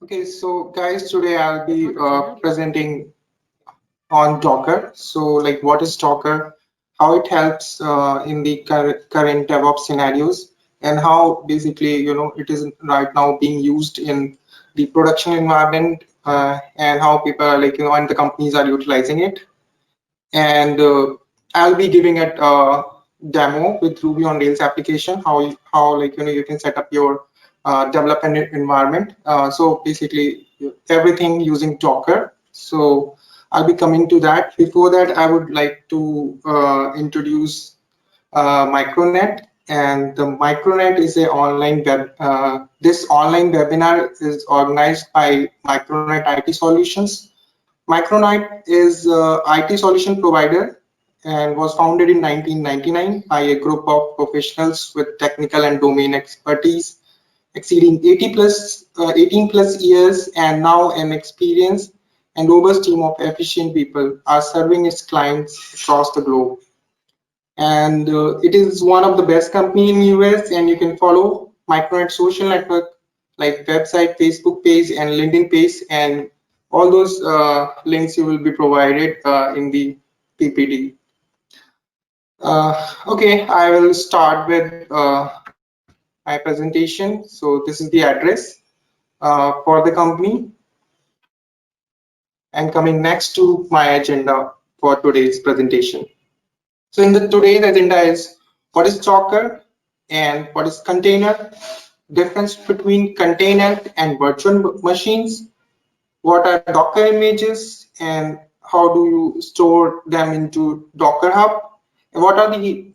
Okay, so guys, today I'll be presenting on Docker. So, like, what is Docker? How it helps in the current DevOps scenarios, and how basically, it is right now being used in the production environment, and how people are like, and the companies are utilizing it. And I'll be giving it a demo with Ruby on Rails application, how like you can set up your development environment. So basically everything using Docker. So I'll be coming to that. Before that, I would like to introduce Micronet. And the Micronet is a online web. This online webinar is organized by Micronet IT Solutions. Micronet is a IT solution provider and was founded in 1999 by a group of professionals with technical and domain expertise exceeding 18 plus years, and now an experienced and robust team of efficient people are serving its clients across the globe. And it is one of the best company in US, and you can follow Micronet social network like website, Facebook page, and LinkedIn page, and all those links you will be provided in the PPT. Okay, I will start with my presentation. So this is the address for the company, and coming next to my agenda for today's presentation. So in the today's agenda is what is Docker and what is container, difference between container and virtual machines, what are Docker images and how do you store them into Docker Hub, and what are the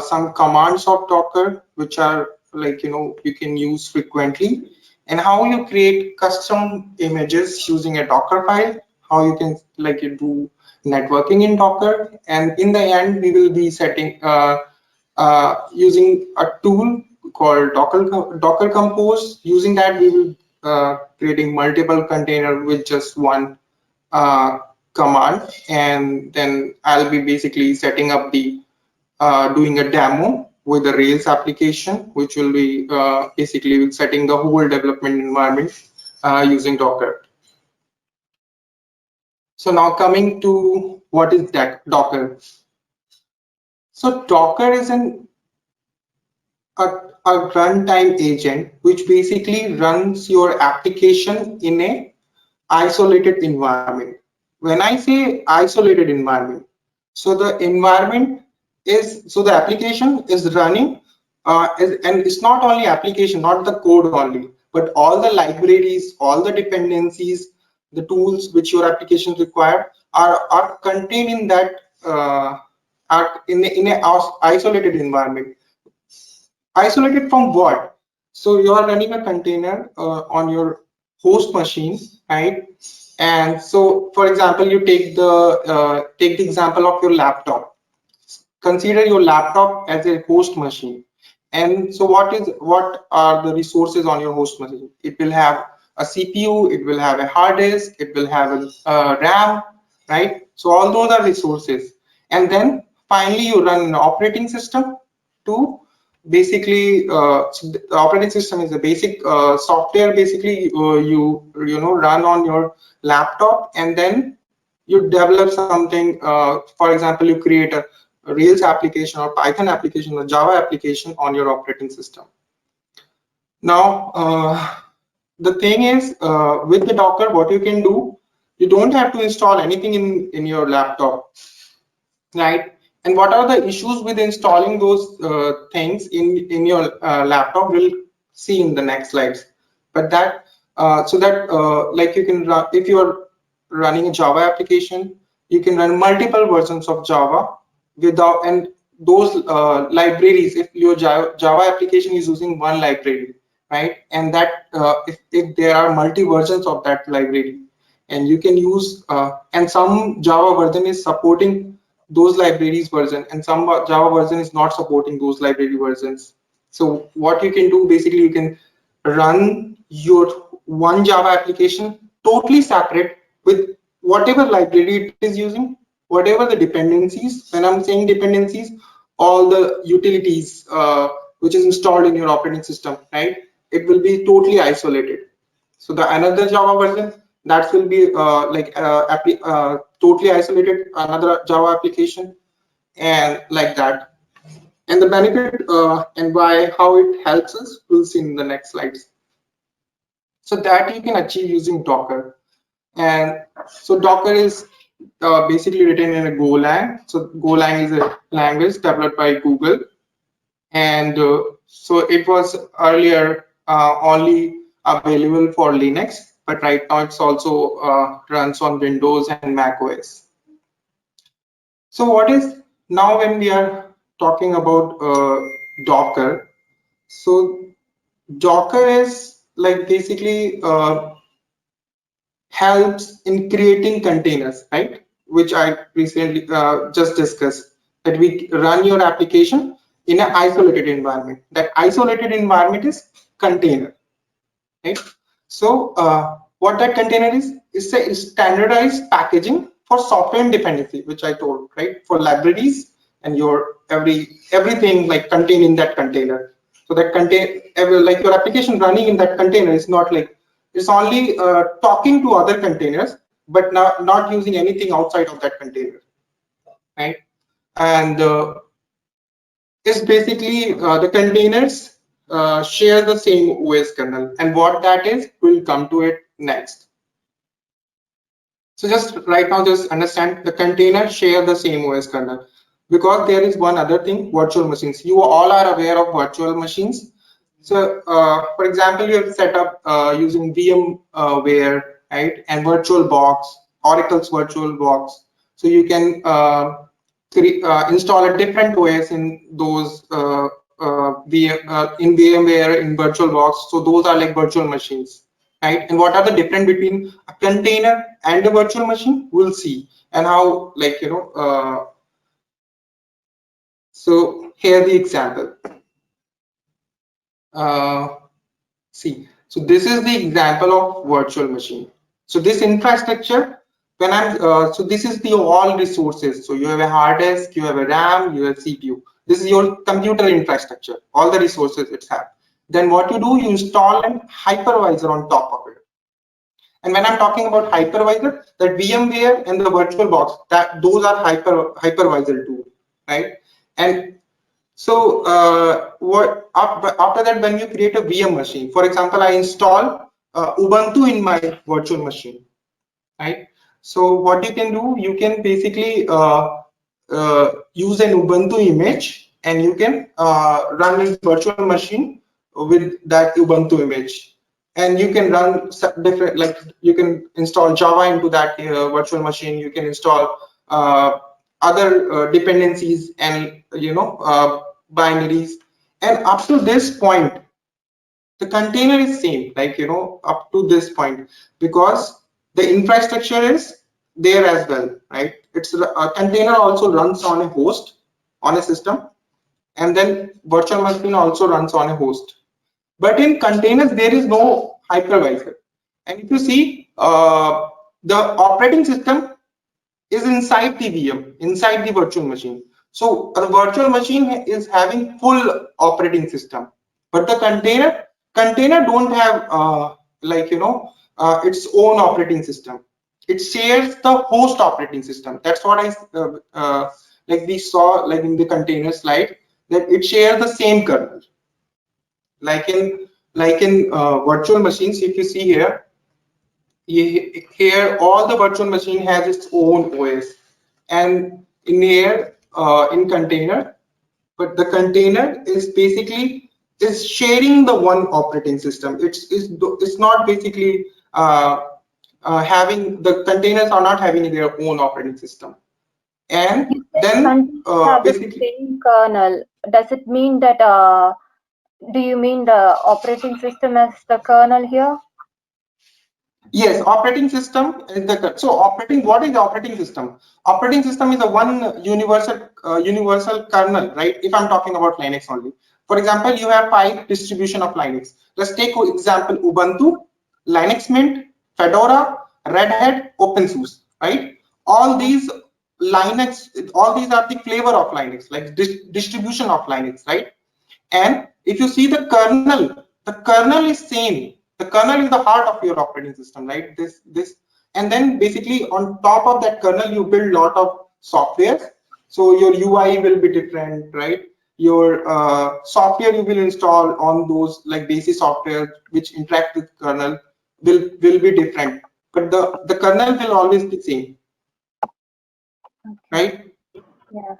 some commands of Docker which are like you can use frequently, and how you create custom images using a Dockerfile, how you can like you do networking in Docker, and in the end we will be setting using a tool called Docker Compose. Using that, we will creating multiple container with just one uh, command, and then I'll be basically setting up the doing a demo with a Rails application, which will be basically setting the whole development environment using Docker. So now coming to what is Docker. So Docker is a, a runtime agent which basically runs your application in a isolated environment. When I say isolated environment, so the environment is, so the application is running and it's not only application, not the code only, but all the libraries, all the dependencies, the tools which your applications require are contained in that are in a isolated environment. Isolated from what? So you are running a container on your host machine, right? And so, for example, you take the example of your laptop. Consider your laptop as a host machine. And so, what are the resources on your host machine? It will have a CPU, it will have a hard disk, it will have a RAM, right? So all those are resources. And then finally, you run an operating system to basically so the operating system is a basic software basically run on your laptop, and then you develop something, for example you create a Rails application or Python application or Java application on your operating system. Now the thing is with the Docker, what you can do, you don't have to install anything in your laptop, right? And what are the issues with installing those things in your laptop? We'll see in the next slides. But that so that like you can run, if you are running a Java application, you can run multiple versions of Java without, and those libraries. If your Java application is using one library, right, and that if there are multi versions of that library, and you can use and some Java version is supporting those libraries version, and some Java version is not supporting those library versions. So what you can do, basically you can run your one Java application totally separate with whatever library it is using, whatever the dependencies. When I'm saying dependencies, all the utilities which is installed in your operating system, right? It will be totally isolated. So the another Java version that will be totally isolated another Java application, and like that. And the benefit and why how it helps us we'll see in the next slides. So that you can achieve using Docker. And so Docker is basically written in a Golang. So Golang is a language developed by Google, and so it was earlier only available for Linux, but right now it's also runs on Windows and Mac OS. So what is now when we are talking about Docker? So Docker is like basically helps in creating containers, right? Which I recently just discussed, that we run your application in an isolated environment. That isolated environment is container, right? So what that container is a standardized packaging for software dependency, which I told, right? For libraries and your everything like contained in that container. So that like your application running in that container is not like it's only talking to other containers, but not using anything outside of that container, right? And is basically the containers share the same OS kernel, and what that is, we'll come to it next. So just right now, just understand the containers share the same OS kernel, because there is one other thing, virtual machines. You all are aware of virtual machines. So for example, you have set up using VMware, right, and VirtualBox, Oracle's VirtualBox. So you can install a different OS in those in VMware, in VirtualBox. So those are like virtual machines, right? And what are the difference between a container and a virtual machine? We'll see, and how, like, so here the example. See, so this is the example of virtual machine. So this infrastructure, when I'm so this is the all resources. So you have a hard disk, you have a RAM, you have CPU. This is your computer infrastructure, all the resources it has. Then what you do, you install a hypervisor on top of it. And when I'm talking about hypervisor, that VMware and the VirtualBox, that those are hypervisor too, right? And so after that, when you create a VM machine, for example, I install Ubuntu in my virtual machine, right? So what you can do, you can basically use an Ubuntu image, and you can run a virtual machine with that Ubuntu image, and you can run different, like you can install Java into that virtual machine. You can install other dependencies and binaries, and up to this point the container is same, like up to this point, because the infrastructure is there as well, right? It's a container also runs on a host, on a system, and then virtual machine also runs on a host. But in containers there is no hypervisor, and if you see the operating system is inside the VM, inside the virtual machine. So the virtual machine is having full operating system, but the container don't have its own operating system. It shares the host operating system. That's what I like we saw like in the container slide, that it shares the same kernel. Like in virtual machines, if you see here, here all the virtual machine has its own OS, and in here in container, but the container is basically is sharing the one operating system. It's not basically having, the containers are not having their own operating system. And then basically the same kernel. Does it mean that do you mean the operating system as the kernel here? Yes, operating system is the, so operating, what is the operating system? Operating system is a one universal kernel, right? If I'm talking about Linux only. For example, you have 5 distribution of Linux. Let's take for example Ubuntu, Linux Mint, Fedora, Red Hat, OpenSUSE, right? All these Linux, all these are the flavor of Linux, like distribution of Linux, right? And if you see the kernel is same. The kernel is the heart of your operating system, right? And then basically on top of that kernel, you build a lot of software. So your UI will be different, right? Your software you will install on those like basic software which interact with kernel will be different, but the kernel will always be same, right? Yeah.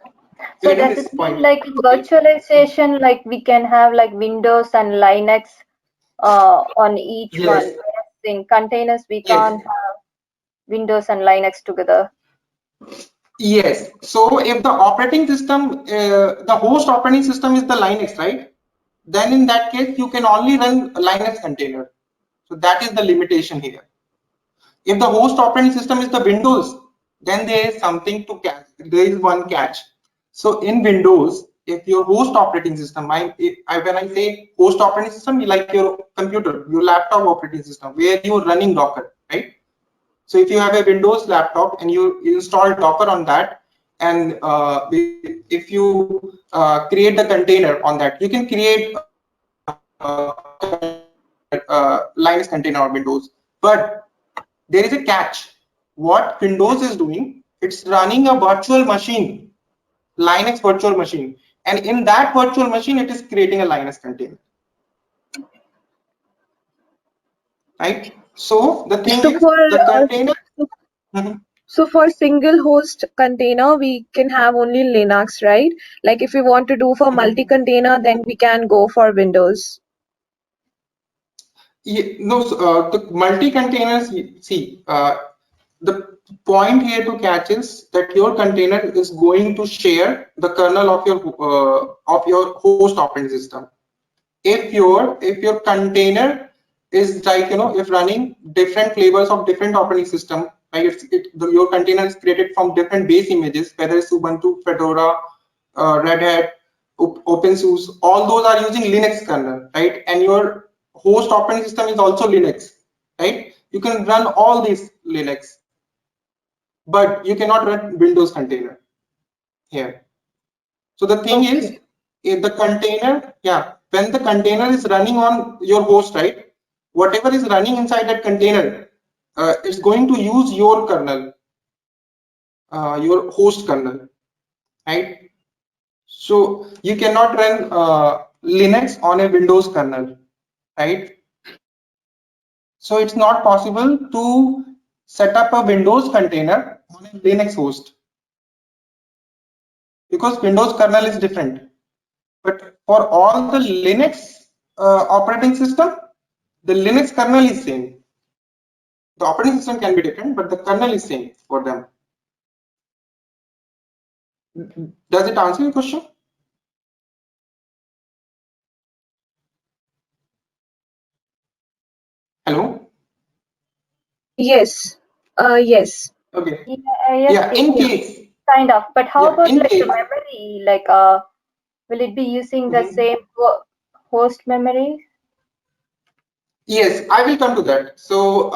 You're So getting does this it mean point? like virtualization, like we can have like Windows and Linux on each one? Yes, Whereas in containers, we yes, can't have Windows and Linux together. yes. So if the operating system, the host operating system is the Linux, right? Then in that case, you can only run a Linux container. So that is the limitation here. If the host operating system is the Windows, then there is something to catch. There is one catch. So in Windows, if your host operating system, when I say host operating system, you like your computer, your laptop operating system, where you're running Docker, right? So if you have a Windows laptop and you install Docker on that, and if you create the container on that, you can create Linux container on Windows. But there is a catch. What Windows is doing, it's running a virtual machine, Linux virtual machine. And in that virtual machine, it is creating a Linux container, right? So the thing So is, for the container. Mhm. so for single host container, we can have only Linux, right? Like if we want to do for multi-container, then we can go for Windows. Yeah, no, so, the multi-containers, see, the point here to catch is that your container is going to share the kernel of your host operating system. If your container is like, if running different flavors of different operating system, like your container is created from different base images, whether it's Ubuntu, Fedora, Red Hat, OpenSUSE, all those are using Linux kernel, right? And your host operating system is also Linux, right? You can run all these Linux, but you cannot run Windows container here. So the thing is, Okay. if the container, yeah, when the container is running on your host, right, whatever is running inside that container, is going to use your kernel, your host kernel, right? So you cannot run Linux on a Windows kernel, right? So it's not possible to set up a Windows container on a Linux host because Windows kernel is different. But for all the Linux operating system, the Linux kernel is same. The operating system can be different, but the kernel is same for them. Does it answer your question? Hello? Yes. Yes. Okay. Yes, Yeah, in Yeah. case, kind of. But how yeah, about in like the case, memory? Like, will it be using the mhm. same host memory? Yes, I will come to that. So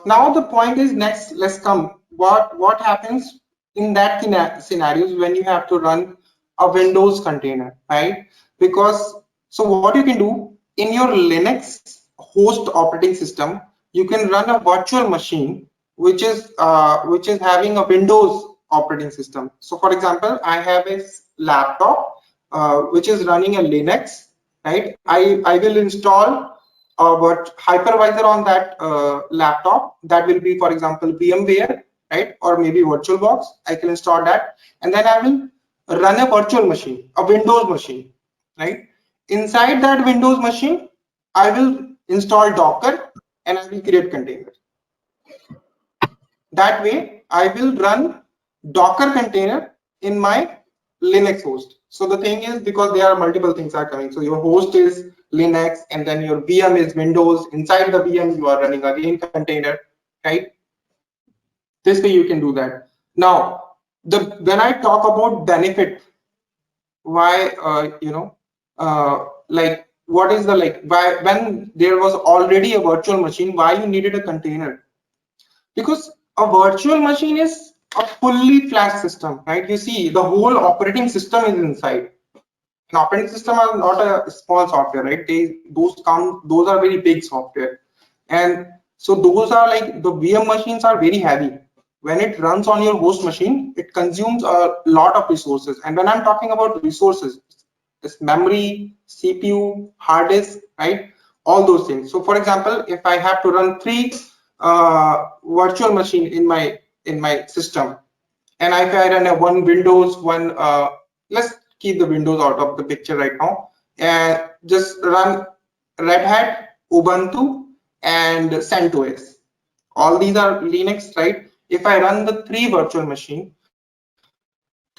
now the point is next, let's come. What happens in that scenarios when you have to run a Windows container, right? Because so what you can do in your Linux host operating system, you can run a virtual machine which is having a Windows operating system. So for example, I have a laptop which is running a Linux, right? I will install but hypervisor on that laptop, that will be, for example, VMware, right? Or maybe VirtualBox. I can install that, and then I will run a virtual machine, a Windows machine, right? Inside that Windows machine, I will install Docker and I will create container. That way, I will run Docker container in my Linux host. So the thing is, because there are multiple things are coming. So your host is Linux, and then your VM is Windows. Inside the VM, you are running again container, right? This way you can do that. Now, when I talk about benefit, why like what is the like why when there was already a virtual machine, why you needed a container? Because a virtual machine is a fully flash system, right? You see, the whole operating system is inside. An operating system are not a small software, right? Those are very big software. And so those are like, the VM machines are very heavy. When it runs on your host machine, it consumes a lot of resources. And when I'm talking about resources, it's memory, CPU, hard disk, right? All those things. So for example, if I have to run 3 virtual machine in my system, and if I run a one Windows, one let's keep the Windows out of the picture right now, and just run Red Hat, Ubuntu, and CentOS. All these are Linux, right? If I run the 3 virtual machine,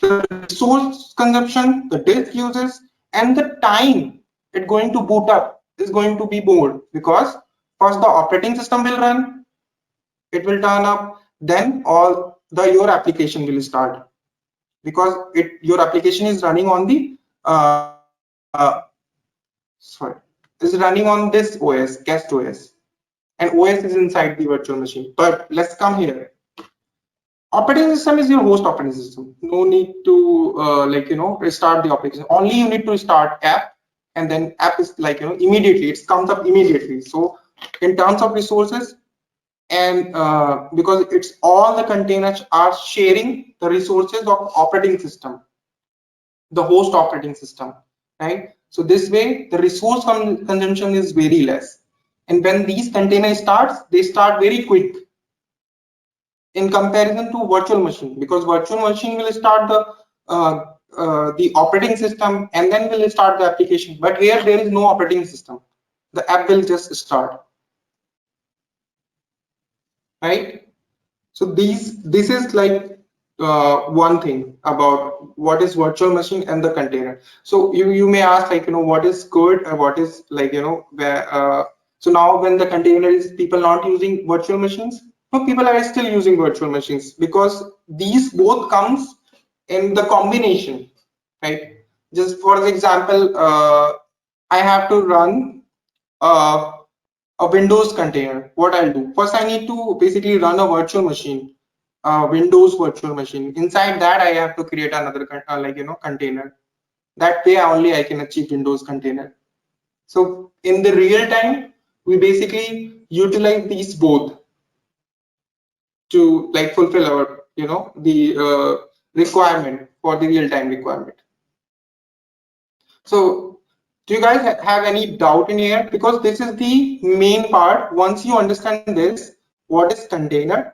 the resource consumption, the disk uses, and the time it's going to boot up is going to be more, because first the operating system will run, it will turn up, then all your application will start, because your application is running on the sorry, is running on this OS, guest OS, and OS is inside the virtual machine. But let's come here. Operating system is your host operating system. No need to restart the operating system. Only you need to start app, and then app is immediately, it comes up immediately. So in terms of resources, and because it's all the containers are sharing the resources of operating system, the host operating system, right? So this way the resource consumption is very less, and when these containers starts, they start very quick in comparison to virtual machine, because virtual machine will start the operating system and then will start the application, but here there is no operating system, the app will just start, right? So this is like one thing about what is virtual machine and the container. So you may ask, like, what is good and what is where so now when the container is people not using virtual machines, no, people are still using virtual machines, because these both comes in the combination, right? Just for example, I have to run uh, a Windows container. What I'll do first, I need to basically run a virtual machine, Windows virtual machine. Inside that, I have to create another container. That way only I can achieve Windows container. So in the real time, we basically utilize these both to like fulfill our the requirement for the real time requirement. So do you guys have any doubt in here? Because this is the main part. Once you understand this, what is container,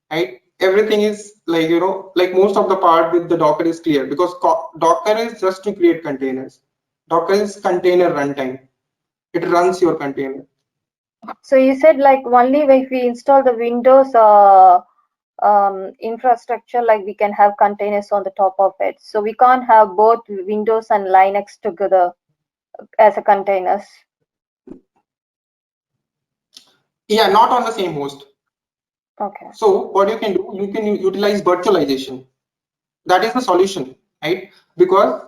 right? Everything is like like most of the part with the Docker is clear, because Docker is just to create containers. Docker is container runtime. It runs your container. So you said like only if we install the Windows infrastructure, like we can have containers on the top of it. So we can't have both Windows and Linux together as a containers. Yeah, not on the same host. Okay. So what you can do, you can utilize virtualization. That is the solution, right? Because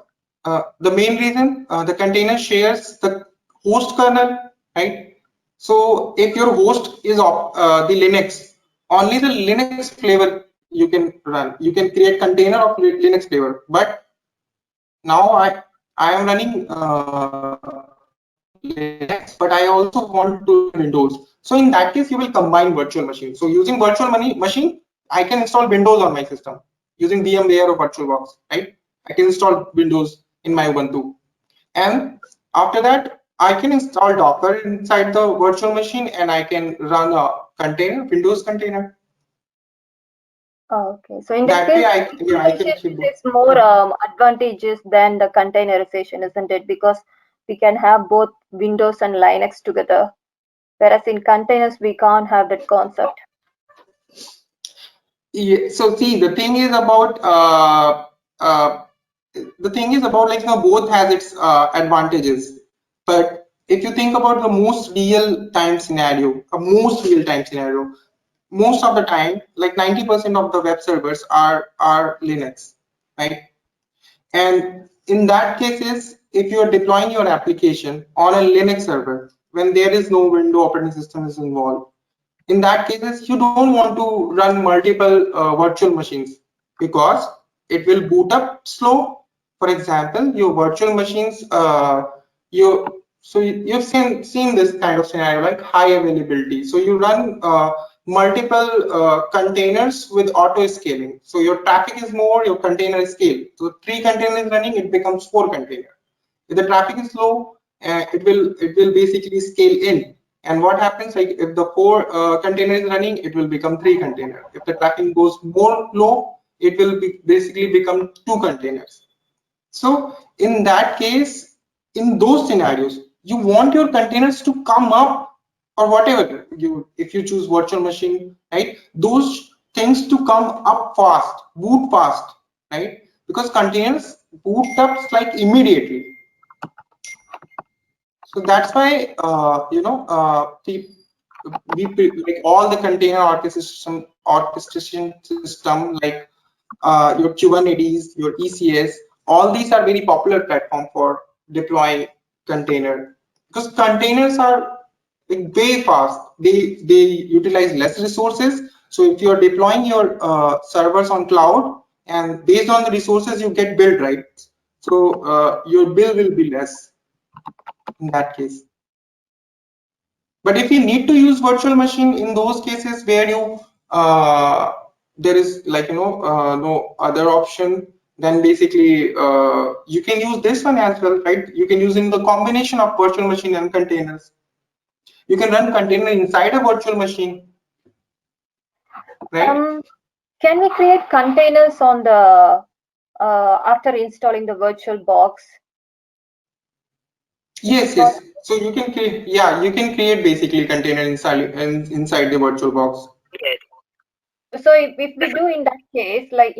the main reason, the container shares the host kernel, right? So if your host is the Linux, only the Linux flavor you can run. You can create container of Linux flavor. But now I am running Linux, but I also want to run Windows. So in that case, you will combine virtual machine. So using virtual machine, I can install Windows on my system using VMware or VirtualBox, right? I can install Windows in my Ubuntu, and after that, I can install Docker inside the virtual machine, and I can run a container, Windows container. Okay, so in that That way, case, I can achieve virtualization is more advantageous than the containerization, isn't it? Because we can have both Windows and Linux together, whereas in containers we can't have that concept. Yeah, so see, the thing is about like both has its advantages, but if you think about the most real time scenario, most of the time, like 90% of the web servers are Linux, right? And in that cases, if you are deploying your application on a Linux server when there is no Windows operating system is involved, in that cases you don't want to run multiple virtual machines, because it will boot up slow. For example, your virtual machines, your So you've seen this kind of scenario, like high availability. So you run multiple containers with auto scaling. So your traffic is more, your container is scaled. So 3 containers running, it becomes 4 containers. If the traffic is low, it will basically scale in. And what happens, like if the 4 container is running, it will become 3 containers. If the traffic goes more low, it will basically become 2 containers. So in that case, in those scenarios, you want your containers to come up, or whatever you, if you choose virtual machine, right? Those things to come up fast, boot fast, right? Because containers boot up like immediately. So that's why like all the container orchestration system, like your Kubernetes, your ECS, all these are very popular platform for deploying container, because containers are like way fast. They utilize less resources. So if you are deploying your servers on cloud, and based on the resources you get billed, right? So your bill will be less in that case. But if you need to use virtual machine in those cases where you there is like no other option, then basically you can use this one as well, right? You can use in the combination of virtual machine and containers. You can run container inside a virtual machine, right? Can we create containers on the after installing the virtual box? Yes, yes. So you can create, yeah, you can create basically container inside the virtual box. So if we do in that case, like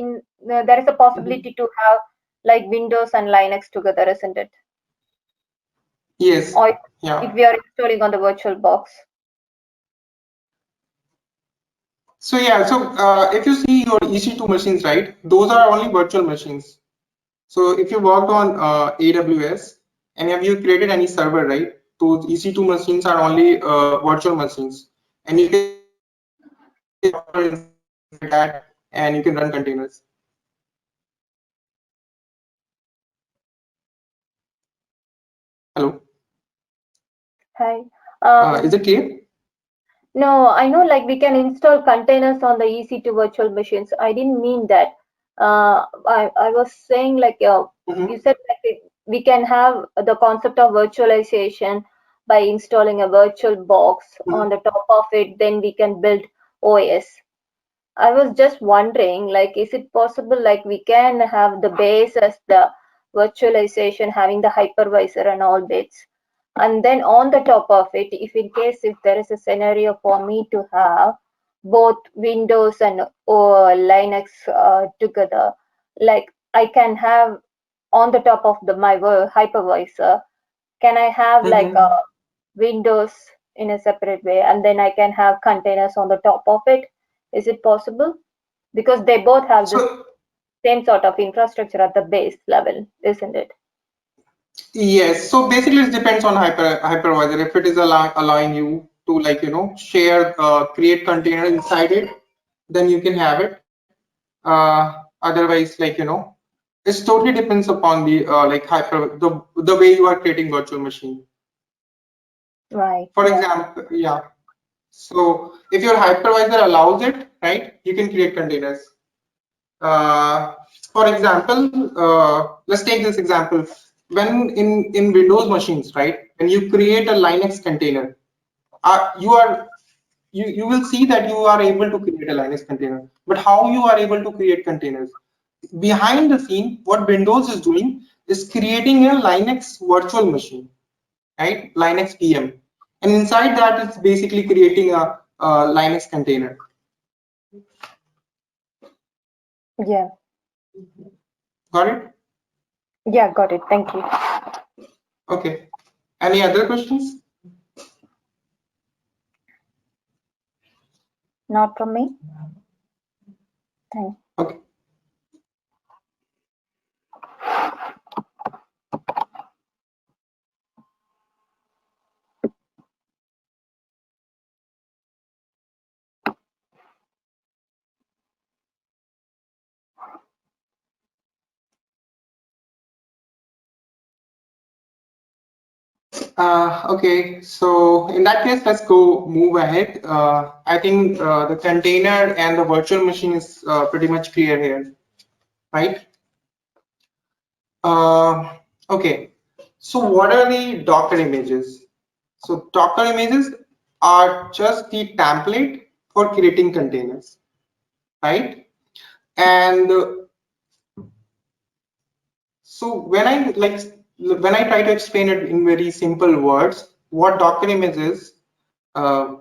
there is a possibility to have like Windows and Linux together, isn't it? Yes, Or yeah. if we are installing on the virtual box. So yeah, so if you see your EC2 machines, right, those are only virtual machines. So if you worked on AWS and have you created any server, right, those EC2 machines are only virtual machines, and you can Docker inside that, and you can run containers. Hello, Hi. is it clear? No, I know like we can install containers on the EC2 virtual machines. I didn't mean that. I was saying like you said like we can have the concept of virtualization by installing a virtual box on the top of it, then we can build OS. I was just wondering, like, is it possible, like, we can have the base as the virtualization, having the hypervisor and all bits, and then on the top of it, if in case if there is a scenario for me to have both Windows and Linux together, like, I can have on the top of the my hypervisor, can I have like a Windows in a separate way, and then I can have containers on the top of it? Is it possible? Because they both have the So same sort of infrastructure at the base level, isn't it? yes, so basically it depends on hypervisor. If it is allowing you to like share create container inside it, then you can have it. Otherwise, like it totally depends upon the like the way you are creating virtual machine. Right. For Yeah. example, yeah. So if your hypervisor allows it, right, you can create containers. For example, let's take this example. When in Windows machines, right, when you create a Linux container, you will see that you are able to create a Linux container. But how you are able to create containers? Behind the scene, what Windows is doing is creating a Linux virtual machine, right? Linux VM, and inside that, it's basically creating a Linux container. Yeah. Got it? Yeah, got it. Thank you. Okay. Any other questions? Not from me. Thanks. Okay. Okay, so in that case, let's go move ahead. I think the container and the virtual machine is pretty much clear here, right? Okay, so what are the Docker images? So Docker images are just the template for creating containers, right? And so when I try to explain it in very simple words, what Docker image is, when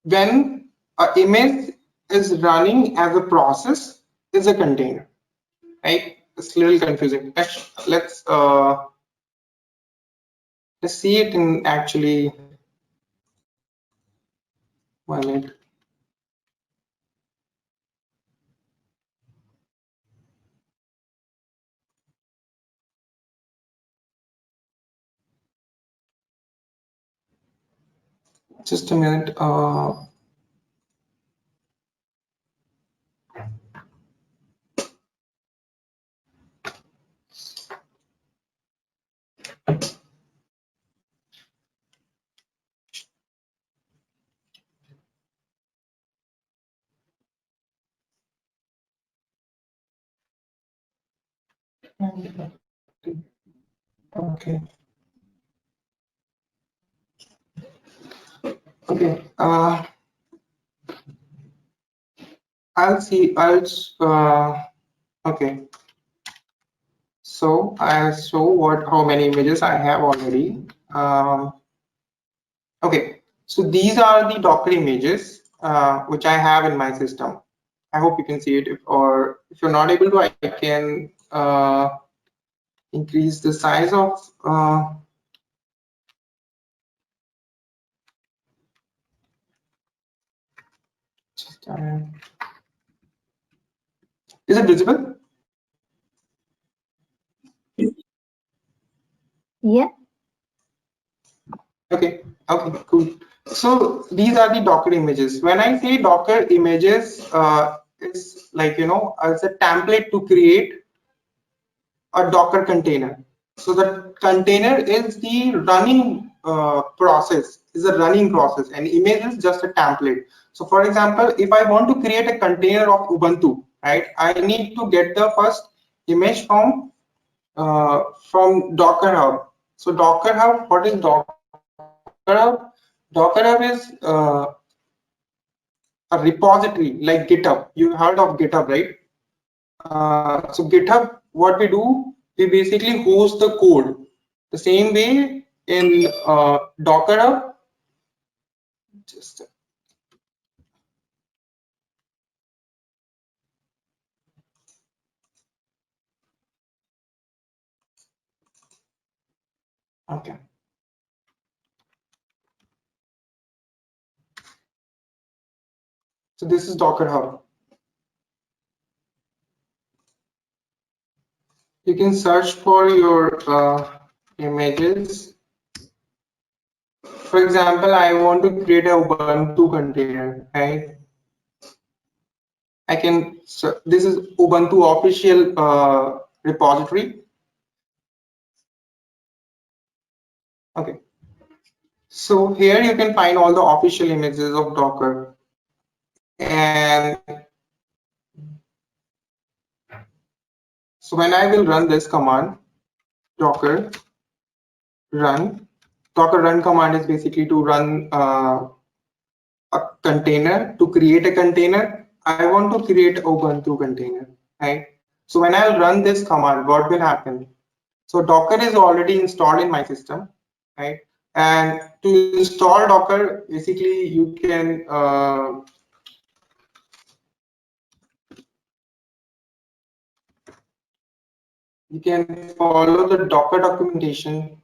an image is running as a process is a container, right? It's a little confusing. Let's see it in actually 1 minute. Just a minute. Okay. Okay. I'll see. Okay. So I'll show how many images I have already. Okay. So these are the Docker images which I have in my system. I hope you can see it. Or if you're not able to, I can increase the size of. Is it visible? Yeah. Okay, cool. So these are the Docker images. When I say Docker images, it's like, it's a template to create a Docker container. So the container is the running process, and image is just a template. So for example, if I want to create a container of Ubuntu, right, I need to get the first image from Docker Hub. So Docker Hub, what is Docker Hub? Docker Hub is a repository like GitHub. You heard of GitHub, right? So GitHub, what we do, we basically host the code the same way in Docker Hub. Just okay. So this is Docker Hub. You can search for your images. For example, I want to create a Ubuntu container, right? I can. So this is Ubuntu official repository. Okay. So here you can find all the official images of Docker, and so when I will run this command, Docker run command is basically to run a container, to create a container. I want to create Ubuntu container, right? So when I'll run this command, what will happen? So Docker is already installed in my system, right? And to install Docker, basically you can follow the Docker documentation,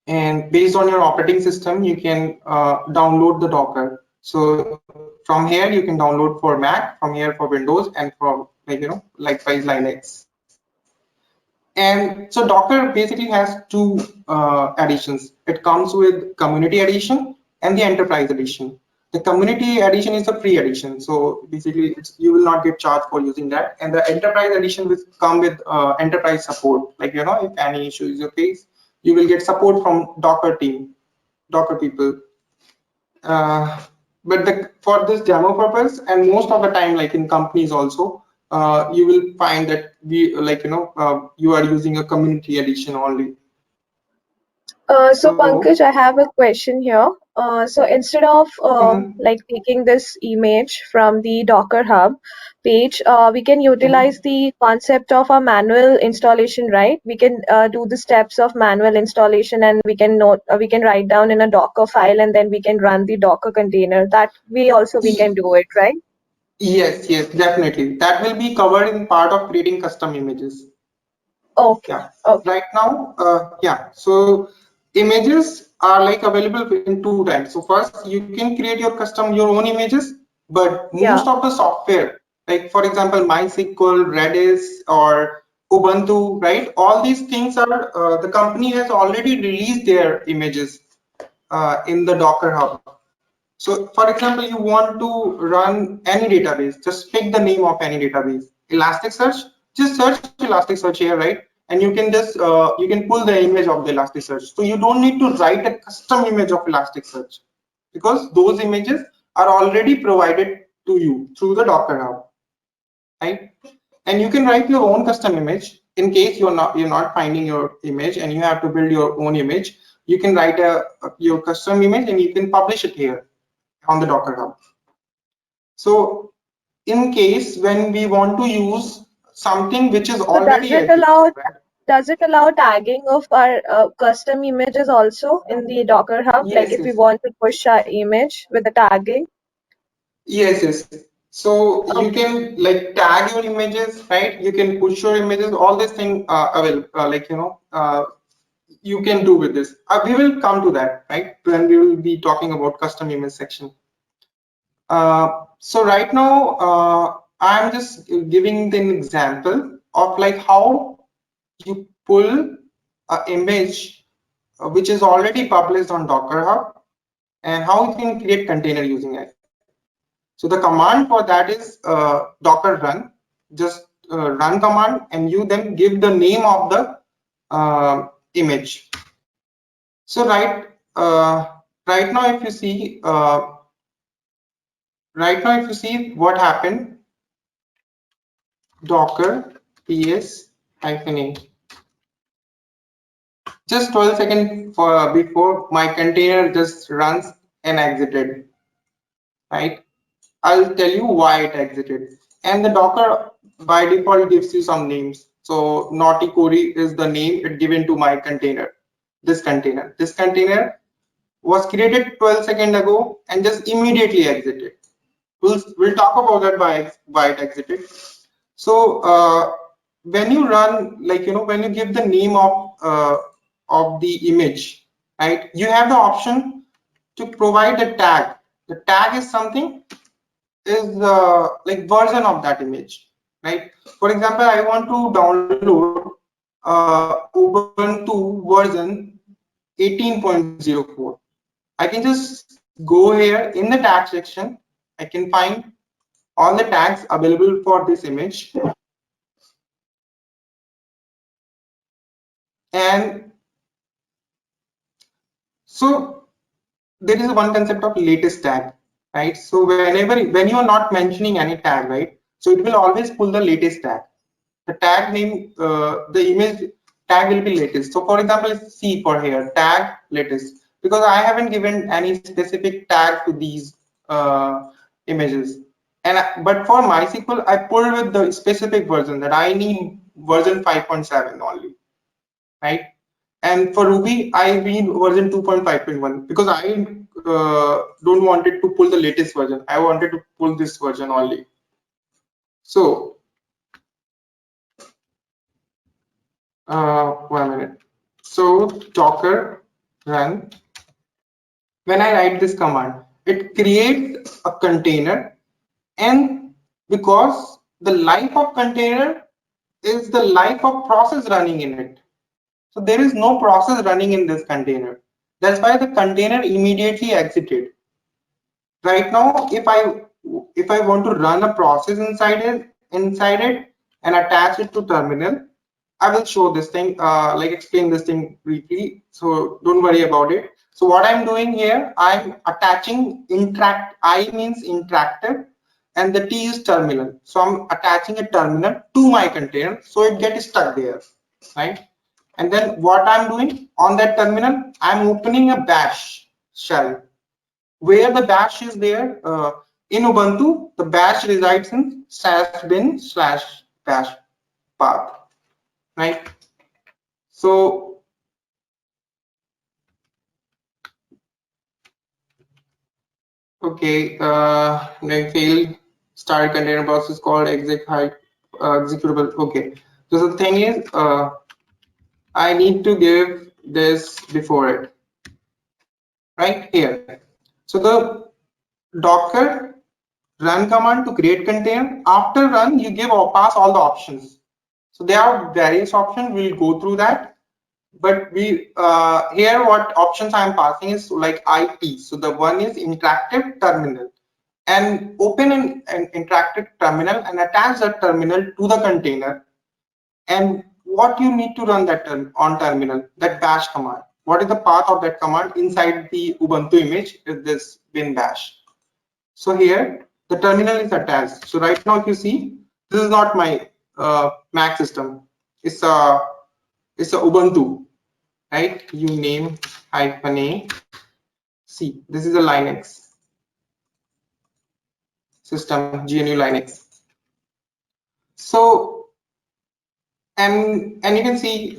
and based on your operating system, you can download the Docker. So from here, you can download for Mac, from here for Windows, and for likewise Linux. And so Docker basically has two editions. It comes with Community Edition and the Enterprise Edition. The Community Edition is a free edition, so basically you will not get charged for using that. And the Enterprise Edition will come with enterprise support, if any issues you face, you will get support from Docker team, Docker people. But for this demo purpose, and most of the time, like in companies also, you will find that you are using a community edition only. So Pankaj, I have a question here. So instead of like taking this image from the Docker Hub page, we can utilize the concept of a manual installation, right? We can do the steps of manual installation, and we can write down in a Docker file, and then we can run the Docker container. That way also we can do it, right? Yes, definitely. That will be covered in part of creating custom images. Okay. Yeah. Okay. Right now, so images are like available in two types. So first, you can create your own images, but most of the software, like for example, MySQL, Redis, or Ubuntu, right? All these things are the company has already released their images in the Docker Hub. So for example, you want to run any database, just pick the name of any database. Elasticsearch, just search Elasticsearch here, right? And you can just you can pull the image of the Elasticsearch. So you don't need to write a custom image of Elasticsearch because those images are already provided to you through the Docker Hub, right? And you can write your own custom image in case you're not finding your image and you have to build your own image. You can write your custom image and you can publish it here on the Docker Hub. So in case when we want to use something which is already does it allow tagging of our custom images also in the Docker Hub? Like if we want to push our image with the tagging? Yes. So you can like tag your images, right? You can push your images, all these things available, you can do with this. We will come to that, right? When we will be talking about custom image section. So right now, I'm just giving an example of like how you pull an image which is already published on Docker Hub and how you can create container using it. So the command for that is Docker run, just run command, and you then give the name of the image. So right now, if you see, what happened, Docker ps-a. Just 12 seconds before my container just runs and exited, right? I'll tell you why it exited. And the Docker by default gives you some names. So Naughty Corey is the name it given to my container. This container was created 12 seconds ago and just immediately exited. We'll talk about that why it exited. So when you run, when you give the name of the image, right, you have the option to provide a tag. The tag is something is like version of that image, right? For example, I want to download Ubuntu version 18.04. I can just go here in the tag section. I can find all the tags available for this image, and so there is one concept of latest tag, right? So when you are not mentioning any tag, right, so it will always pull the latest tag. The tag name, the image tag will be latest. So for example, C for here, tag latest, because I haven't given any specific tag to these images. But for MySQL, I pulled with the specific version that I need version 5.7 only, right? And for Ruby, I need version 2.5.1 because I don't want it to pull the latest version. I wanted to pull this version only. So 1 minute. So Docker run. When I write this command, it creates a container, and because the life of container is the life of process running in it. So there is no process running in this container. That's why the container immediately exited. Right now, if I want to run a process inside it and attach it to terminal, I will show this thing, like explain this thing briefly, so don't worry about it. So what I'm doing here, I'm attaching I means interactive, and the T is terminal. So I'm attaching a terminal to my container, so it gets stuck there, right? And then what I'm doing on that terminal, I'm opening a bash shell. Where the bash is there, in Ubuntu, the bash resides in /bin/bash path, right? So okay, like failed start container process called exec executable. Okay, so the thing is, I need to give this before it, right here. So the Docker run command to create container. After run, you give or pass all the options. So there are various options. We'll go through that. But we here what options I'm passing is like IP. So the one is interactive terminal, and open an interactive terminal and attach that terminal to the container. And what you need to run that on terminal, that bash command. What is the path of that command inside the Ubuntu image is this bin bash. So here the terminal is attached. So right now if you see, this is not my Mac system. It's a Ubuntu, right? You name -a. See, this is a Linux system, GNU Linux. So and you can see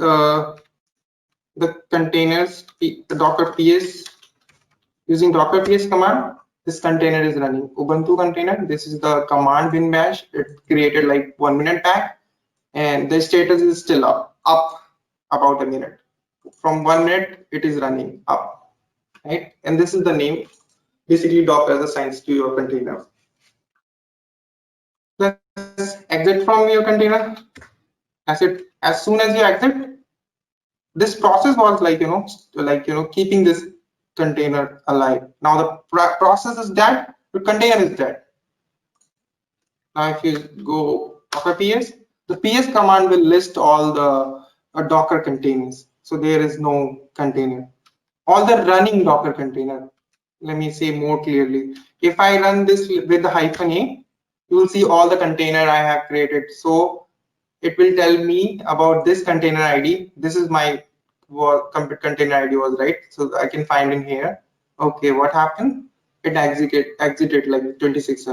the containers, the Docker PS. Using Docker PS command, this container is running Ubuntu container. This is the command bin bash. It created like 1 minute back, and the status is still up about a minute. From 1 minute, it is running up, right? And this is the name. Basically, Docker assigns to your container. Let's exit from your container. As soon as you exit, this process was like keeping this container alive. Now the process is dead, the container is dead. Now if you go Docker PS, the PS command will list all the Docker containers. So there is no container. All the running Docker container. Let me say more clearly. If I run this with the -a, you will see all the container I have created. So it will tell me about this container ID. This is my container ID was right. So I can find in here. Okay, what happened? It exited like 26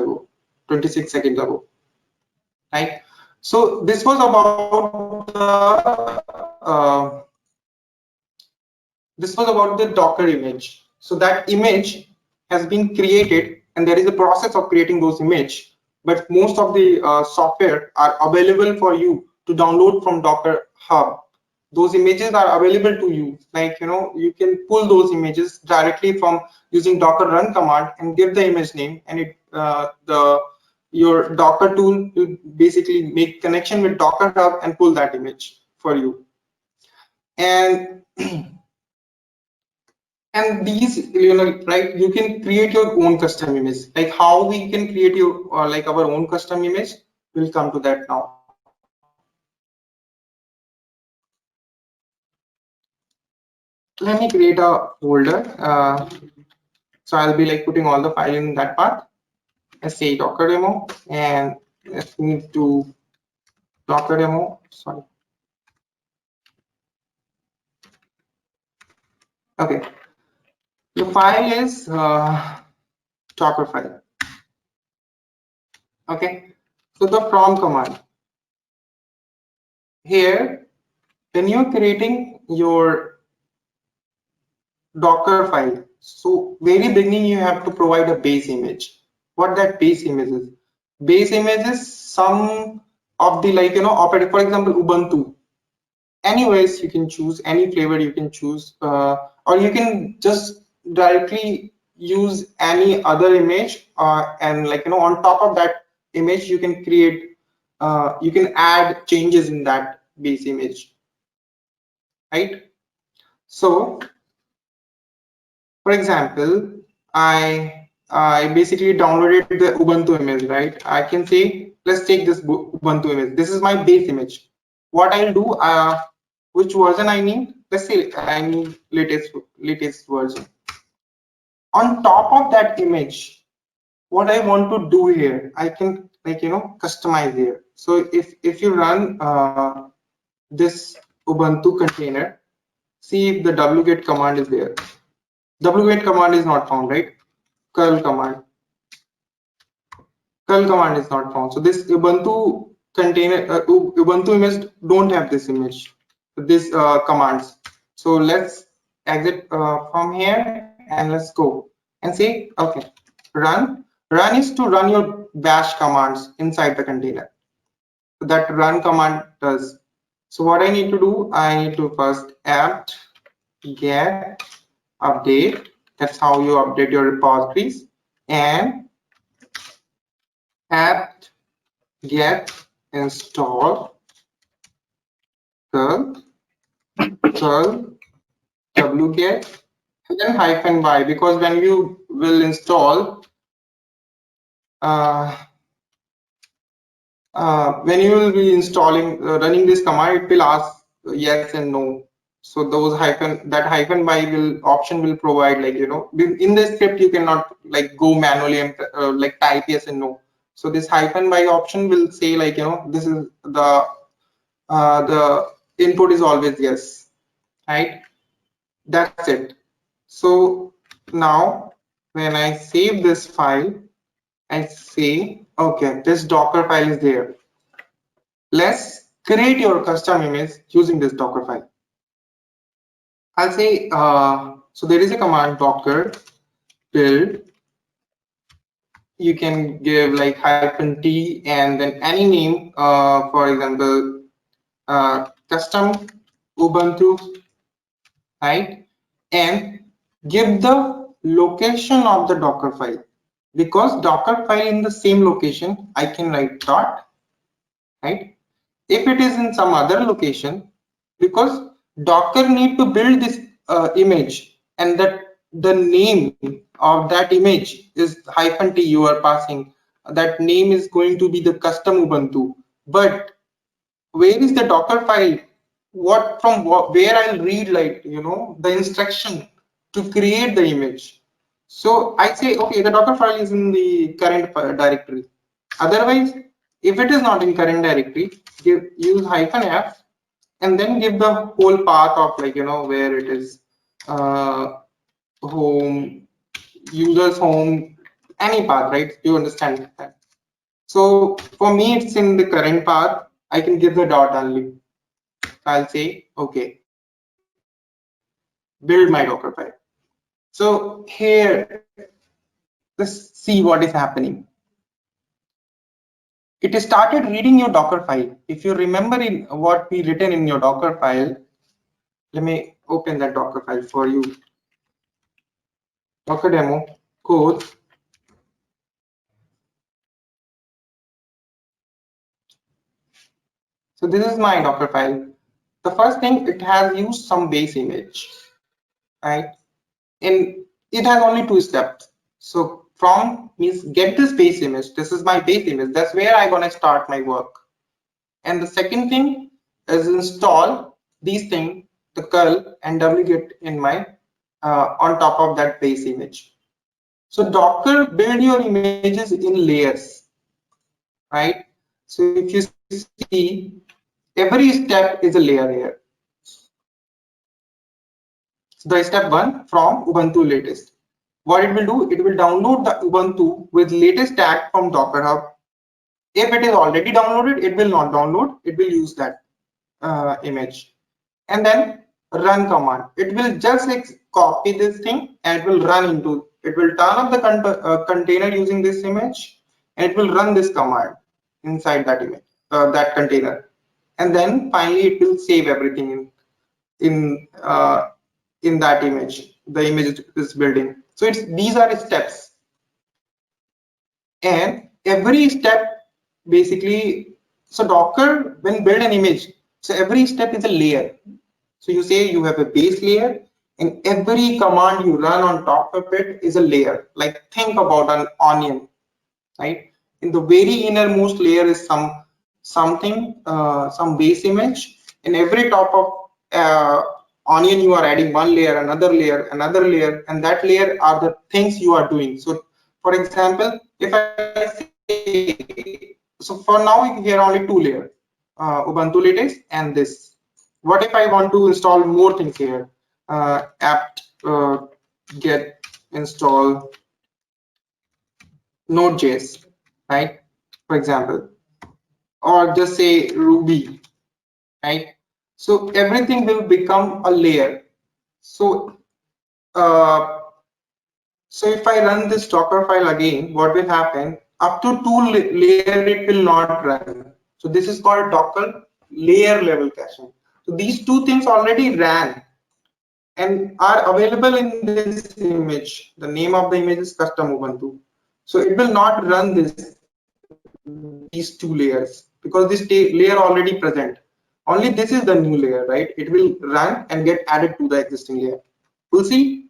seconds ago, right? So this was about the Docker image. So that image has been created, and there is a process of creating those image. But most of the software are available for you to download from Docker Hub. Those images are available to you. Like you can pull those images directly from using Docker run command and give the image name, and your Docker tool will basically make connection with Docker Hub and pull that image for you. And and these, right, you can create your own custom image. Like how we can create like our own custom image, we'll come to that now. Let me create a folder. So I'll be like putting all the file in that path. Let's say Docker demo, and let's move to Docker demo. Sorry. Okay. The file is Dockerfile. Okay. So the from command. Here, when you're creating your Docker file, so very beginning you have to provide a base image. What that base image is? Base image is some of the operating, for example, Ubuntu. Anyways, you can choose any flavor you can choose, or you can just directly use any other image, and on top of that image you can create, you can add changes in that base image, right? So for example, I basically downloaded the Ubuntu image, right? I can say, let's take this Ubuntu image. This is my base image. what I'll do, which version I need, let's say I need latest version. On top of that image, what I want to do here, I can customize here. So if you run this Ubuntu container, see if the wget command is there. Wget command is not found, right? Curl command is not found. So this Ubuntu container, Ubuntu image don't have this image, this commands. So let's exit from here and let's go and say, okay, run. Run is to run your bash commands inside the container. So that run command does. So what I need to do, I need to first apt get update. That's how you update your repositories, and apt get install curl wget and then -y, because when you will install when you will be installing running this command, it will ask yes and no. So those -y will option will provide, like, in the script you cannot like go manually and like type yes and no. So this -y option will say, like, this is the input is always yes, right? That's it. So now when I save this file, I say, okay, this Dockerfile is there. Let's create your custom image using this Dockerfile. I'll say, so there is a command docker build. You can give like -t and then any name, for example, custom Ubuntu, right? And give the location of the Dockerfile. Because Dockerfile in the same location, I can write dot, right? If it is in some other location, because Docker need to build this image, and that the name of that image is -t you are passing, that name is going to be the custom Ubuntu. But where is the Docker file? Where I'll read, like, the instruction to create the image. So I say, okay, the Docker file is in the current directory. Otherwise, if it is not in current directory, use -f and then give the whole path of, like, where it is, home, users home, any path, right? You understand that. So for me, it's in the current path. I can give the dot only. I'll say, okay, build my Dockerfile. So here, let's see what is happening. It started reading your Dockerfile. If you remember in what we written in your Dockerfile, let me open that Dockerfile for you. Docker demo code. So this is my Dockerfile. The first thing, it has used some base image, right? And it has only 2 steps. So from means get this base image. This is my base image. That's where I'm gonna start my work. And the second thing is install these things, the curl and wget in my on top of that base image. So Docker build your images in layers, right? So if you see, every step is a layer here. So the step 1 from Ubuntu latest. What it will do, it will download the Ubuntu with latest tag from Docker Hub. If it is already downloaded, it will not download. It will use that image. And then run command. It will just like copy this thing and it will run into. It will turn up the container using this image, and it will run this command inside that image, that container. And then finally, it will save everything in that image. The image is building. So these are steps, and every step basically. So Docker, when build an image, so every step is a layer. So you say you have a base layer, and every command you run on top of it is a layer. Like, think about an onion, right? In the very innermost layer is something, some base image, and every top of onion you are adding one layer, another layer, and that layer are the things you are doing. So for example, if I say, so for now here are only two layers, Ubuntu latest and this. What if I want to install more things here? Apt get install Node.js, right? For example, or just say Ruby, right? So everything will become a layer. So so if I run this Dockerfile again, what will happen? Up to two layer it will not run. So this is called Docker layer level caching. So these two things already ran and are available in this image. The name of the image is custom Ubuntu. So it will not run these two layers because this layer already present. Only this is the new layer, right? It will run and get added to the existing layer. We'll see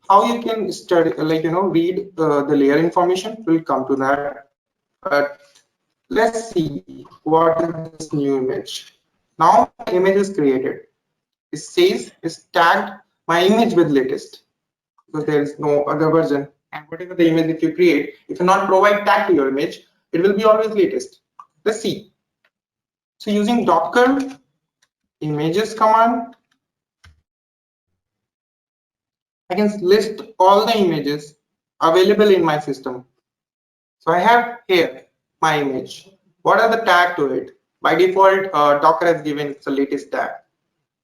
how you can study, like, read the layer information. We'll come to that. But let's see what is this new image. Now the image is created. It says it's tagged my image with latest because there is no other version. And whatever the image if you create, if you not provide tag to your image, it will be always latest. Let's see. So using Docker images command, I can list all the images available in my system. So I have here my image. What are the tag to it? By default, Docker has given it's the latest tag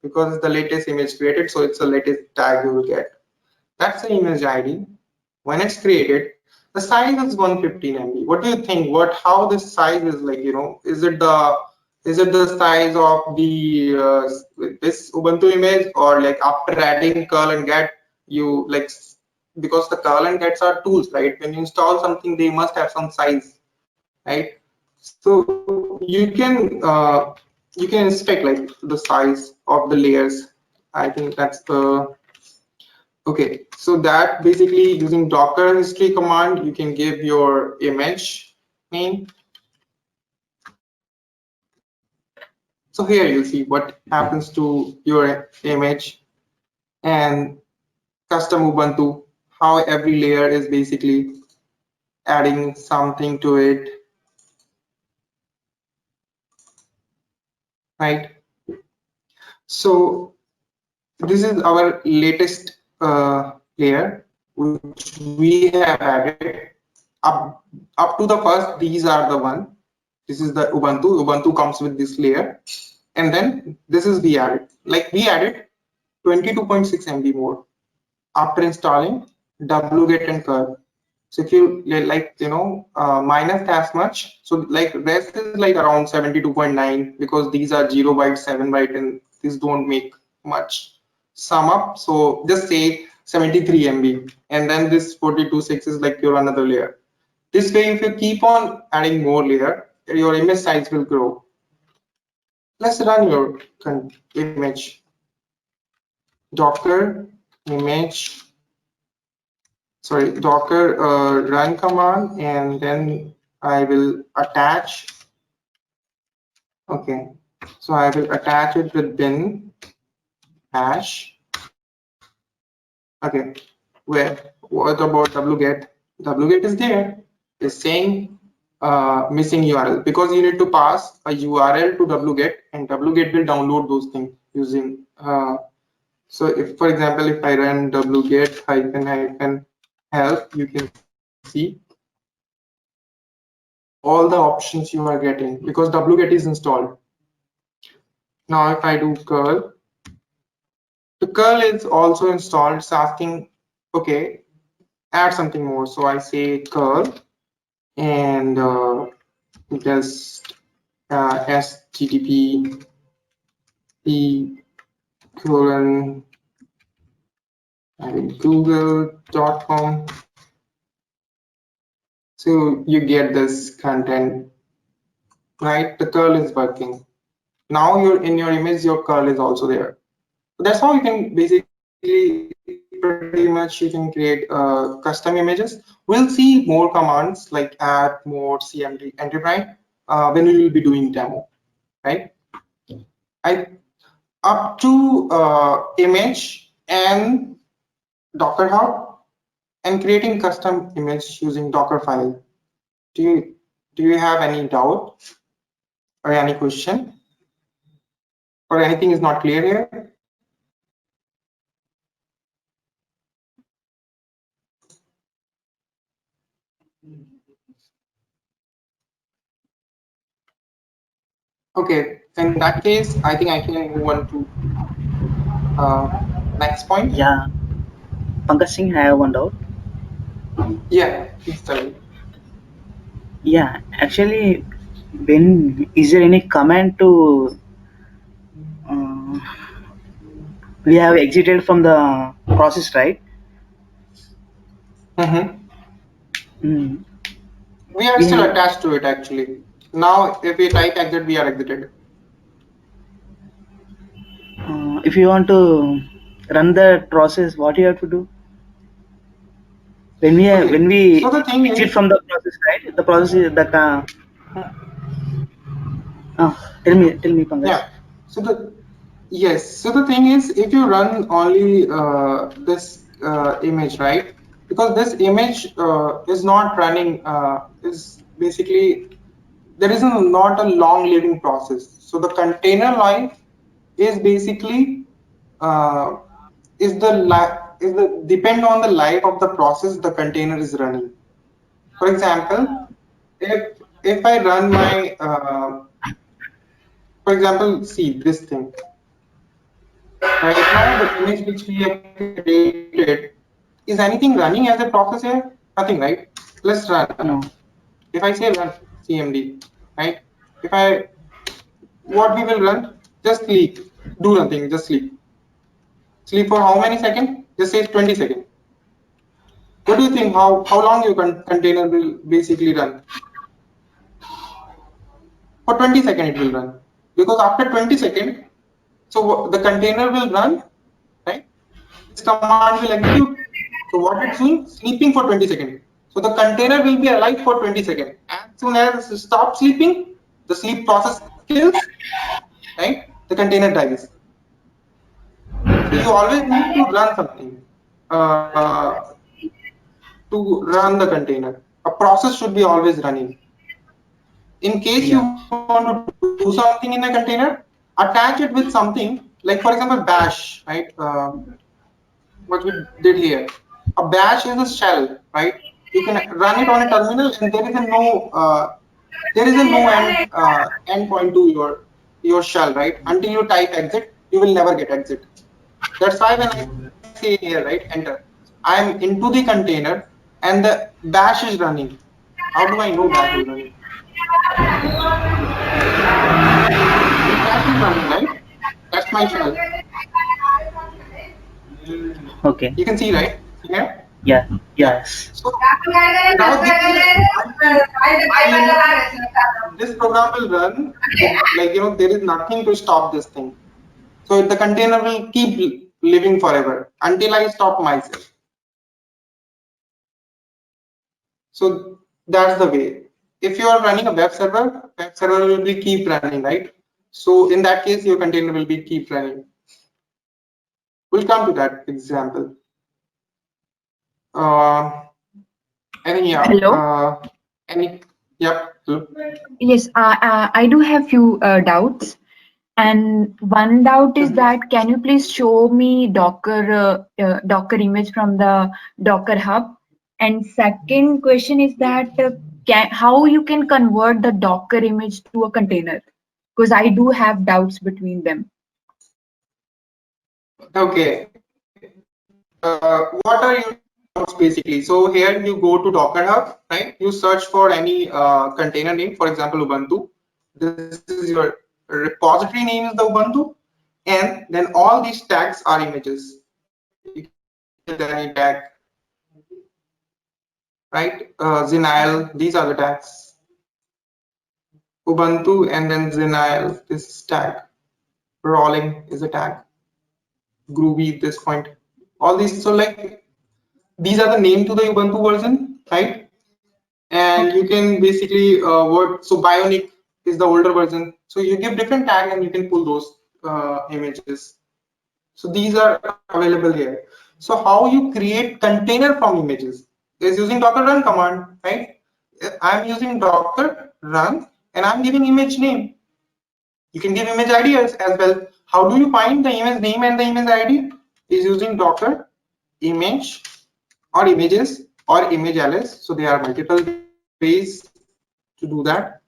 because it's the latest image created, so it's the latest tag you will get. That's the image ID. When it's created, the size is 115 MB. What do you think? How this size is like? Is it the size of the this Ubuntu image, or like after adding curl and get you like, because the curl and gets are tools, right? When you install something, they must have some size, right? So you can inspect like the size of the layers. I think that's the okay. So that basically using Docker history command, you can give your image name. So here you see what happens to your image and custom Ubuntu, how every layer is basically adding something to it, right? So this is our latest layer which we have added. Up to the first, these are the one. This is the Ubuntu. Ubuntu comes with this layer, and then this is we added. Like we added 22.6 MB more after installing wget and curl. So if you like, minus as much, so like rest is like around 72.9 because these are 0 byte, 7 byte, and these don't make much sum up. So just say 73 MB, and then this 42.6 is like your another layer. This way, if you keep on adding more layer, your image size will grow. Let's run your image. Docker image, sorry, Docker run command, and then I will attach. Okay, so I will attach it with bin hash. Okay, what about wget? Wget is there. It's saying missing URL because you need to pass a URL to wget, and wget will download those things using. So if, for example, if I run wget -help, you can see all the options you are getting because wget is installed. Now if I do curl, the curl is also installed. It's asking, okay, add something more. So I say curl and just http google.com. So you get this content, right? The curl is working. Now you're in your image, your curl is also there. So that's how you can basically pretty much you can create custom images. We'll see more commands like add, more, cmd, enterprise. when we will be doing demo, right? Up to image and Docker Hub and creating custom image using Dockerfile. Do you have any doubt or any question, or anything is not clear here? Okay, in that case, I think I can move on to next point. Yeah, Pankaj Singh, I have one doubt. Yeah, please tell me. Yeah, actually, when is there any command to we have exited from the process, right? Mm. We are We still have, attached to it actually. Now, if we type exit, we are exited. if you want to run the process, what you have to do? When we So the thing exit is, from the process, right? The process is the tell me, Pankaj. yeah. So the thing is, if you run only this image, right? Because this image is not running, is basically there is not a long living process. So the container life is basically uh, is the depend on the life of the process the container is running. For example, if I run my for example, see this thing. Right now, the image which we have created, is anything running as a process here? Nothing, right? Let's run. No. If I say run CMD, right? If I, what we will run? Just sleep. Do nothing, just sleep. Sleep for how many seconds? Just say 20 seconds. What do you think? How long your container will basically run? For 20 seconds it will run. Because after 20 seconds, so the container will run, right? This command will execute. So what it's doing? Sleeping for 20 seconds. So the container will be alive for 20 seconds. As soon as it stops sleeping, the sleep process kills, right? The container dies. So you always need to run something uh, to run the container. A process should be always running. In case you Yeah. want to do something in a container, attach it with something like, for example, bash, right? What we did here. A bash is a shell, right? You can run it on a terminal, and there is a no end point to your shell, right? Until you type exit, you will never get exit. That's why when I say here, right, enter, I'm into the container and the bash is running. How do I know bash is running? The bash is running, right? That's my shell. Okay. You can see, right? Here? Yeah. Yeah. Yes. So now this is until this program will run, like there is nothing to stop this thing. So the container will keep living forever until I stop myself. So that's the way. If you are running a web server will be keep running, right? So in that case, your container will be keep running. We'll come to that example. Any yeah. Hello. Any yep. Hello. Yes, I do have few doubts. And one doubt is that can you please show me Docker image from the Docker Hub? And second question is that how you can convert the Docker image to a container? Because I do have doubts between them. Okay. What are your doubts basically? So here you go to Docker Hub, right? You search for any container name, for example, Ubuntu. This is your repository name is the Ubuntu, and then all these tags are images. You can see any tag, right? Zenile, these are the tags. Ubuntu and then Zenile, this tag. Rolling is a tag. Groovy, this point. All these, so like these are the name to the Ubuntu version, right? And you can basically so Bionic, is the older version. So you give different tag and you can pull those images. So these are available here. So how you create container from images is using docker run command, right? I'm using docker run and I'm giving image name. You can give image ID as well. How do you find the image name and the image ID? Is using docker image or images or image ls. So there are multiple ways to do that.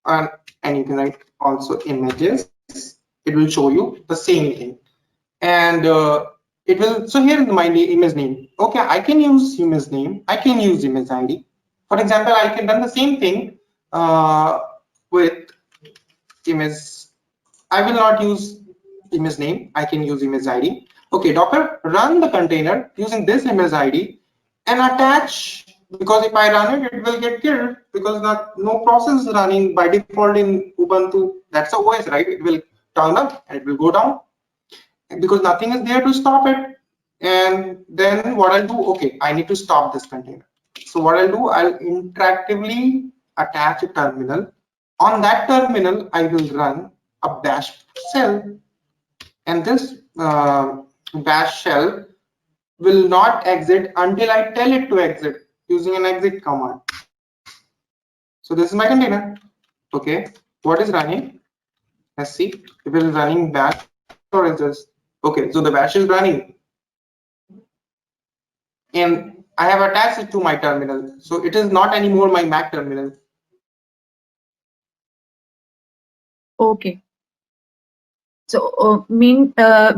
And you can write also images. It will show you the same thing. And it will, so here is my image name. Okay, I can use image name, I can use image ID. For example, I can run the same thing with image. I will not use image name, I can use image ID. Okay, Docker, run the container using this image ID and attach, because if I run it, it will get killed because no process is running by default in Ubuntu. That's the OS, right? It will turn up and it will go down, because nothing is there to stop it. And then what I'll do, okay, I need to stop this container. So what I'll do, I'll interactively attach a terminal. On that terminal, I will run a bash shell, and this bash shell will not exit until I tell it to exit using an exit command. So this is my container. Okay, what is running? Let's see, if it is running bash or is this? Okay, so the bash is running, and I have attached it to my terminal. So it is not anymore my Mac terminal. Okay. So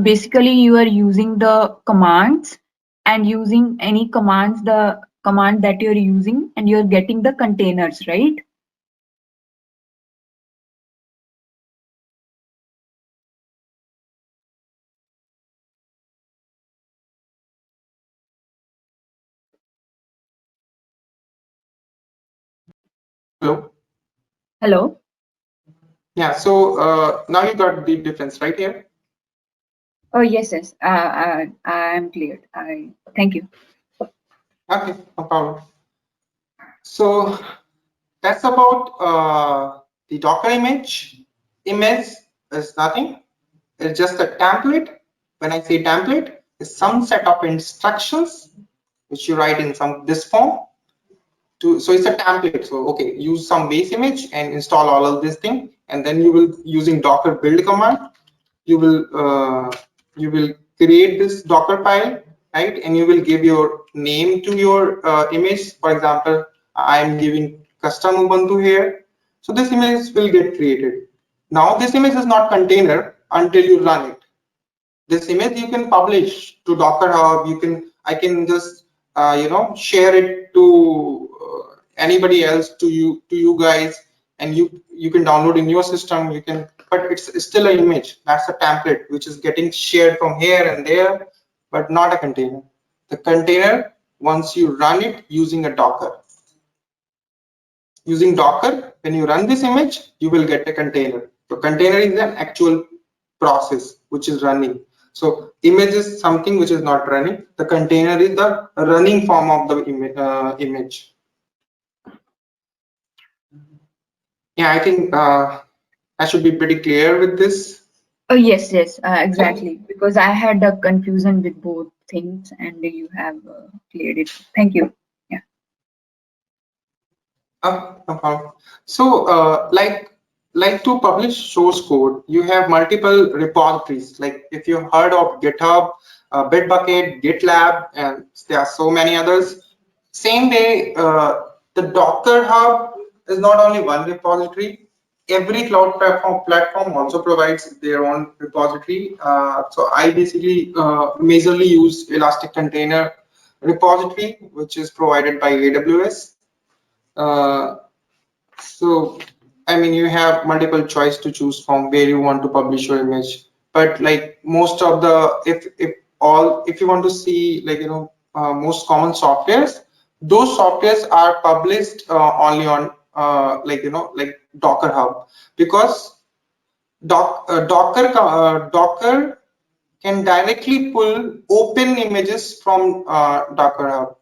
basically you are using the commands and using any commands, the command that you're using, and you're getting the containers, right? Hello. Hello. Yeah. So now you got the difference right here. Oh yes, yes. I'm clear. Thank you. Okay, no problem. So that's about the Docker image. Image is nothing. It's just a template. When I say template, it's some set of instructions which you write in this form. So it's a template. So okay, use some base image and install all of this thing, and then you will, using Docker build command, you will create this Dockerfile, right? And you will give your name to your image. For example, I am giving custom Ubuntu here. So this image will get created. Now this image is not container until you run it. This image you can publish to Docker Hub. I can just share it to anybody else, to you guys, and you can download in your system. You can, but it's still an image. That's a template which is getting shared from here and there, but not a container. The container, once you run it using a Docker. Using Docker, when you run this image, you will get a container. So container is an actual process which is running. So image is something which is not running. The container is the running form of the image. Yeah, I think I should be pretty clear with this. Oh yes, yes, exactly. Because I had a confusion with both things, and you have cleared it. Thank you. Yeah. No problem. So like to publish source code, you have multiple repositories. Like if you heard of GitHub, Bitbucket, GitLab, and there are so many others. Same way, the Docker Hub is not only one repository. Every cloud platform also provides their own repository. So I basically majorly use Elastic Container repository, which is provided by AWS. So I mean, you have multiple choice to choose from where you want to publish your image. But like most of the, if you want to see, like, most common softwares, those softwares are published only on like Docker Hub, because Docker can directly pull open images from Docker Hub.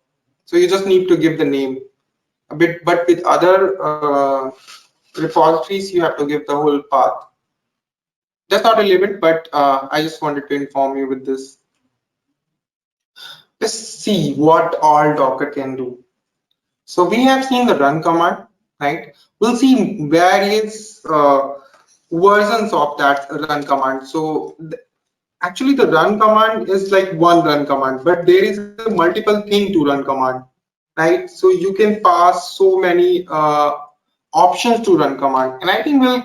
So you just need to give the name a bit. But with other repositories, you have to give the whole path. That's not relevant, but I just wanted to inform you with this. Let's see what all Docker can do. So we have seen the run command, right? We'll see various versions of that run command. So actually the run command is like one run command, but there is a multiple thing to run command, right? So you can pass so many options to run command, and I think we'll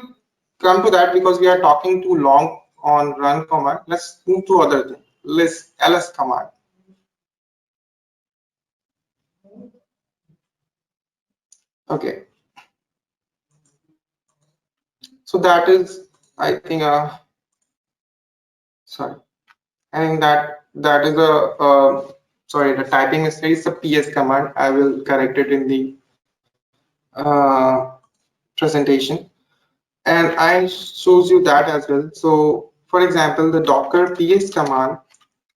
come to that because we are talking too long on run command. Let's move to other thing. Let's ls command. Okay, so that is, I think sorry, I think that is a sorry, the typing mistake is a ps command. I will correct it in the presentation, and I shows you that as well. So for example, the docker ps command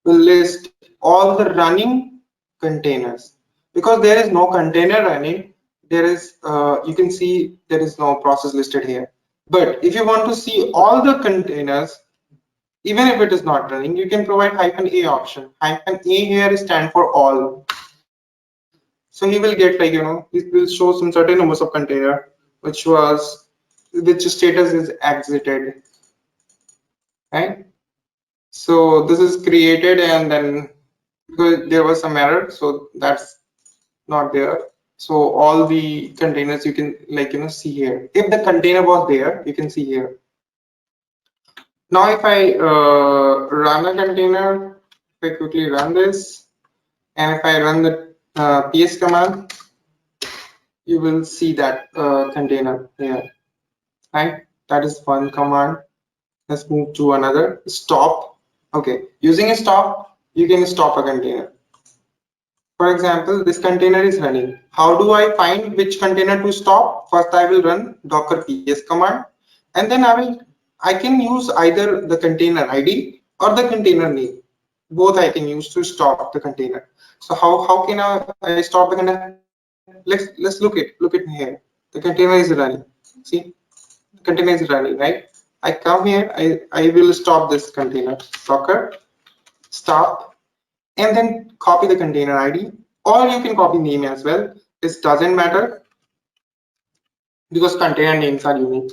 will list all the running containers. Because there is no container running, there is you can see there is no process listed here. But if you want to see all the containers, even if it is not running, you can provide -a option. -a here stands for all. So he will get, like, you know, he will show some certain numbers of container which status is exited, right? So this is created, and then because there was some error, so that's not there. So all the containers you can, like, you know, see here. If the container was there, you can see here. Now if I run a container, if I quickly run this, and if I run the ps command, you will see that container here, right? That is one command. Let's move to another. Stop. Okay, using a stop, you can stop a container. For example, this container is running. How do I find which container to stop? First, I will run docker ps command, and then I can use either the container id or the container name. Both I can use to stop the container. So how can I stop the container? Let's look at here. The container is running. See, the container is running, right? I come here. I will stop this container. Docker stop, and then copy the container ID, or you can copy name as well. This doesn't matter because container names are unique.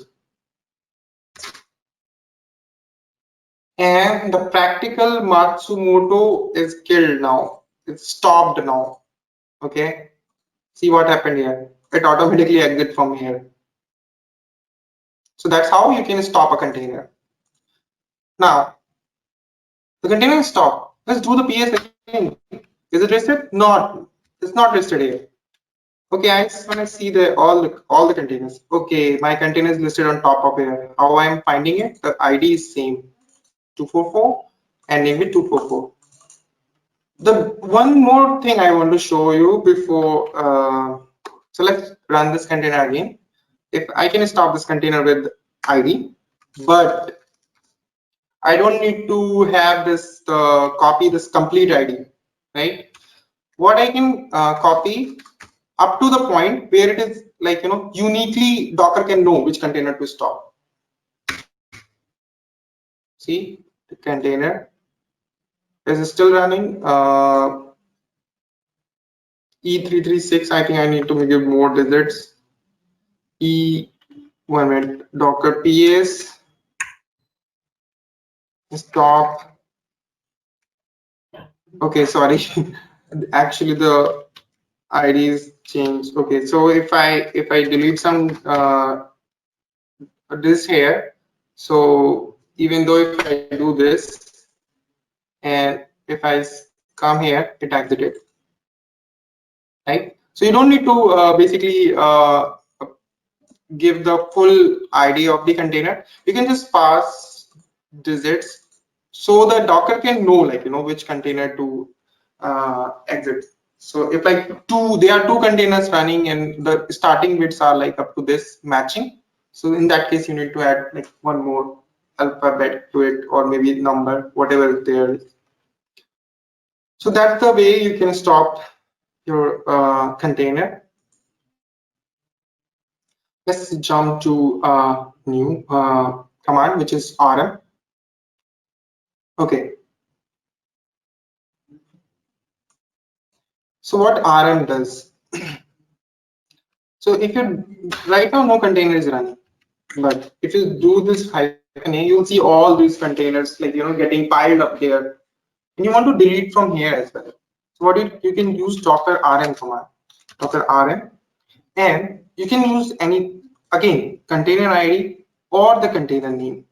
And the practical Matsumoto is killed now. It's stopped now. Okay, see what happened here. It automatically exit from here. So that's how you can stop a container. Now the container is stopped. Let's do the ps again. Is it listed? Not. It's not listed here. Okay, I just want to see all the containers. Okay, my container is listed on top of here. How I am finding it? The ID is same, 244, and name it 244. The one more thing I want to show you before, so let's run this container again. If I can stop this container with ID, but I don't need to have this copy this complete ID, right? What I can copy up to the point where it is, like, you know, uniquely Docker can know which container to stop. See, the container is still running. E336. I think I need to give more digits. One minute. Docker ps stop. Okay, sorry. Actually, the ID is changed. Okay, so if I delete some this here, so even though if I do this and if I come here, it exited, right? So you don't need to basically give the full ID of the container. You can just pass digits so the Docker can know, like, you know, which container to exit. So if like there are two containers running and the starting bits are like up to this matching, so in that case you need to add like one more alphabet to it, or maybe number, whatever there is. So that's the way you can stop your container. Let's jump to a new command, which is rm. Okay. So what rm does? So if you right now no container is running, but if you do this -a, you'll see all these containers getting piled up there, and you want to delete from here as well. So what you can use docker rm command, docker rm, and you can use any again container id or the container name.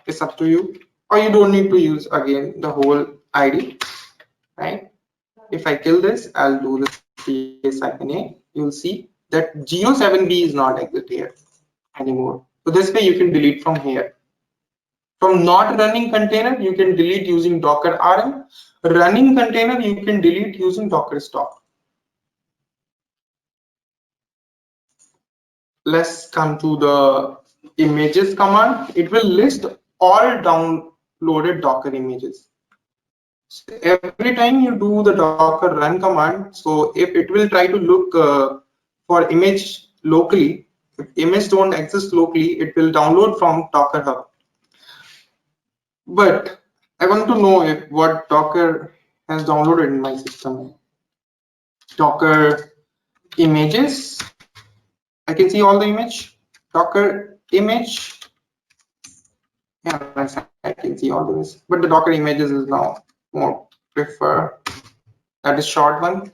It's up to you, or you don't need to use again the whole id, right? If I kill this, I'll do this ps-a, you'll see that geo7b is not exit here anymore. So this way you can delete from here. From not running container, you can delete using docker rm. Running container, you can delete using docker stop. Let's come to the images command. It will list all downloaded docker images. So every time you do the docker run command, so if it will try to look for image locally, if image don't exist locally, it will download from Docker Hub. But I want to know if what Docker has downloaded in my system. Docker images. I can see all the image. Docker image. Yeah, I can see all this. But the Docker images is now more prefer. That is short one.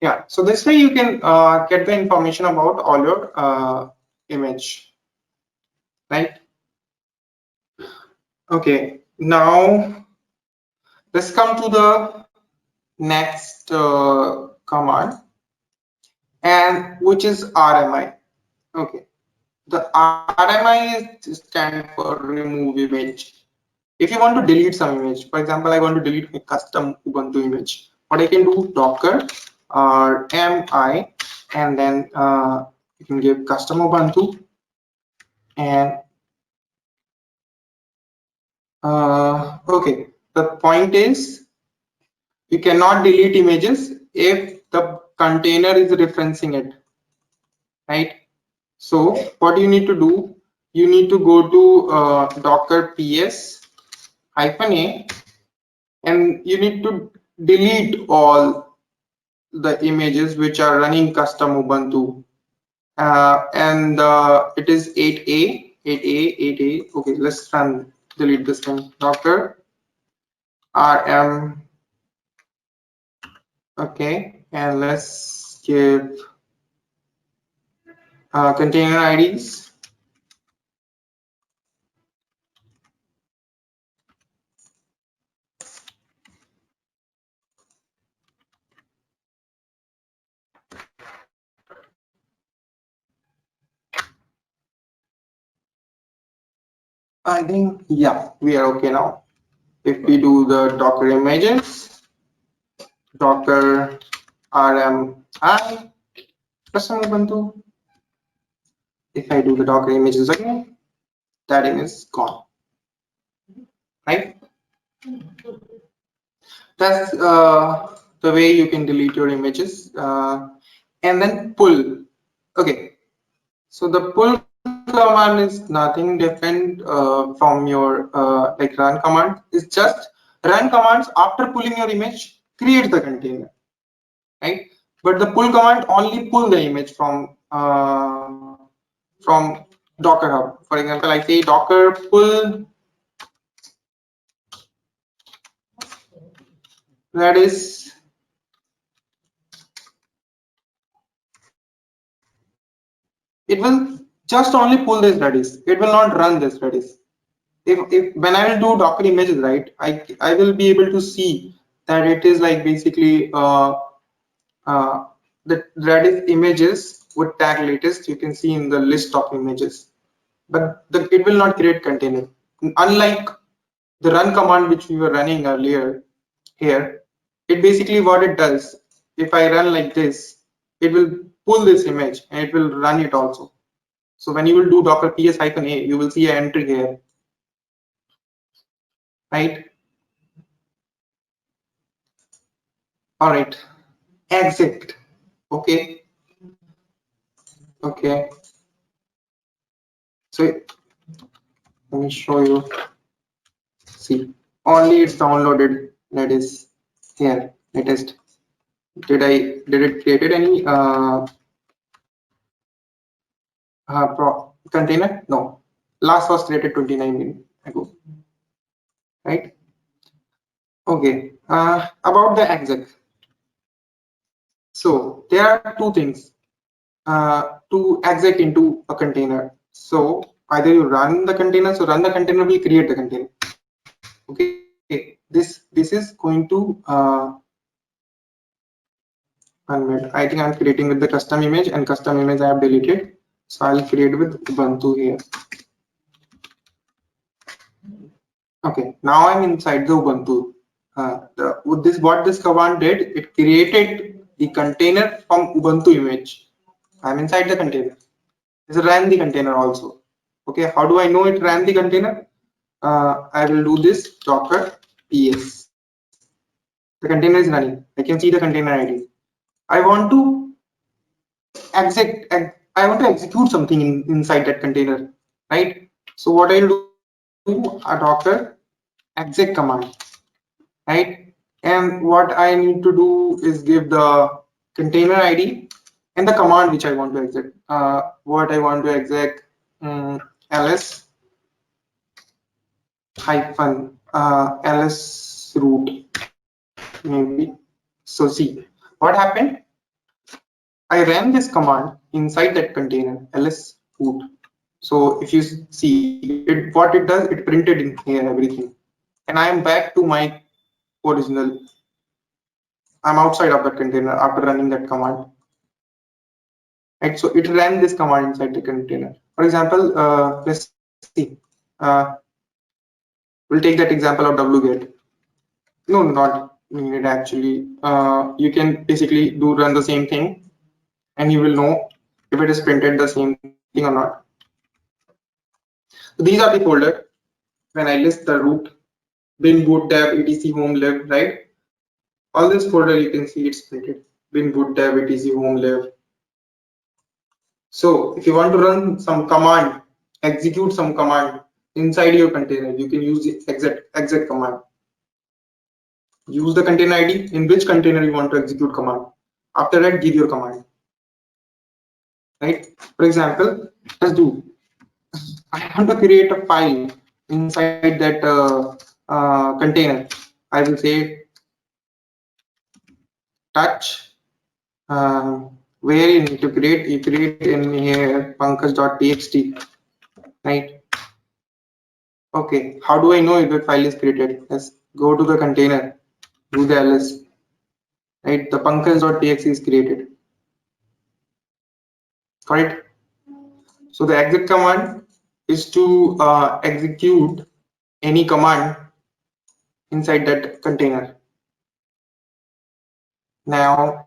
Yeah, so this way you can get the information about all your image, right? Okay, now let's come to the next command, and which is RMI. Okay, the RMI stands for remove image. If you want to delete some image, for example, I want to delete my custom Ubuntu image, what I can do, docker mi, and then you can give custom Ubuntu, and okay, the point is you cannot delete images if the container is referencing it, right? So what you need to do, you need to go to docker ps-a, and you need to delete all the images which are running custom Ubuntu, and it is 8a. Okay, let's run, delete this thing, docker rm. Okay, and let's give container IDs. I think, yeah, we are okay now. If we do the Docker images, Docker RMI, custom Ubuntu. If I do the Docker images again, that image is gone, right? That's the way you can delete your images, and then pull. Okay, so the pull command is nothing different from your like run command. It's just run commands after pulling your image create the container, right? But the pull command only pull the image from Docker Hub. For example, I say docker pull Redis. It will just only pull this Redis. It will not run this Redis. If when I will do Docker images, right, I will be able to see that it is like basically the Redis images with tag latest. You can see in the list of images, but it will not create container. Unlike the run command which we were running earlier here, it basically what it does, if I run like this, it will pull this image and it will run it also. So when you will do docker ps-a, you will see an entry here, right? All right, exec. Okay, Okay. So let me show you. See, only it's downloaded. That is here. Latest. Did it created any container? No. Last was created 29 minutes ago. Right. Okay. About the exec. So there are two things to exec into a container. So either you run the container, so run the container will create the container. Okay, this is going to 1 minute. I think I'm creating with the custom image, and custom image I have deleted. So I'll create with Ubuntu here. Okay, now I'm inside the Ubuntu. What this command did, it created the container from Ubuntu image. I'm inside the container. It ran the container also. Okay, how do I know it ran the container? I will do this Docker ps. The container is running. I can see the container ID. I want to execute something inside that container, right? So what I'll do, a Docker exec command, right? And what I need to do is give the container ID and the command which I want to exec. What I want to exec, ls hyphen ls root maybe. So see what happened. I ran this command inside that container ls root. So if you see it, what it does, it printed in here everything, and I am back to my original. I'm outside of that container after running that command. Right, so it ran this command inside the container. For example, let's see. We'll take that example of wget. No, not needed actually. You can basically do run the same thing, and you will know if it is printed the same thing or not. So these are the folder. When I list the root, bin boot dev etc home live, right? All this folder you can see it's printed. Bin boot dev etc home live. So if you want to run some command, execute some command inside your container, you can use the exec command. Use the container ID in which container you want to execute command. After that, give your command. Right? For example, let's do. I want to create a file inside that container. I will say touch. Where you need to create, you create in here pankaj.txt, right? Okay, how do I know if the file is created? Let's go to the container, do the ls, right? The pankaj.txt is created, correct? So the exec command is to execute any command inside that container. Now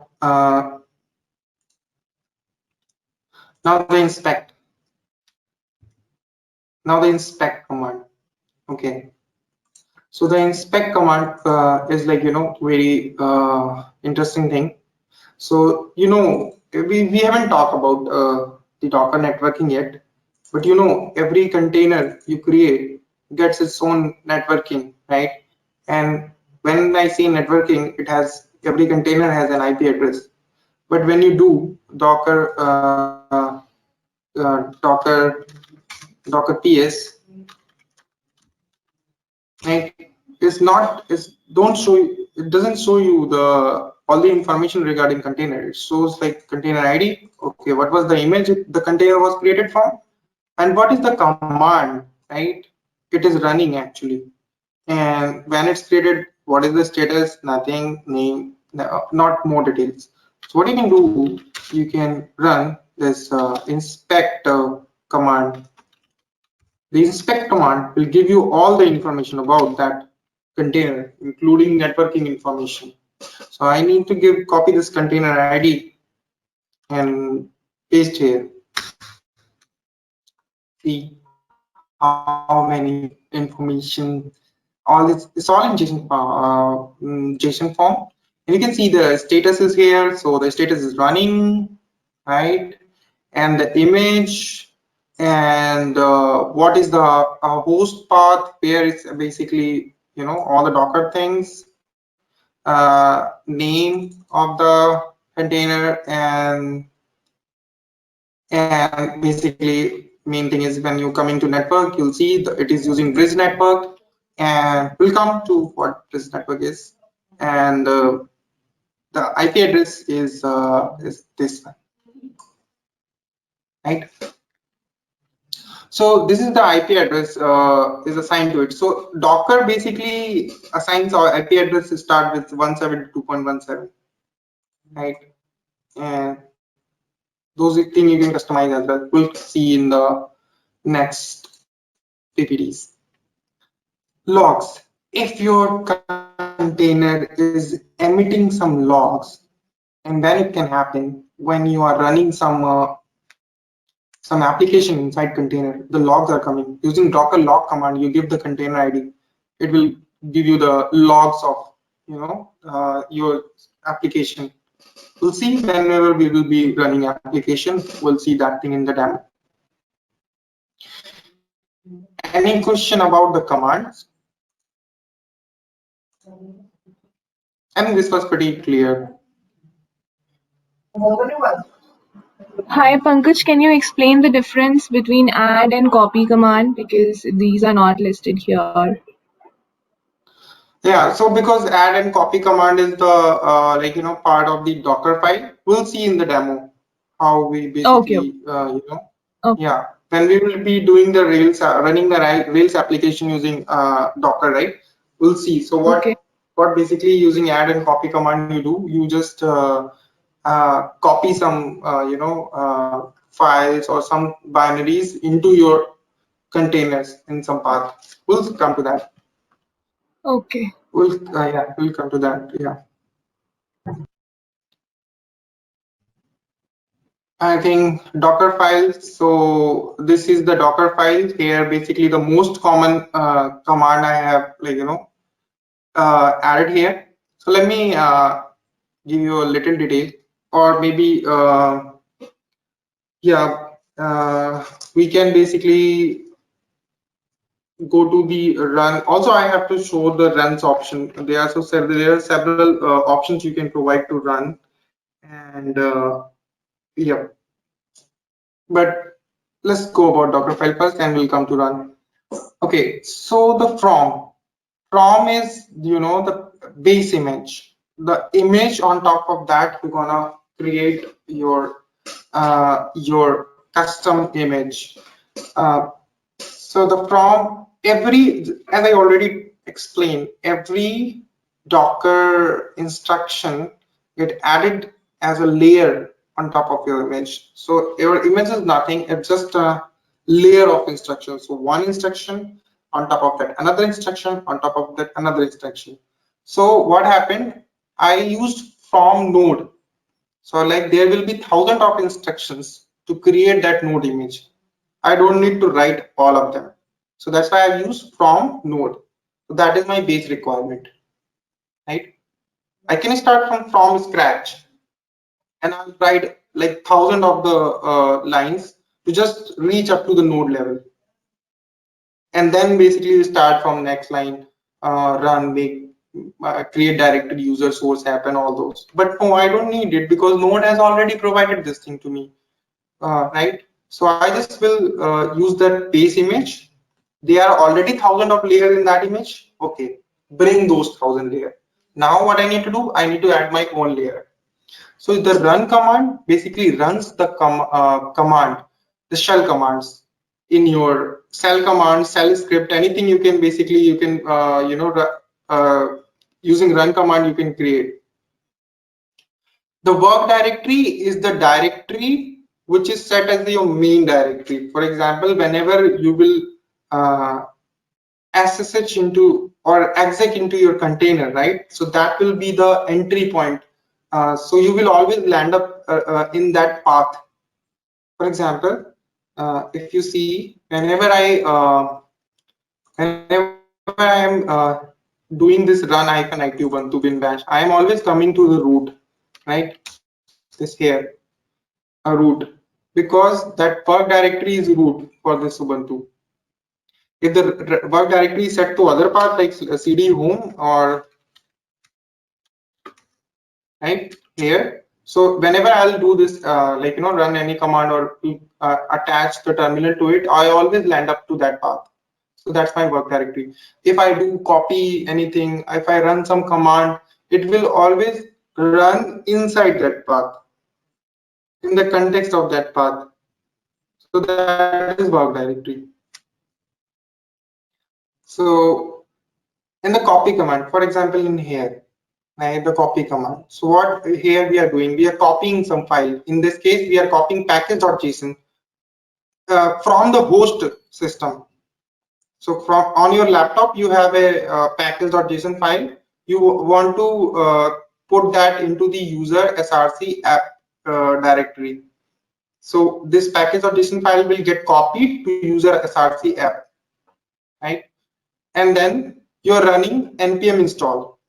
the inspect. Now the inspect command. Okay. So the inspect command is like, very interesting thing. So, we haven't talked about the Docker networking yet, but every container you create gets its own networking, right? And when I say networking, every container has an IP address. But when you do Docker ps, right, it doesn't show you all the information regarding container. It shows like container ID. Okay, what was the image the container was created from, and what is the command, right? It is running actually, and when it's created, what is the status? Nothing, name, not more details. So what you can do, you can run this inspect command. The inspect command will give you all the information about that container, including networking information. So I need to copy this container ID and paste here. See how many information, it's all in JSON form. And you can see the status is here. So the status is running, right? and the image, and what is the host path, where it's basically, you know, all the Docker things, name of the container, and basically main thing is when you come into network, you'll see that it is using bridge network, and we'll come to what bridge network is, and the IP address is this one, right? So this is the IP address is assigned to it. So Docker basically assigns our IP address to start with 172.17, right? And those things you can customize as well. We'll see in the next PPTs. Logs. If your container is emitting some logs, and then it can happen when you are running some application inside container, the logs are coming. Using Docker log command, you give the container ID. It will give you the logs of, you know, your application. We'll see whenever we will be running application, we'll see that thing in the demo. Any question about the commands? I think this was pretty clear. Hi, Pankaj, can you explain the difference between add and copy command, because these are not listed here? Yeah, so because add and copy command is the like, you know, part of the Dockerfile. We'll see in the demo how we basically you know, yeah, when we will be doing the Rails running the Rails application using Docker, right? We'll see. So what basically using add and copy command you do, you just copy some you know, files or some binaries into your containers in some path. We'll come to that. Okay. We'll yeah, we'll come to that. Yeah, I think Dockerfile. So this is the Dockerfile here. Basically, the most common command I have, like, you know, added here. So let me give you a little detail, or maybe yeah, we can basically go to the run. Also, I have to show the runs option. There are several options you can provide to run, and yeah. But let's go about Dockerfile first, and we'll come to run. Okay, so the from is, you know, the base image. The image on top of that, we're gonna create your custom image. So the from, as I already explained, every Docker instruction get added as a layer on top of your image. So your image is nothing, it's just a layer of instructions. So one instruction on top of that, another instruction on top of that, another instruction. So what happened, I used from node. So like there will be thousands of instructions to create that node image. I don't need to write all of them. So that's why I use from node. So that is my base requirement, right? I can start from scratch, and I'll write like thousands of the lines to just reach up to the node level, and then basically start from next line, run, make, create directory, user, source, app, and all those. But no, I don't need it because node has already provided this thing to me, right? So I just will use that base image. There are already thousands of layers in that image. Okay, bring those 1,000 layers. Now what I need to do, I need to add my own layer. So the run command basically runs the command, the shell commands in your shell command, shell script, anything you can basically, you can you know, using run command you can create. The work directory is the directory which is set as your main directory. For example, whenever you will SSH into or exec into your container, right? So that will be the entry point. So you will always land up in that path. For example, if you see, whenever I am doing this run -it ubuntu bin bash, I am always coming to the root, right? This here, a root. because that work directory is root for this Ubuntu. If the work directory is set to other path like cd home or right here, so whenever I'll do this, like run any command or attach the terminal to it, I always land up to that path. So that's my work directory. If I do copy anything, if I run some command, it will always run inside that path, in the context of that path. So that is work directory. So in the copy command, for example, in here, the copy command. So what here we are doing, we are copying some file. In this case, we are copying package.json from the host system. So from on your laptop, you have a package.json file. You want to put that into the user src app directory. So this package.json file will get copied to user src app, right? And then you're running npm install,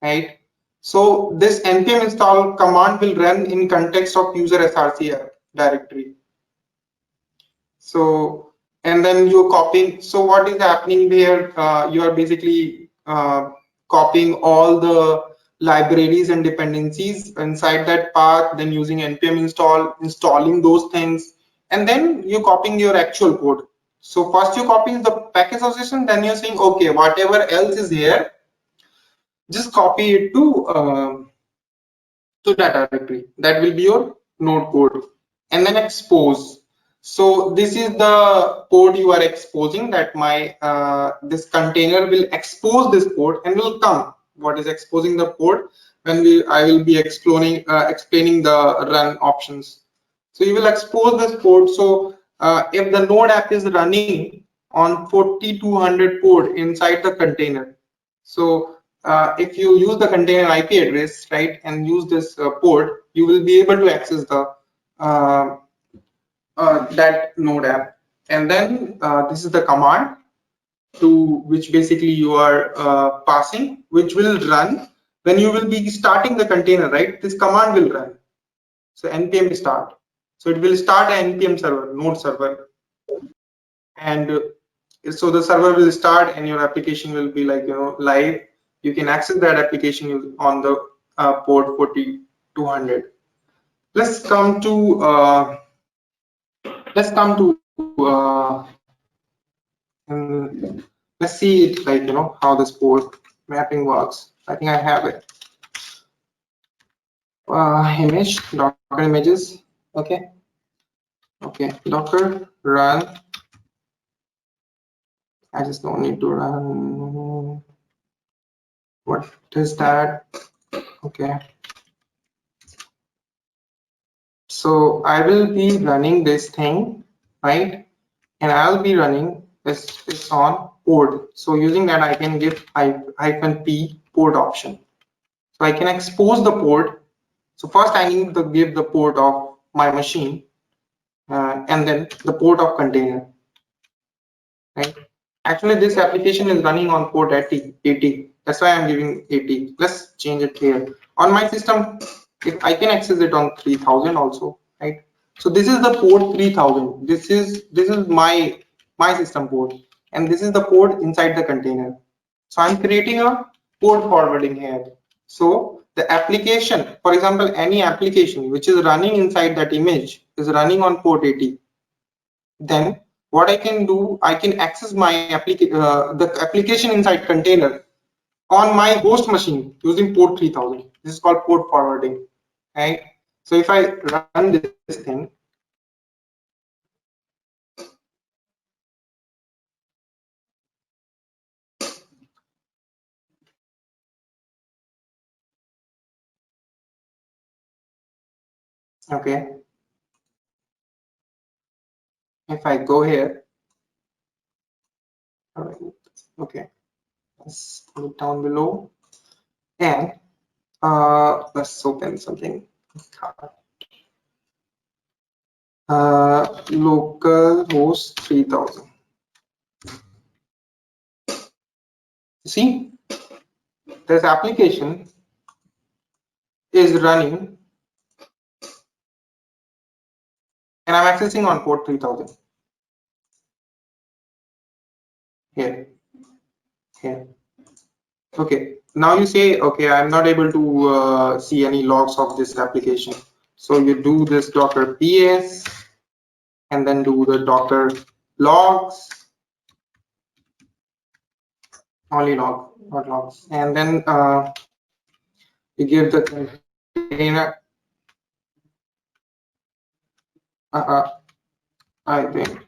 right? So this npm install command will run in context of user src app directory. So, and then you're copying. So what is happening here? You are basically copying all the libraries and dependencies inside that path, then using npm install, installing those things, and then you're copying your actual code. So first you copy the package.json, then you're saying, okay, whatever else is here, just copy it to that directory. That will be your node code, and then expose. So this is the code you are exposing, that my this container will expose this code and will come. What is exposing the code? When I will be explaining the run options. So you will expose this code. So if the node app is running on 4200 port inside the container, so if you use the container IP address, right, and use this port, you will be able to access the that node app. And then this is the command to which basically you are passing, which will run when you will be starting the container, right? This command will run. So npm start. So it will start an npm server, node server, and so the server will start, and your application will be like live. You can access that application on the port 4200. Let's come to let's see it, like how this port mapping works. I think I have it. Image, Docker images. Okay, Docker run. I just don't need to run. What is that? Okay, so I will be running this thing, right? And I'll be running this on port. So using that, I can give -p port option. So I can expose the port. So first I need to give the port of my machine, and then the port of container, right? Actually, this application is running on port 80. That's why I'm giving 80. Let's change it here. On my system, if I can access it on 3000 also, right? So this is the port 3000. This is my system port, and this is the port inside the container. So I'm creating a port forwarding here. So the application, for example, any application which is running inside that image is running on port 80. Then what I can do, I can access my the application inside container on my host machine using port 3000. This is called port forwarding, right? So if I run this thing, okay, if I go here, all right, okay, let's put it down below, and let's open something. Local host 3000. See, this application is running and I'm accessing on port 3000 here. Okay, now you say, okay, I'm not able to see any logs of this application. So you do this docker ps and then do the docker logs, only log, not logs, and then you give the container. I think.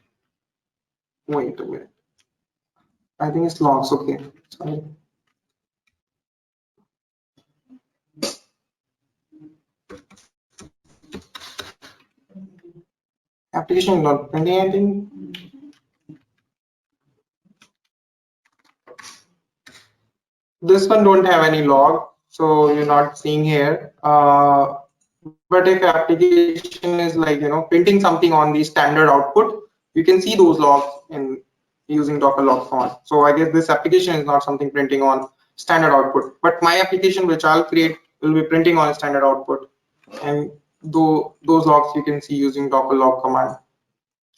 Wait a minute. I think it's logs. Okay. Sorry. Application not printing anything. This one don't have any log, so you're not seeing here. But if application is like printing something on the standard output, you can see those logs in using Docker log font. So I guess this application is not something printing on standard output, but my application which I'll create will be printing on standard output, and those logs you can see using Docker log command.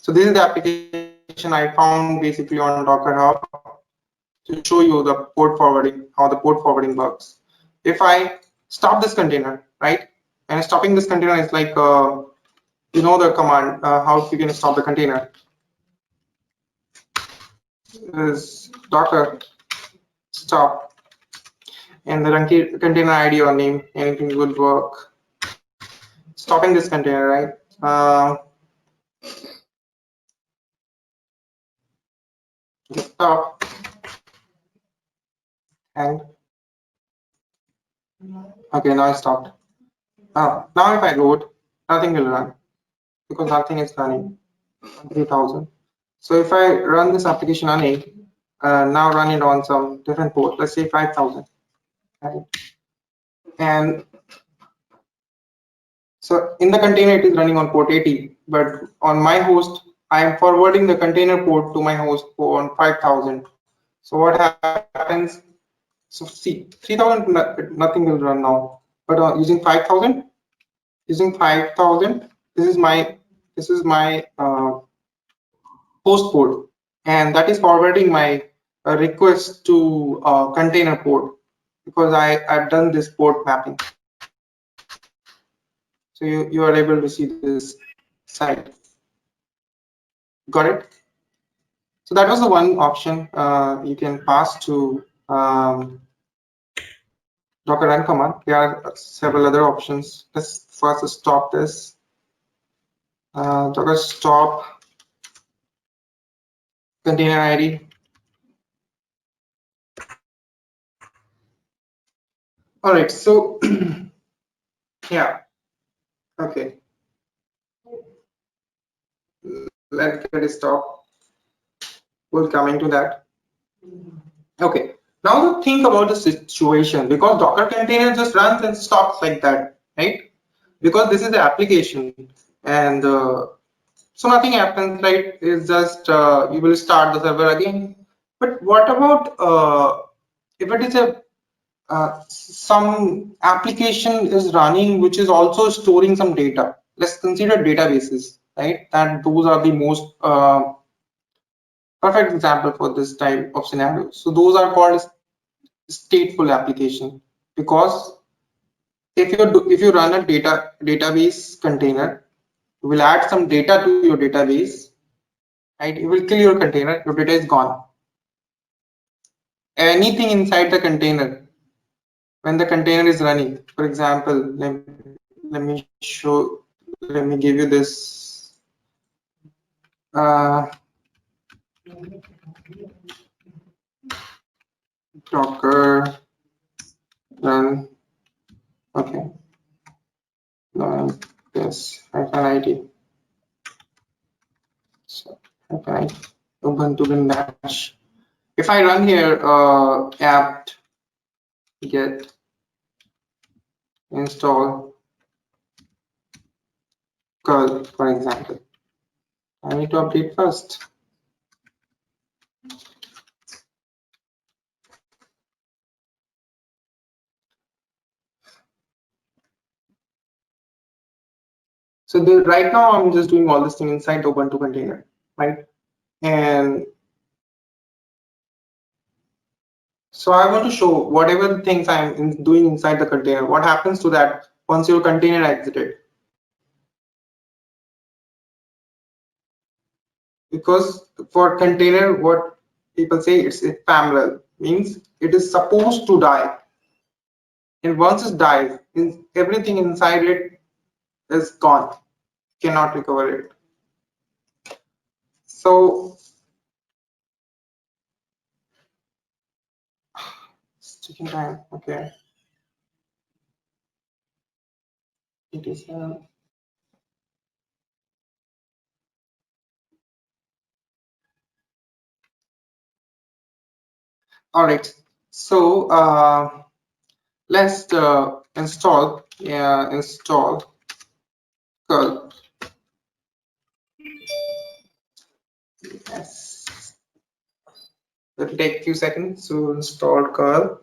So this is the application I found basically on Docker Hub to show you the port forwarding, how the port forwarding works. If I stop this container, right, and stopping this container is like the command how you can stop the container is docker stop, and the container ID or name, anything will work. Stopping this container, right? Stop, and okay, now I stopped. Now if I load, nothing will run because nothing is running. 3000. So if I run this application on it, now run it on some different port, let's say 5000, right? And so in the container it is running on port 80, but on my host I am forwarding the container port to my host on 5000. So what happens? So see, 3000 nothing will run now, but using 5000, this is my host port, and that is forwarding my request to container port because I've done this port mapping. So you are able to see this side. Got it? So that was the one option you can pass to Docker run command. There are several other options. Let's first stop this. Docker stop container ID. All right, so yeah, okay. Let's get it stop. We'll come into that. Okay, now think about the situation, because Docker container just runs and stops like that, right? Because this is the application, and so nothing happens, right? It's just you will start the server again. But what about if it is a some application is running which is also storing some data? Let's consider databases, right? And those are the most perfect example for this type of scenario. So those are called stateful application, because if you run a database container, you will add some data to your database, right? You will kill your container, your data is gone. Anything inside the container, when the container is running, for example, let me give you this Docker run, okay, this -id. So Ubuntu dash. If I run here apt get install curl, for example, I need to update first. So right now I'm just doing all this thing inside the Ubuntu container, right? And so I want to show whatever things I'm doing inside the container, what happens to that once your container exited. Because for container, what people say, it's ephemeral, means it is supposed to die. And once it dies, everything inside it is gone, cannot recover it. So it's taking time. Okay. It is. All right. So let's install curl. Yes. It will take a few seconds to install curl.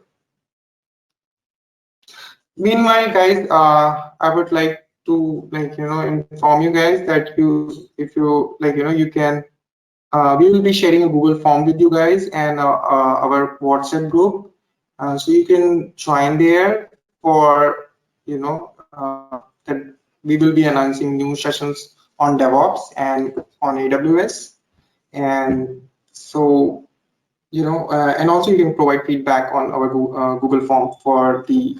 Meanwhile, guys, I would like to inform you guys that if you you can. We will be sharing a Google form with you guys and our WhatsApp group, so you can join there for that we will be announcing new sessions on DevOps and on AWS, and so and also you can provide feedback on our Google form for the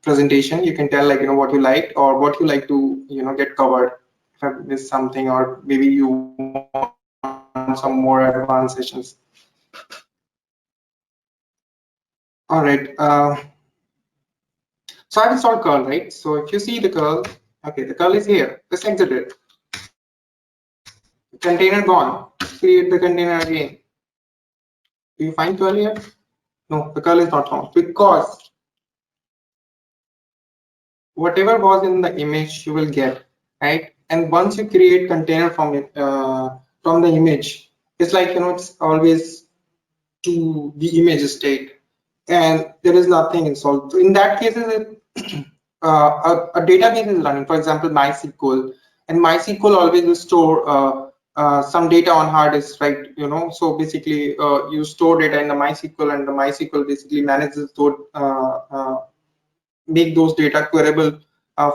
presentation. You can tell what you liked or what you like to get covered, if I missed something, or maybe you want some more advanced sessions. All right. So I've installed curl, right? So if you see the curl, okay, the curl is here. Let's exit it. Container gone. Create the container again. Do you find curl here? No, the curl is not found because whatever was in the image you will get, right? And once you create container from it, from the image, it's like it's always to the image state, and there is nothing installed. So in that case, a database is running, for example, MySQL, and MySQL always will store some data on hard disk, right? So basically, you store data in the MySQL, and the MySQL basically manages those, make those data queryable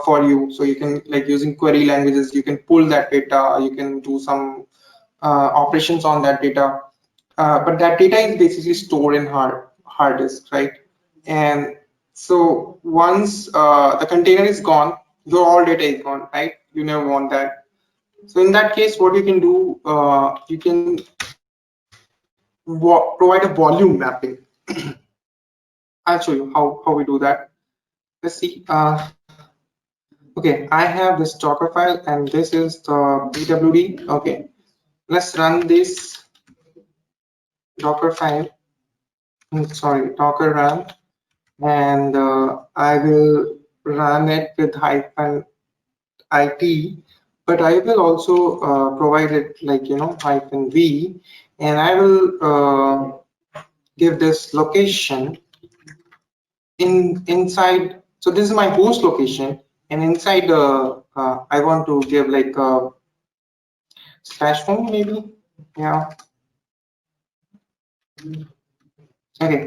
for you. So you can, like, using query languages, you can pull that data, you can do some operations on that data. But that data is basically stored in hard disk, right? And so once the container is gone, your all data is gone, right? You never want that. So in that case, what you can do, you can provide a volume mapping. I'll show you how we do that. Let's see. Okay, I have this Dockerfile, and this is the pwd. Okay, let's run this Dockerfile. Sorry, Docker run, and I will run it with -it, but I will also provide it like -v, and I will give this location inside. So this is my host location, and inside I want to give like a /home maybe. Yeah. Okay.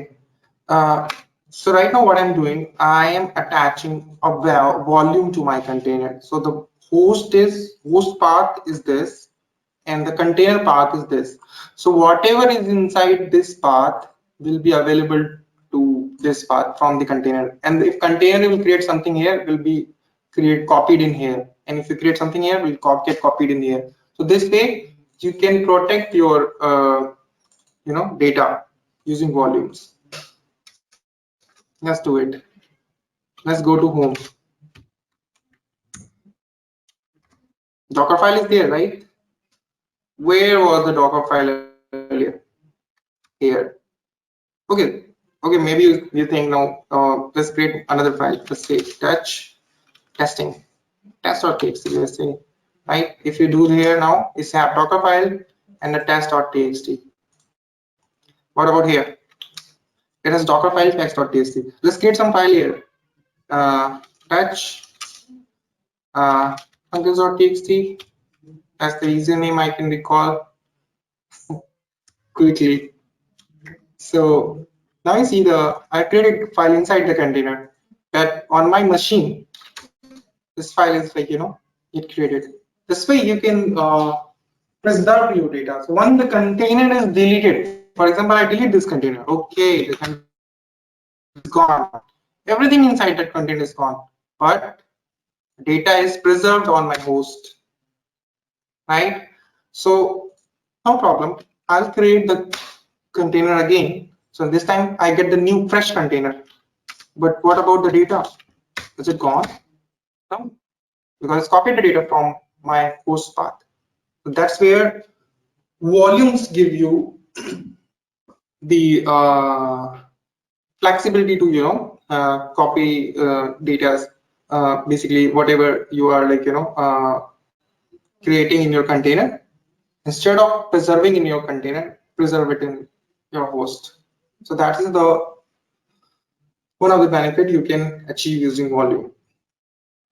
So right now what I'm doing, I am attaching a volume to my container. So the host path is this, and the container path is this. So whatever is inside this path will be available to this path from the container. And if container will create something here, will be copied in here. And if you create something here, will get copied in here. So this way you can protect your data using volumes. Let's do it. Let's go to home. Dockerfile is there, right? Where was the Dockerfile earlier? Here. Okay. Okay. Maybe you think no. Let's create another file. Let's say testing test.txt. Let's say, right? If you do here now, it's have Dockerfile and the test.txt. What about here? It has Dockerfile text.txt. Let's create some file here. Touch package.txt. That's the username I can recall quickly. So now you see I created file inside the container that on my machine, this file is like, it created. This way you can preserve your data. So when the container is deleted, for example, I delete this container. Okay, the container is gone. Everything inside that container is gone, but data is preserved on my host, right? So no problem. I'll create the container again. So this time I get the new fresh container. But what about the data? Is it gone? No, because it's copied the data from my host path. So that's where volumes give you the flexibility to copy data, basically whatever you are like creating in your container. Instead of preserving in your container, preserve it in your host. So that is one of the benefit you can achieve using volume.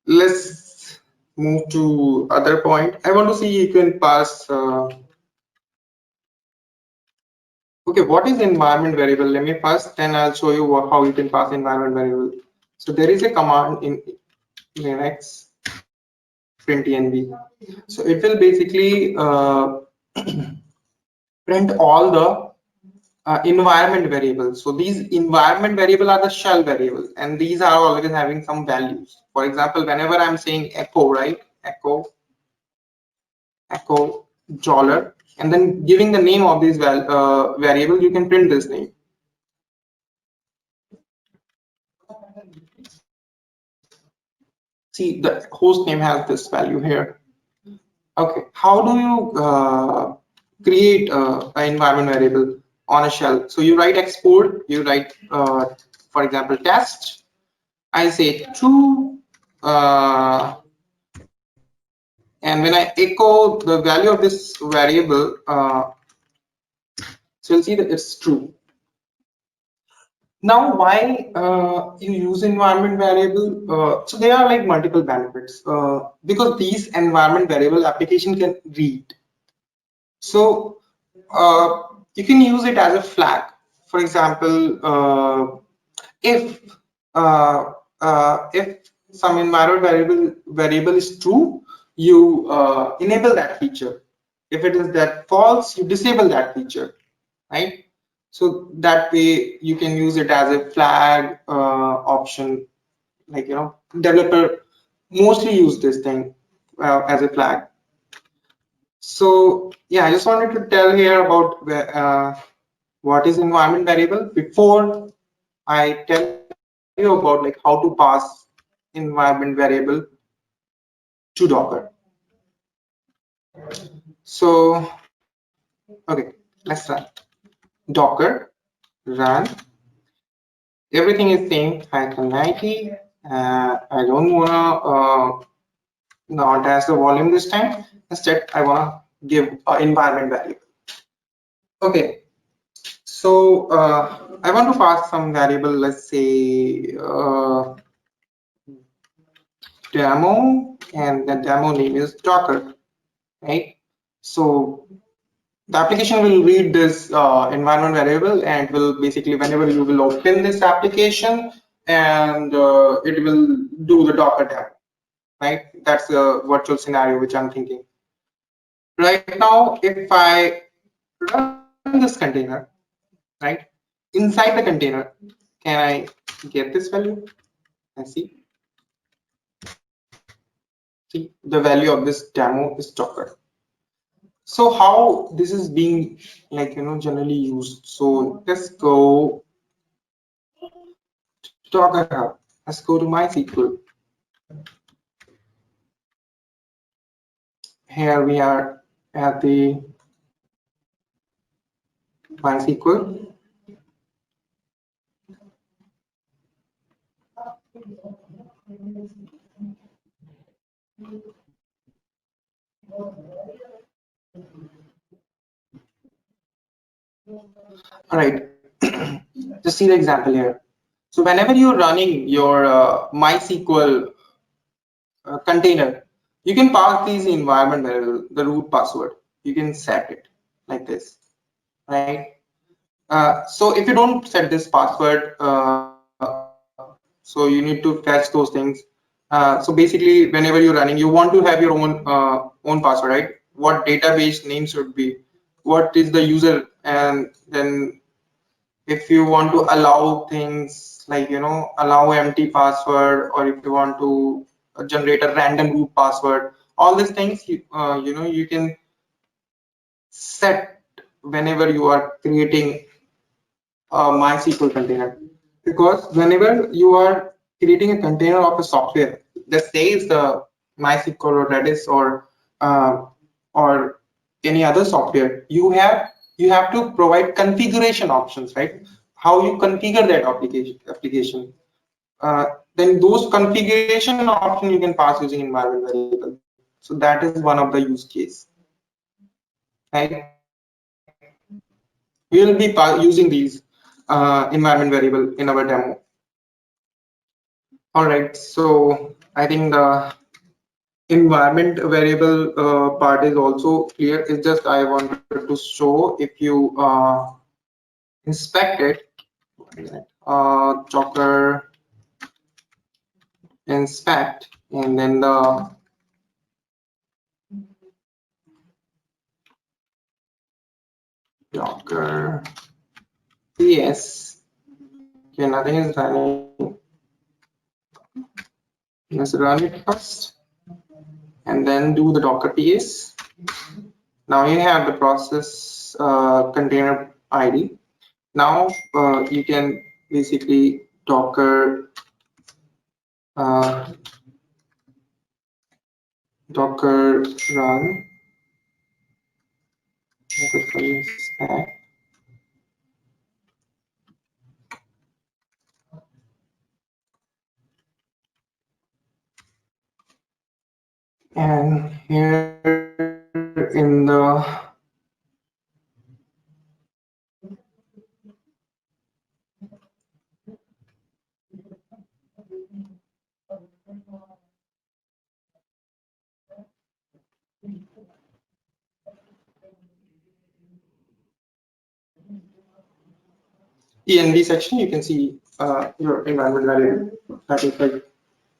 Let's move to other point. I want to see you can pass. Okay, what is environment variable? Let me first, then I'll show you how you can pass environment variable. So there is a command in Linux, printenv. So it will basically print all the environment variables. So these environment variable are the shell variables, and these are always having some values. For example, whenever I'm saying echo, right? Echo $, and then giving the name of this variable, you can print this name. See, the host name has this value here. Okay, how do you create an environment variable on a shell? So you write export, you write, for example, test. I say true, and when I echo the value of this variable, so you'll see that it's true. Now, why you use environment variable? So there are like multiple benefits because these environment variable application can read. So you can use it as a flag. For example, if some environment variable is true, you enable that feature. If it is that false, you disable that feature, right? So that way you can use it as a flag option. Like developer mostly use this thing as a flag. So yeah, I just wanted to tell here about what is environment variable before I tell you about like how to pass environment variable to Docker. So okay, let's run Docker run. Everything is same -90. I don't wanna not as the volume this time. Instead, I wanna give an environment variable. Okay, so I want to pass some variable. Let's say demo, and the demo name is Docker, right? So the application will read this environment variable, and will basically, whenever you will open this application, and it will do the Docker demo, right? That's the virtual scenario which I'm thinking. Right now, if I run this container, right, inside the container, can I get this value? And see the value of this demo is Docker. So how this is being like generally used? So let's go to Docker Hub. Let's go to MySQL. Here we are at the MySQL. All right, just see the example here. So whenever you're running your MySQL container, You can pass these environment variable, the root password. You can set it like this, right? So if you don't set this password, so you need to fetch those things. So basically, whenever you're running, you want to have your own password, right? What database name should be, what is the user, and then if you want to allow things like allow empty password, or if you want to generate a random root password, all these things you can set whenever you are creating a MySQL container. Because whenever you are creating a container of a software that says the MySQL or Redis uh, or any other software, you have to provide configuration options, right? How you configure that application. Then those configuration options you can pass using environment variable. So that is one of the use case, right? We will be using these environment variable in our demo. All right, so I think the environment variable part is also clear. It's just I wanted to show, if you inspect it, Docker inspect, and then the Docker ps. Okay, nothing is running. Let's run it first, and then do the Docker ps. Now you have the process container ID. Now you can basically Docker Docker run Dockerfile stack, and here in the env section, you can see your environment variable. That is like,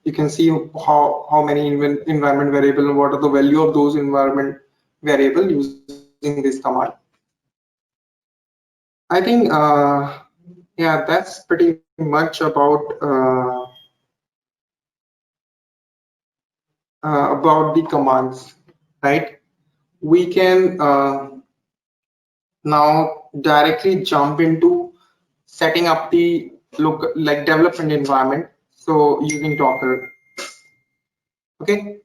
you can see how many environment variable and what are the value of those environment variable using this command. I think yeah, that's pretty much about the commands, right? We can now directly jump into setting up the like development environment, so using Docker. Okay,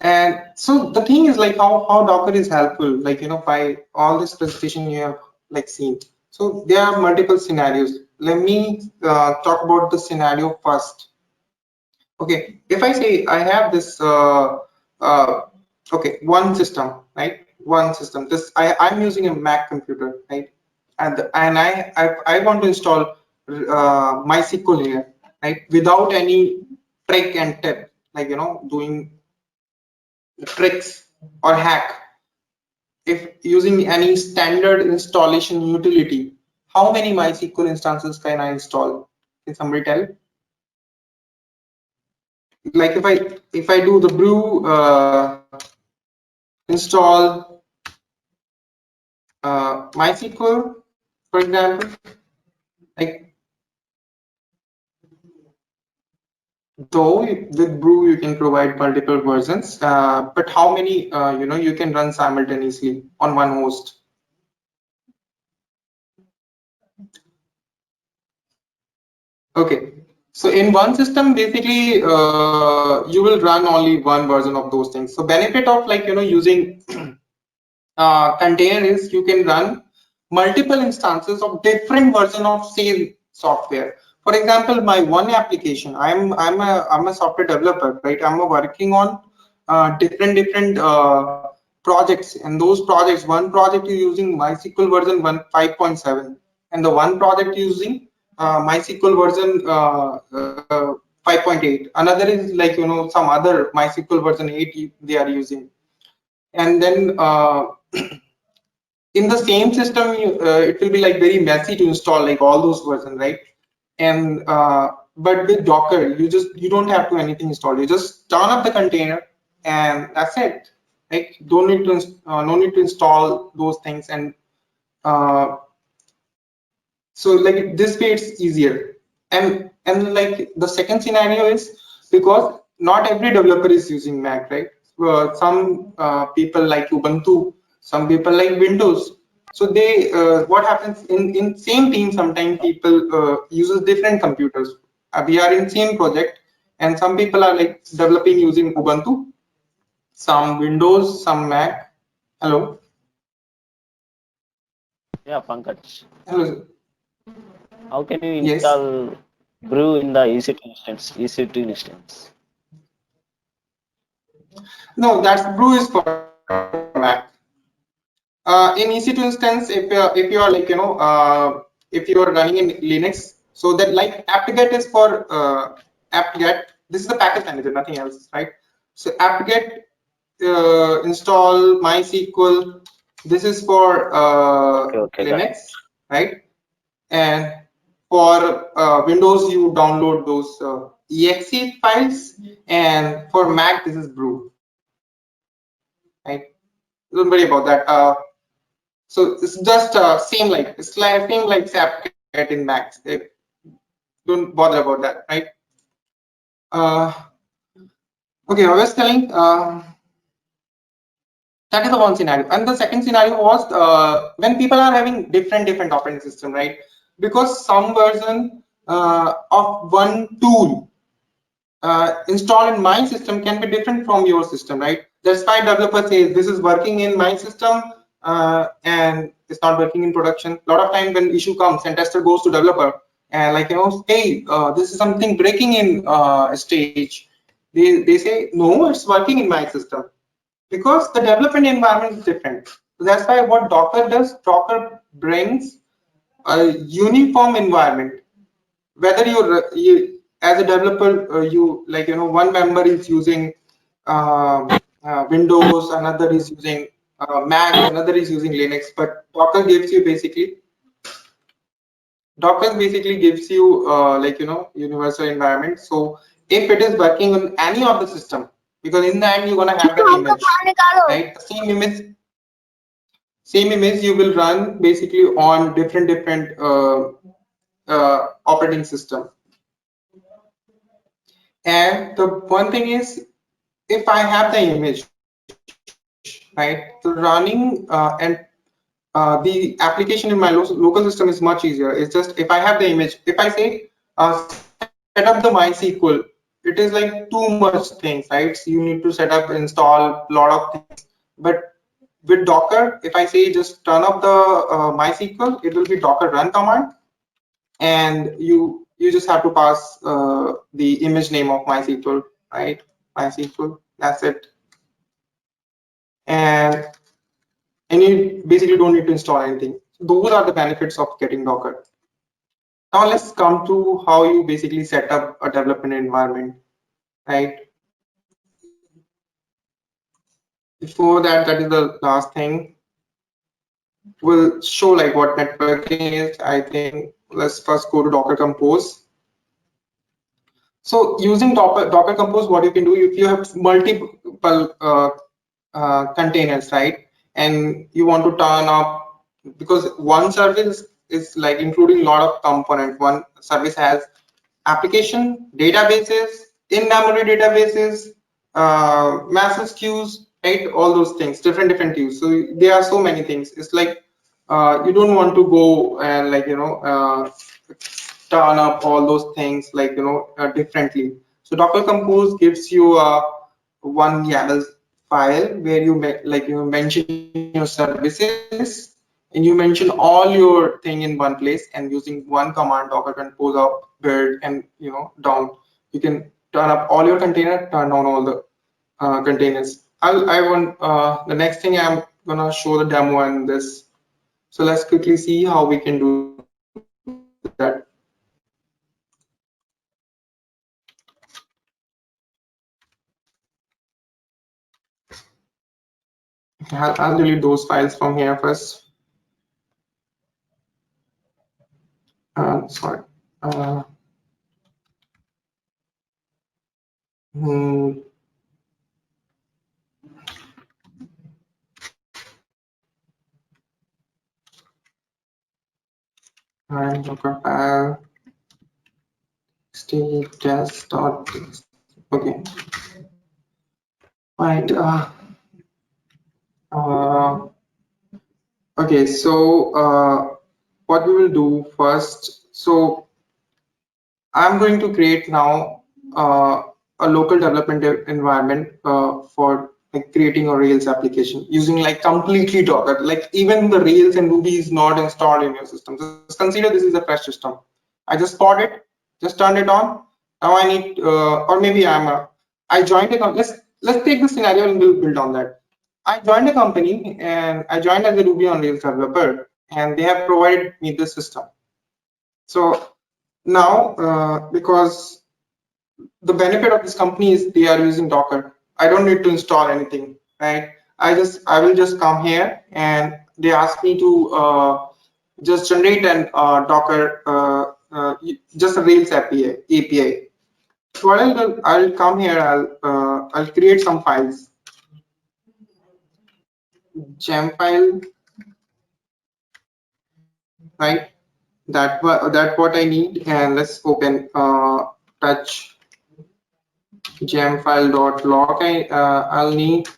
and so the thing is like how Docker is helpful, like by all this presentation you have like seen. So there are multiple scenarios. Let me talk about the scenario first. Okay, if I say I have this okay, one system, right? One system. I'm using a Mac computer, right? And I want to install MySQL here, right? Without any trick and tip, like doing tricks or hack. If using any standard installation utility, how many MySQL instances can I install? Can somebody tell? Like if I do the brew install MySQL, for example, like though with brew you can provide multiple versions, but how many you can run simultaneously on one host? Okay, so in one system basically you will run only one version of those things. So benefit of like using container is you can run multiple instances of different version of same software. For example, my one application, I'm a software developer, right? I'm working on different projects, and those projects, one project is using MySQL version 5.7, and the one project using MySQL version 5.8. Another is like some other MySQL version 8 they are using, and then in the same system it will be like very messy to install like all those versions, right? And but with Docker you don't have to anything install. You just turn up the container and that's it. Like don't need to no need to install those things, and so like this way it's easier. And like the second scenario is because not every developer is using Mac, right? Some people like Ubuntu, some people like Windows. So they what happens in same team, sometimes people uses different computers. We are in same project, and some people are like developing using Ubuntu, some Windows, some Mac. Hello. Yeah, Pankaj. Hello. How can you Yes. install Brew in the EC2 instance? EC2 instance. No, that's Brew is for Mac. In EC2 instance, if you are like if you are running in Linux, so that like apt-get is for apt-get. This is the package manager, nothing else, right? So apt-get install MySQL. This is for Okay, got it. Linux, right? And for Windows, you download those exe files, and for Mac, this is Brew, right? Don't worry about that. So it's just same like it's like same like apt-get in Mac. Don't bother about that, right? Uh, okay, I was telling that is the one scenario, and the second scenario was when people are having different operating system, right? Because some version of one tool installed in my system can be different from your system, right? That's why developer says this is working in my system and it's not working in production. A lot of time when issue comes and tester goes to developer and like hey, this is something breaking in stage. They say no, it's working in my system because the development environment is different. So that's why what Docker does, Docker brings a uniform environment. Whether you as a developer you like one member is using Windows, another is using Mac, another is using Linux, but Docker basically gives you like universal environment. So if it is working on any of the system, because in the end you're gonna have the image, right? The same image you will run basically on different operating system. And the one thing is, if I have the image, right, so running and the application in my local system is much easier. It's just if I have the image, if I say set up the MySQL, it is like too much things, right? So you need to set up, install a lot of things. But with Docker, if I say just turn up the MySQL, it will be Docker run command, and you just have to pass the image name of MySQL, right? MySQL, that's it. And you basically don't need to install anything. Those are the benefits of getting Docker. Now let's come to how you basically set up a development environment, right? Before that, that is the last thing. We'll show like what networking is. I think let's first go to Docker Compose. So using Docker Compose, what you can do if you have multiple containers, right? And you want to turn up, because one service is like including a lot of components. One service has application, databases, in-memory databases, massive queues, right? All those things, different queues. So there are so many things. It's like you don't want to go and like turn up all those things like differently. So Docker Compose gives you one YAML file where you like you mention your services and you mention all your thing in one place, and using one command Docker Compose up, build, and down, you can turn up all your container, turn down all the containers. I want the next thing I'm gonna show the demo in this. So let's quickly see how we can do that. I'll delete those files from here first. Sorry. And Dockerfile test dot. Okay. Right. Okay. So what we will do first. So I'm going to create now a local development environment for like creating a Rails application using like completely Docker. Like even the Rails and Ruby is not installed in your system. Just consider this is a fresh system. I just bought it, just turned it on. Now I need, or maybe I joined a company. Let's take the scenario and we'll build on that. I joined a company and I joined as a Ruby on Rails developer, and they have provided me this system. So now, because the benefit of this company is they are using Docker, I don't need to install anything, right? I will just come here and they ask me to just generate an Docker, just a Rails API. So what I'll do, I'll come here, I'll create some files, gem file, right? That what I need, and let's open touch gemfile.log. I'll need.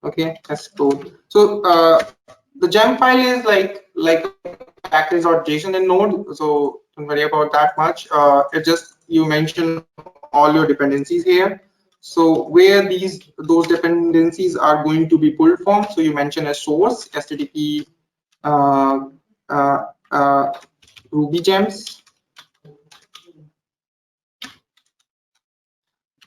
Okay, that's cool. So the gem file is like package.json in Node, so don't worry about that much. It just you mention all your dependencies here. So where those dependencies are going to be pulled from. So you mention a source HTTP Ruby gems.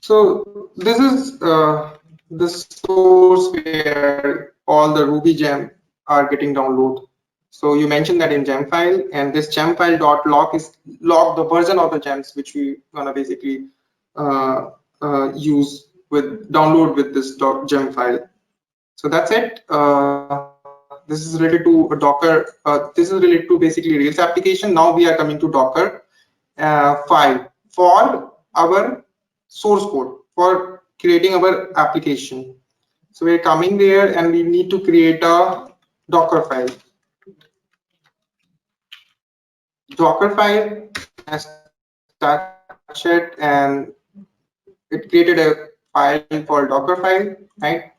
So this is the source where all the Ruby gem are getting downloaded. So you mentioned that in gem file, and this gem file.log is log the version of the gems which we gonna basically use with download with this gem file. So that's it. This is related to Docker. This is related to basically Rails application. Now we are coming to Docker file for our source code for creating our application. So we're coming there and we need to create a Docker file. Docker file, has touched it and it created a file called Docker file, right?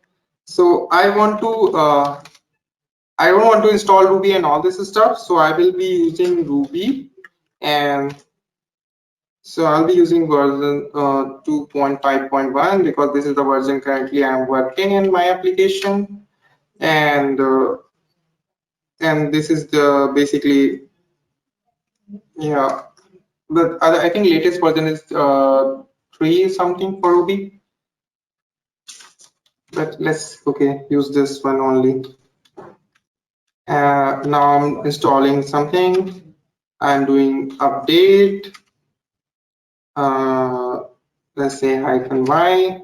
So I don't want to install Ruby and all this stuff, so I will be using Ruby, and so I'll be using version 2.5.1 because this is the version currently I'm working in my application, and this is the basically, yeah, but I think latest version is 3 something for Ruby, but let's use this one only. Now I'm installing something. I'm doing update. Let's say -y,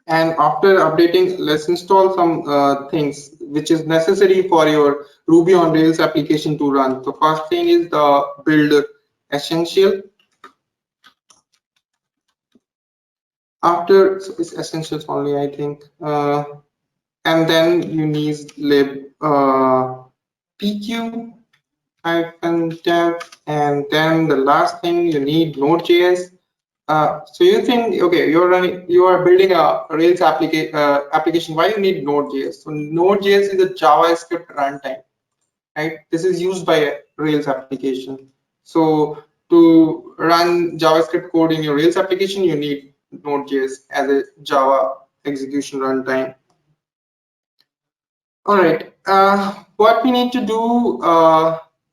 and after updating, let's install some things which is necessary for your Ruby on Rails application to run. The first thing is the build essential. After it's essentials only, I think, and then you need lib pq -dev, and then the last thing you need Node.js. So you think, okay, you are building a Rails application. Why you need Node.js? So Node.js is a JavaScript runtime, right? This is used by a Rails application. So to run JavaScript code in your Rails application, you need Node.js as a Java execution runtime. All right. What we need to do?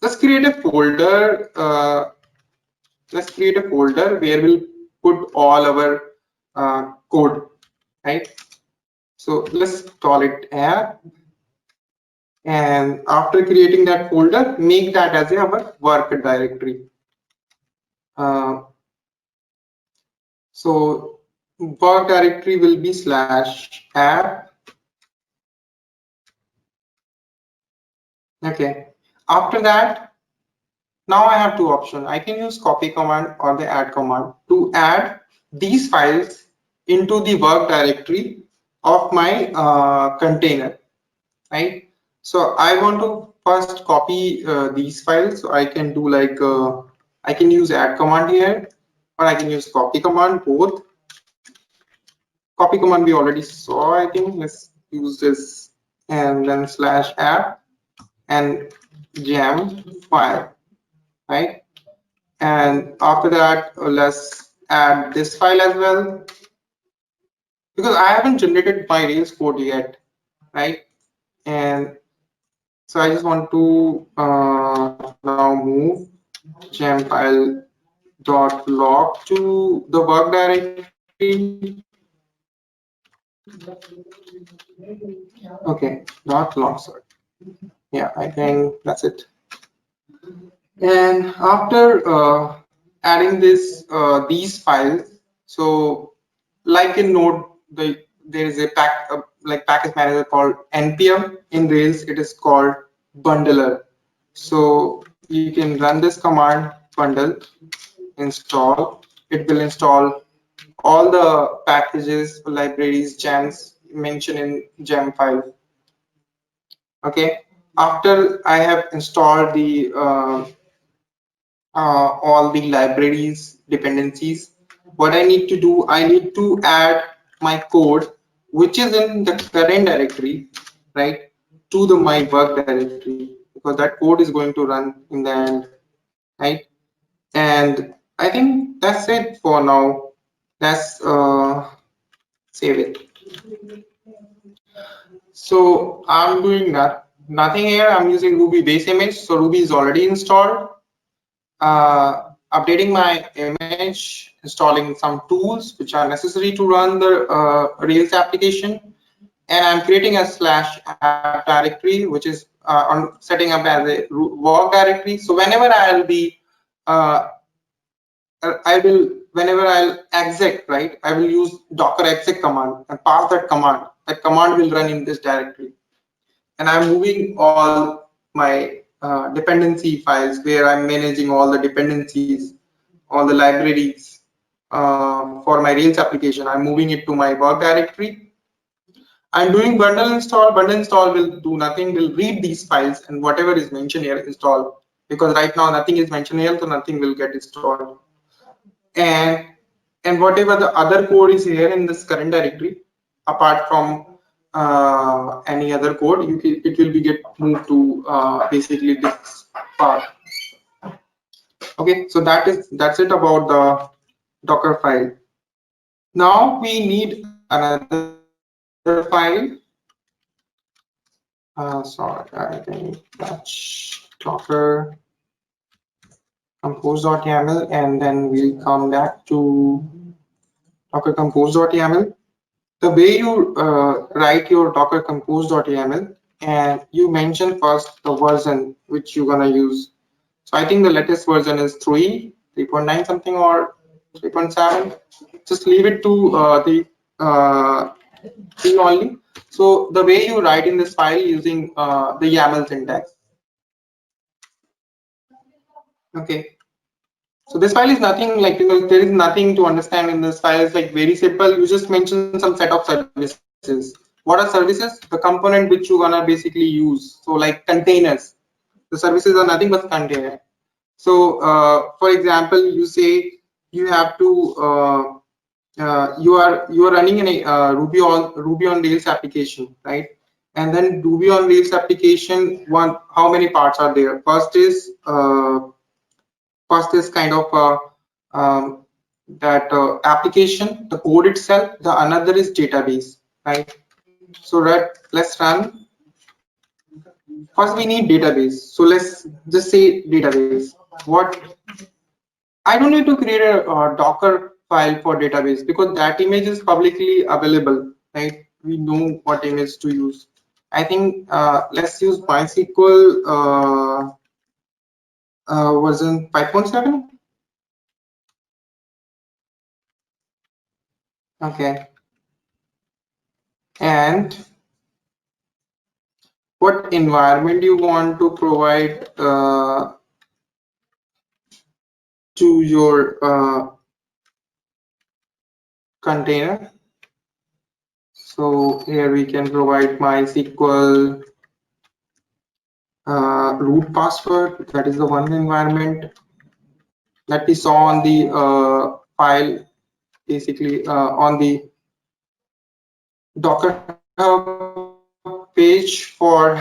Let's create a folder. Let's create a folder where we'll put all our code, right? So let's call it app, and after creating that folder, make that as our work directory. So work directory will be /app. Okay. After that, now I have two options. I can use copy command or the add command to add these files into the work directory of my container, right? So I want to first copy these files. So I can do like I can use add command here, or I can use copy command, both. Copy command we already saw, I think. Let's use this, and then /app and gem file, right? And after that, let's add this file as well, because I haven't generated my Rails code yet, right? And so I just want to now move gem file dot log to the work directory. Okay, dot log, sorry. Yeah, I think that's it. And after adding this these files, so like in Node, there is a like package manager called npm. In Rails, it is called bundler. So you can run this command bundle install. It will install all the packages, libraries, gems mentioned in gem file. Okay. After I have installed the all the libraries dependencies, what I need to do, I need to add my code which is in the current directory, right, to the my work directory, because that code is going to run in the end, right? And I think that's it for now. Let's save it. So I'm doing nothing here. I'm using Ruby base image, so Ruby is already installed. Updating my image, installing some tools which are necessary to run the Rails application, and I'm creating a /app directory, which is on setting up as a work directory. So whenever I'll be whenever I'll exec, right, I will use docker exec command and pass that command. That command will run in this directory, and I'm moving all my dependency files where I'm managing all the dependencies, all the libraries for my Rails application. I'm moving it to my work directory. I'm doing bundle install. Bundle install will do nothing, will read these files and whatever is mentioned here install, because right now nothing is mentioned here, so nothing will get installed. And whatever the other code is here in this current directory, apart from any other code, it will be get moved to basically this part. Okay, so that's it about the Docker file. Now we need another file. Sorry, I think that's Docker compose.yaml, and then we'll come back to Docker compose.yaml. The way you write your Docker compose.yaml, and you mention first the version which you're gonna use. So I think the latest version is 3.9 something, or 3.7. Just leave it to the 3 only. So the way you write in this file using the YAML syntax. Okay. So this file is nothing like, there is nothing to understand in this file. It's like very simple. You just mention some set of services. What are services? The component which you're gonna basically use. So like containers. The services are nothing but container. So for example, you say you have to you are running in a Ruby on Rails application, right? And then Ruby on Rails application, how many parts are there? First is kind of that application, the code itself. The another is database, right? So let's run. First we need database. So let's just say database. What, I don't need to create a Docker file for database, because that image is publicly available, right? We know what image to use. I think let's use MySQL version 5.7. Okay. And what environment you want to provide to your container. So here we can provide MySQL root password. That is the one environment that we saw on the file, basically on the Docker Hub page for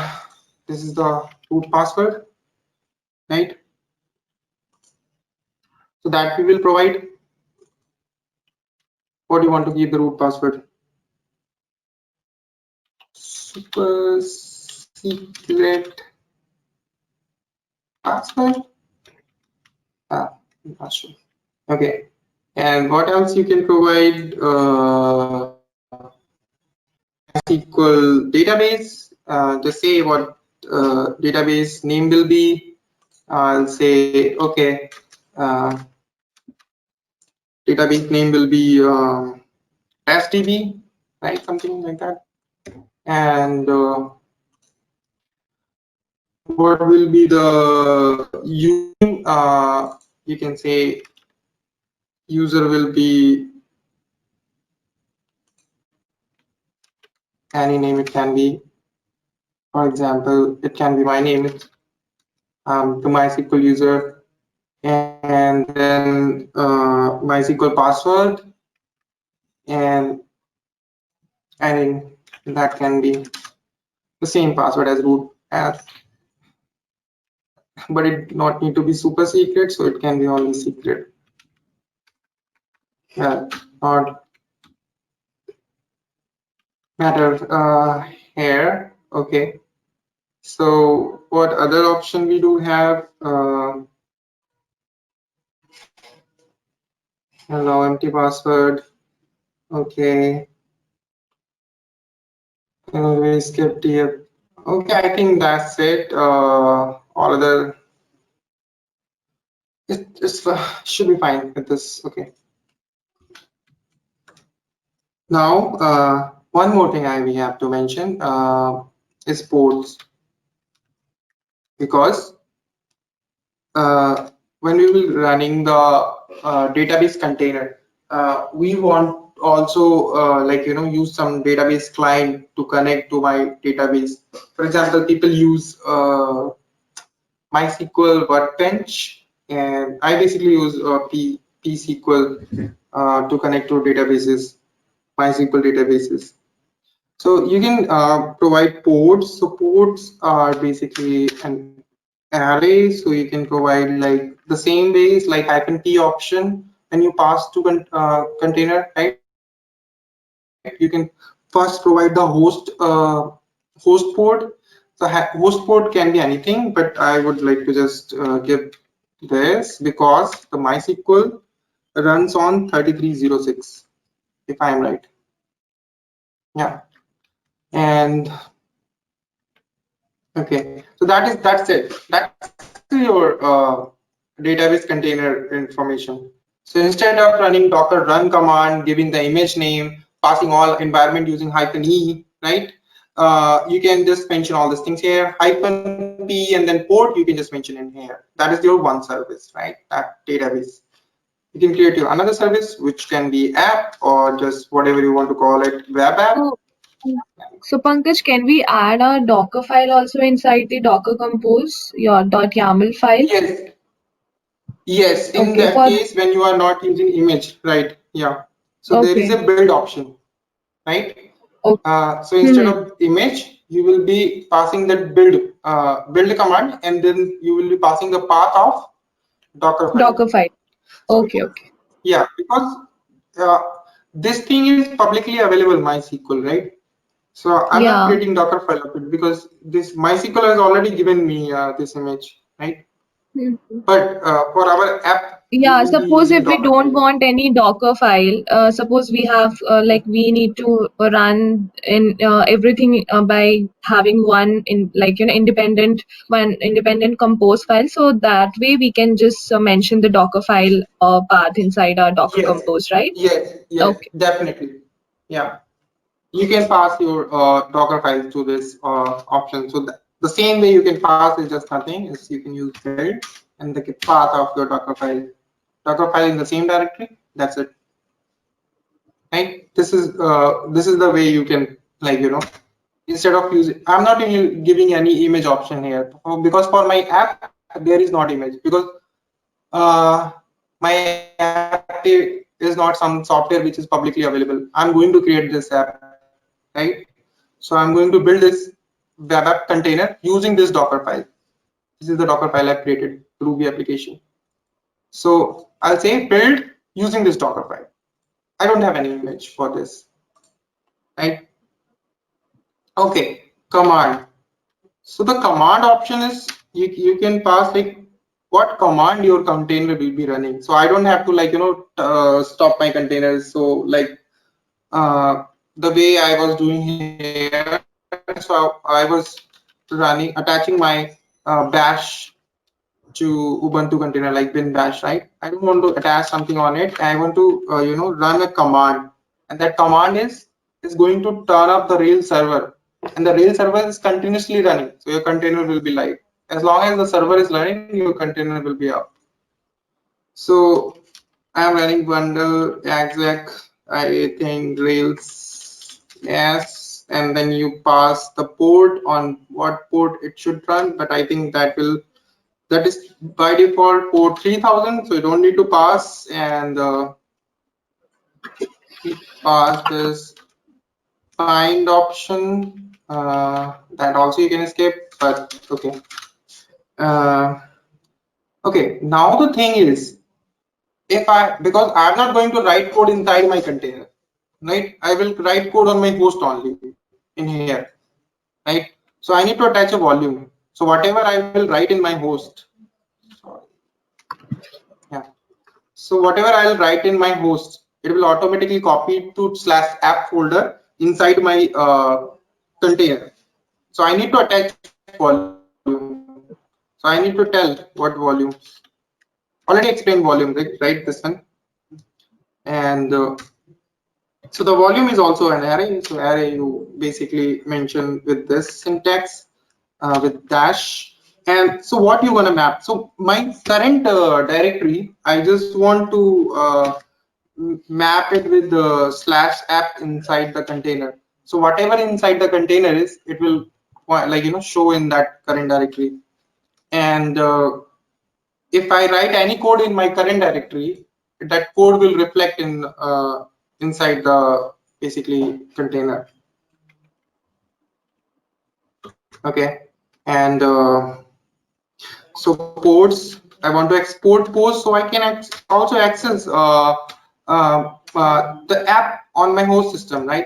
this is the root password, right? So that we will provide. What do you want to give the root password? Super secret password. Not sure. Okay. And what else you can provide? SQL database. Just say what database name will be. I'll say okay. Database name will be SDB, right? Something like that. And what will be the user? You can say user will be any name. It can be, for example, it can be my name. The MySQL user, and then MySQL password, and that can be the same password as root as, but it not need to be super secret, so it can be only secret. Yeah, not matter here. Okay. So what other option we do have? Allow empty password. Okay. We skipped here. Okay, I think that's it. All other it should be fine with this. Okay. Now, one more thing we have to mention is ports, because when we will running the database container, we want also use some database client to connect to my database. For example, people use MySQL Workbench, and I basically use pSQL to connect to databases, MySQL databases. So you can provide ports. So ports are basically an array. So you can provide like the same ways like -p option when you pass to container, right? You can first provide the host port. So host port can be anything, but I would like to just give this because the MySQL runs on 3306, if I'm right. Yeah. And okay, so that's it. That's your database container information. So instead of running Docker run command, giving the image name, passing all environment using -e, right? You can just mention all these things here, -p, and then port. You can just mention in here. That is your one service, right? That database. You can create your another service, which can be app or just whatever you want to call it, web app. So Pankaj, can we add a Docker file also inside the Docker Compose, your .yaml file? Yes. Yes, in Okay, that case, when you are not using image, right? Yeah. So there is a build option, right? So instead of image, you will be passing that build command, and then you will be passing the path of Dockerfile. Dockerfile. Okay. Yeah, because this thing is publicly available MySQL, right? So I'm not creating Dockerfile of it because this MySQL has already given me this image, right? But for our app, Yeah, we will be suppose using if we don't Dockerfile. want any Docker file, suppose we have like we need to run in everything by having one in like independent compose file. So that way we can just mention the Docker file path inside our Docker Yes, compose, right? yes, Okay. definitely. Yeah, you can pass your Docker files to this option. So the same way you can pass is just nothing. Is you can use build and the path of your Docker file. Docker file in the same directory. That's it. Right. This is the way you can instead of using. I'm not giving any image option here because for my app there is not image because my app is not some software which is publicly available. I'm going to create this app, right? So I'm going to build this web app container using this Docker file. This is the Docker file I've created, Ruby application. So I'll say build using this Docker file. I don't have any image for this, right? Okay, command. So the command option is you can pass like what command your container will be running. So I don't have to stop my containers. So like the way I was doing here, so I was attaching my bash to Ubuntu container like bin bash, right? I don't want to attach something on it. I want to run a command, and that command is going to turn up the Rails server, and the Rails server is continuously running, so your container will be live. As long as the server is running, your container will be up. So I'm running bundle exec, I think Rails, yes, and then you pass the port on what port it should run, but I think that is by default port 3000, so you don't need to pass, and pass this find option, that also you can escape, but okay. Okay, now the thing is, because I'm not going to write code inside my container, right? I will write code on my host only in here, right? So I need to attach a volume. So whatever I will write in my host, sorry, yeah. So whatever I'll write in my host, it will automatically copy to /app folder inside my container. So I need to attach volume. So I need to tell what volume. Already explained volume, right? This one. And so the volume is also an array. So array you basically mention with this syntax with dash. And so what you want to map? So my current directory, I just want to map it with the /app inside the container. So whatever inside the container is, it will show in that current directory. And if I write any code in my current directory, that code will reflect in inside the basically container. Okay, and so ports, I want to export ports so I can also access the app on my host system, right?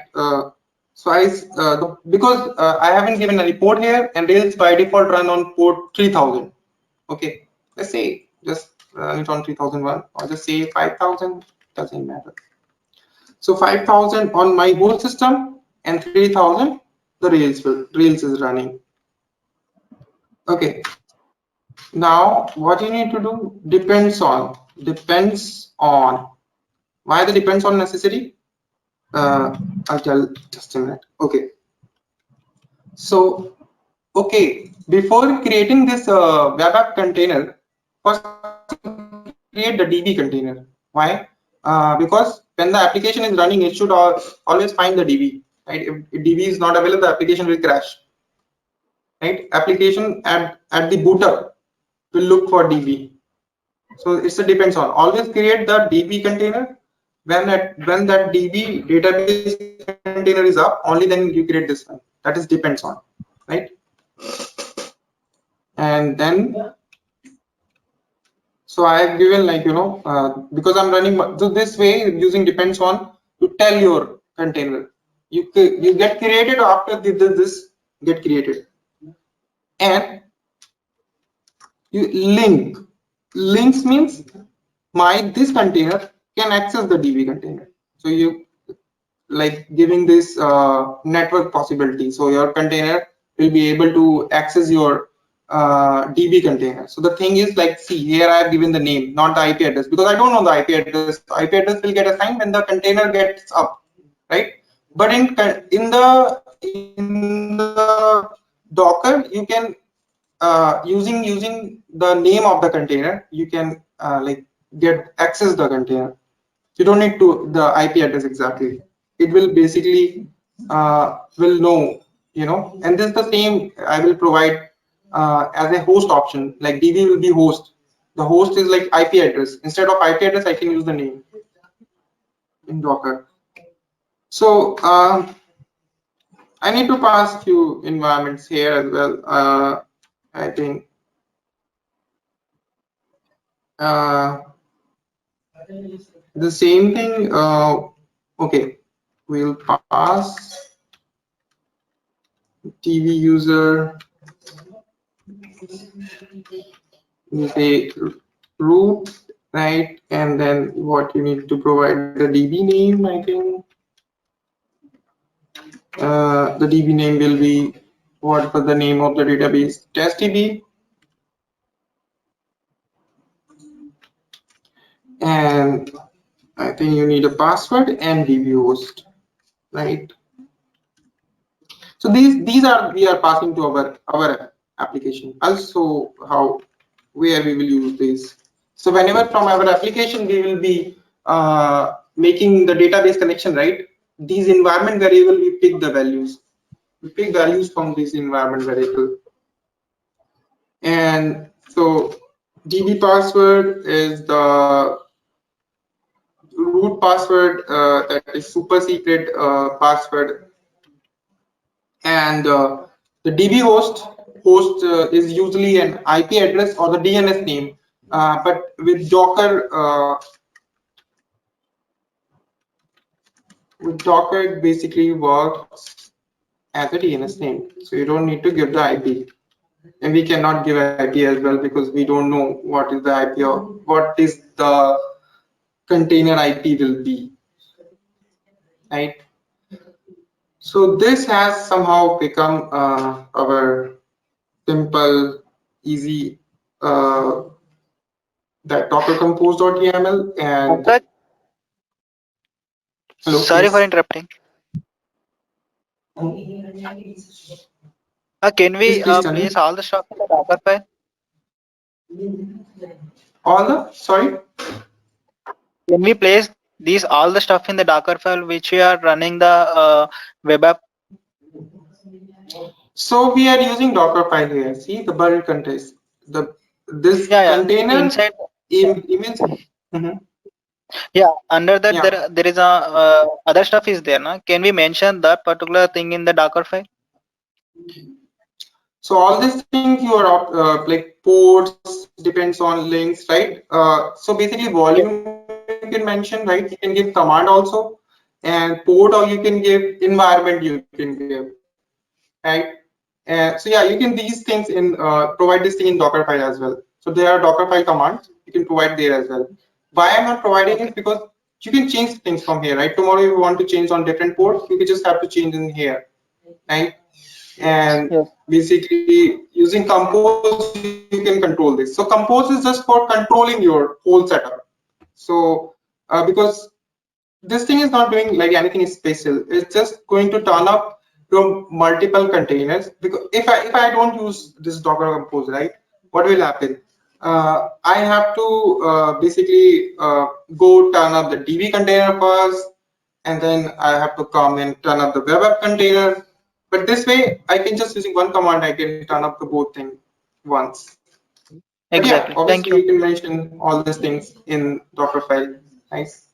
So because I haven't given a report here, and Rails by default run on port 3000. Okay, let's say just run it on 3001 or just say 5000, doesn't matter. So 5000 on my host system and 3000 the Rails is running. Okay, now what you need to do depends on why the depends on necessary. I'll tell just a minute. Okay, so okay, before creating this web app container, first create the DB container. Why? Because when the application is running, it should always find the DB. Right? If DB is not available, the application will crash. Right? Application at the boot up will look for DB. So it's a depends on. Always create the DB container. When that DB database container is up, only then you create this one. That is depends on, right? And then so I have given because I'm running so this way using depends on to tell your container you get created after this get created, and links means this container can access the DB container. So you like giving this network possibility. So your container will be able to access your DB container. So the thing is like, see here I have given the name, not the IP address, because I don't know the IP address. IP address will get assigned when the container gets up, right? But in the Docker, you can using the name of the container, you can like get access the container. You don't need to the IP address exactly. It will basically will know, and this is the same I will provide as a host option. Like DB will be host. The host is like IP address. Instead of IP address, I can use the name in Docker. So I need to pass few environments here as well. I think the same thing. Okay, we'll pass TV user. You say root, right? And then what you need to provide the DB name. I think the DB name will be what for the name of the database, test DB. And I think you need a password and DB host, right? So these are we are passing to our application. Also where we will use this. So whenever from our application we will be making the database connection, right? These environment variable we pick the values. We pick values from this environment variable. And so DB password is the root password, that is super secret password. And the DB host is usually an IP address or the DNS name, but with Docker it basically works as a DNS name, so you don't need to give the IP, and we cannot give IP as well because we don't know what is the IP or what is the container IP will be, right? So this has somehow become our simple, easy that Docker compose.yaml. And Pankaj, hello, sorry for yes. interrupting. Can we Yes, please tell me. place all the stuff in the Docker file? All the sorry. Can we place these all the stuff in the Docker file which we are running the web app? So we are using Dockerfile here. See the buried contains this container Inside. image. Yeah, under that Yeah. there is a other stuff is there, na? Can we mention that particular thing in the Docker file? So all these things you are like ports depends on links, right? So basically volume you can mention, right? You can give command also, and port, or you can give environment you can give, right? So yeah, you can these things in provide this thing in Dockerfile as well. So there are Dockerfile commands you can provide there as well. Why I'm not providing it, because you can change things from here, right? Tomorrow you want to change on different ports, you can just have to change in here, right? And basically using compose you can control this. So compose is just for controlling your whole setup. So because this thing is not doing like anything special, it's just going to turn up from multiple containers. Because if I don't use this Docker compose, right, what will happen? I have to basically go turn up the DB container first, and then I have to come and turn up the web app container. But this way, I can just using one command, I can turn up the both thing once. Exactly. But yeah, Thank obviously you. you can mention all these things in Dockerfile. Nice.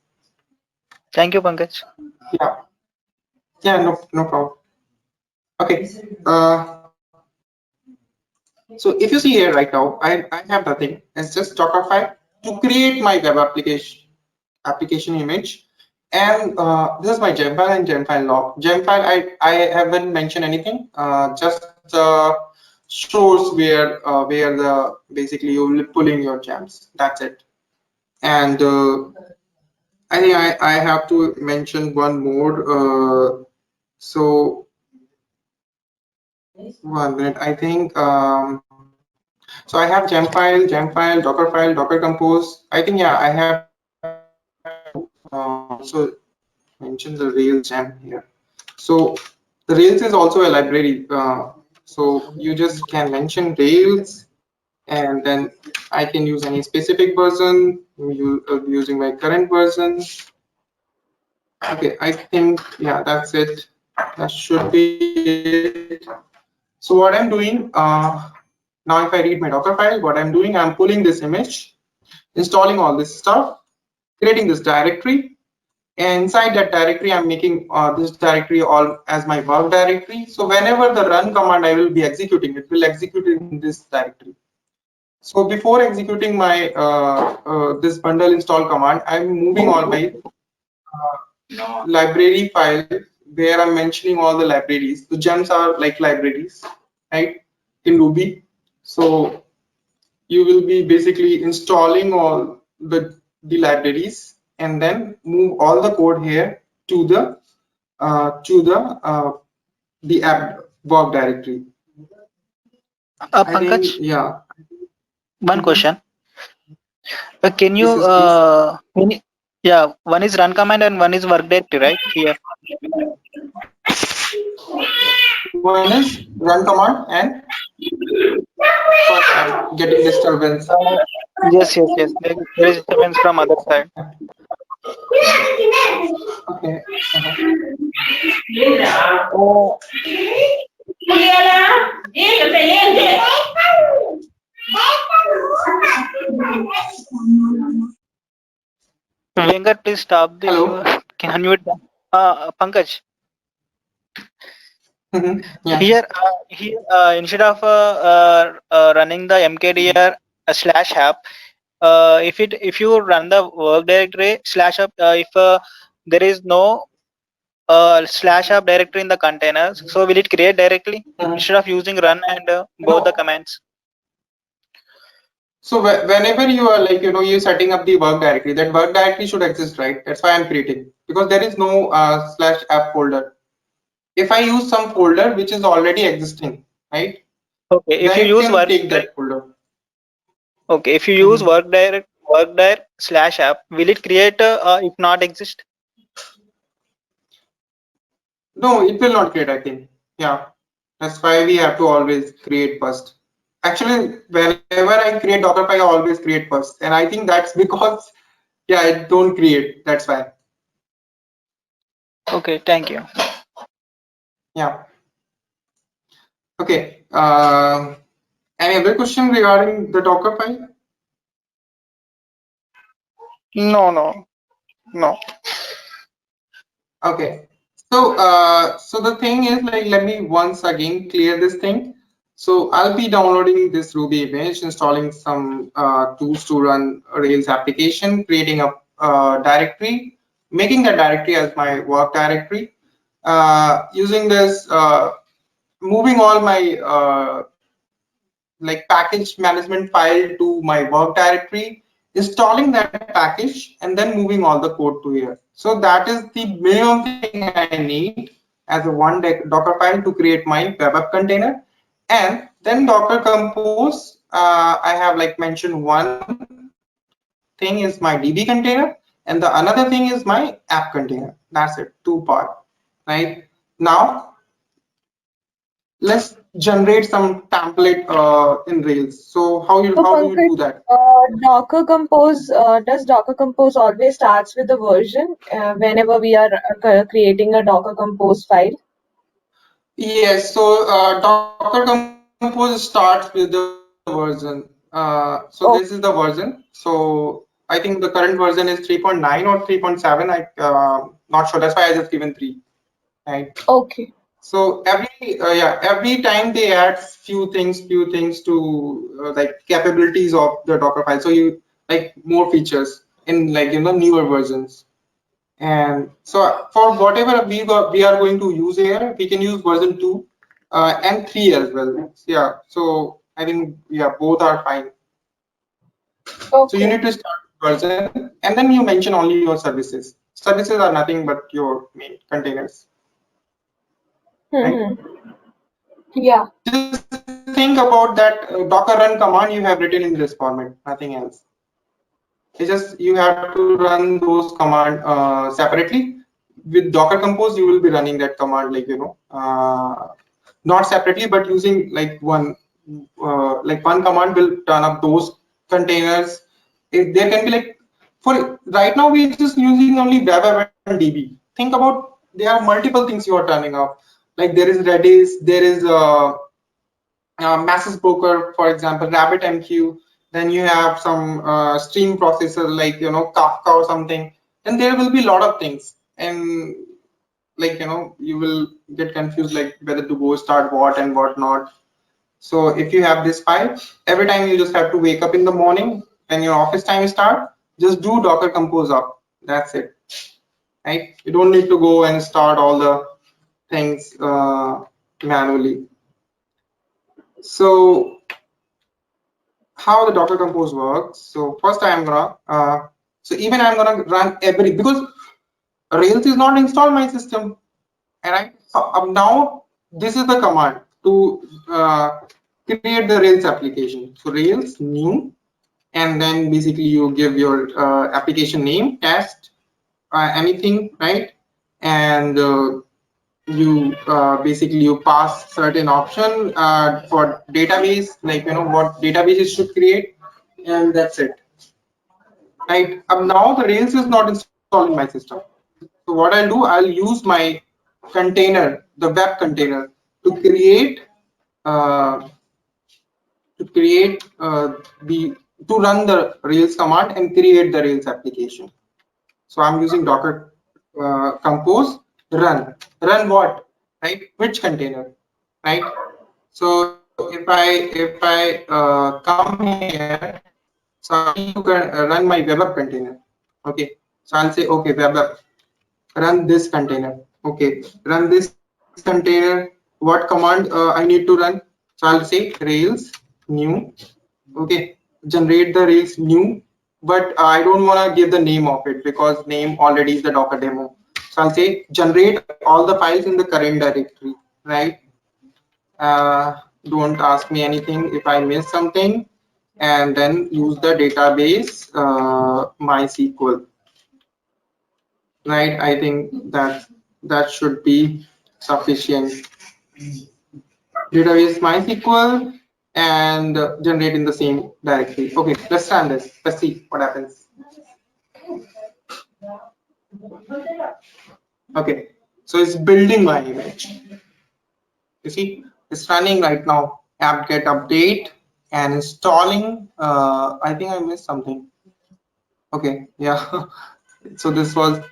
Thank you, Pankaj. Yeah. Yeah. No problem. Okay. So if you see here right now, I have nothing. It's just Dockerfile to create my web application image. And this is my gem file and gem file log. Gem file, I haven't mentioned anything. Just shows where the basically you're pulling your gems. That's it. And I think I have to mention one more. So 1 minute. I think so. I have gem file, Dockerfile, Docker Compose. I think yeah, I have to also mention the Rails gem here. So the Rails is also a library. So you just can mention Rails, and then I can use any specific version using my current version. Okay, I think yeah, that's it. That should be it. So what I'm doing now, if I read my Docker file, what I'm doing, I'm pulling this image, installing all this stuff, creating this directory, and inside that directory, I'm making this directory all as my work directory. So whenever the run command I will be executing, it will execute in this directory. So before executing my this bundle install command, I'm moving all my library file where I'm mentioning all the libraries. The gems are like libraries, right, in Ruby. So you will be basically installing all the libraries and then move all the code here to the app work directory. I Pankaj, think yeah. one question. Can you, This is please. yeah, one is run command and one is work directory, right? Here. One is run command and sorry, I'm getting disturbance. Yes, yes, yes. There is disturbance from other side. Okay. Uh, Venkat, please stop this. Hello. Can unmute them. Pankaj. Yeah. Here, instead of running the mkdir slash app, if you run the work directory slash app, if there is no slash app directory in the containers, so will it create directly instead of using run and both the commands? So whenever you are like you're setting up the work directory, that work directory should exist, right? That's why I'm creating, because there is no slash app folder. If I use some folder which is already existing, right? Okay, if Then you it use can take that folder. okay, if you use work direct slash app, will it create if not exist? No, it will not create, I think. Yeah, that's why we have to always create first. Actually, whenever I create Dockerfile, I always create first, and I think that's because yeah, I don't create. That's why. Okay, thank you. Yeah. Okay. Any other question regarding the Dockerfile? No. Okay. So so the thing is, like, let me once again clear this thing. So I'll be downloading this Ruby image, installing some tools to run a Rails application, creating a directory, making that directory as my work directory, using this, moving all my like package management file to my work directory, installing that package, and then moving all the code to here. So that is the minimum thing I need as a one Docker file to create my web app container. And then Docker Compose, I have like mentioned one thing is my DB container, and the another thing is my app container. That's it, two part, right? Now let's generate some template in Rails. So how do you do that? Docker Compose, does Docker Compose always starts with the version whenever we are creating a Docker Compose file? Yes, so Docker Compose starts with the version. So this is the version. So I think the current version is 3.9 or 3.7. Not sure. That's why I just given 3. Right. Okay. So every time they add few things to like capabilities of the Docker file. So you like more features in like newer versions. And so for whatever we are going to use here, we can use version 2. and 3 as well. Yeah, so I think both are fine. Okay. So you need to start version, and then you mention only your services. Services are nothing but your main containers. Right? Yeah. Just think about that Docker run command you have written in this format, nothing else. It's just you have to run those command separately. With Docker Compose, you will be running that command like not separately, but using like one command will turn up those containers. If there can be like for right now we're just using only web app and DB. Think about there are multiple things you are turning up. Like there is Redis, there is message broker, for example, RabbitMQ. Then you have some stream processor like Kafka or something. And there will be a lot of things. And like you will get confused like whether to go start what and what not. So if you have this file, every time you just have to wake up in the morning when your office time start, just do Docker Compose up. That's it. Right? You don't need to go and start all the things manually. So how the Docker Compose works. So first I'm gonna run every, because Rails is not installed my system. And now this is the command to create the Rails application. So Rails new, and then basically you give your application name, test, anything, right? And you basically you pass certain option for database, like what database it should create, and that's it. Right. Now the Rails is not installed in my system. So what I'll do, I'll use my container, the web container, to create uh, the to run the Rails command and create the Rails application. So I'm using Docker Compose run. Run what? Right? Which container? Right? So if I come here, so I need to run my web app container. Okay. So I'll say okay, web app, run this container. Okay, run this container. What command I need to run? So I'll say Rails new. Okay, generate the Rails new, but I don't want to give the name of it because name already is the Docker demo. So I'll say generate all the files in the current directory, right? Don't ask me anything if I miss something, and then use the database MySQL, right? I think that should be sufficient. Database MySQL and generate in the same directory. Okay, let's run this. Let's see what happens. Okay, so it's building my image. You see, it's running right now. Apt-get update and installing. I think I missed something. Okay, yeah. So this was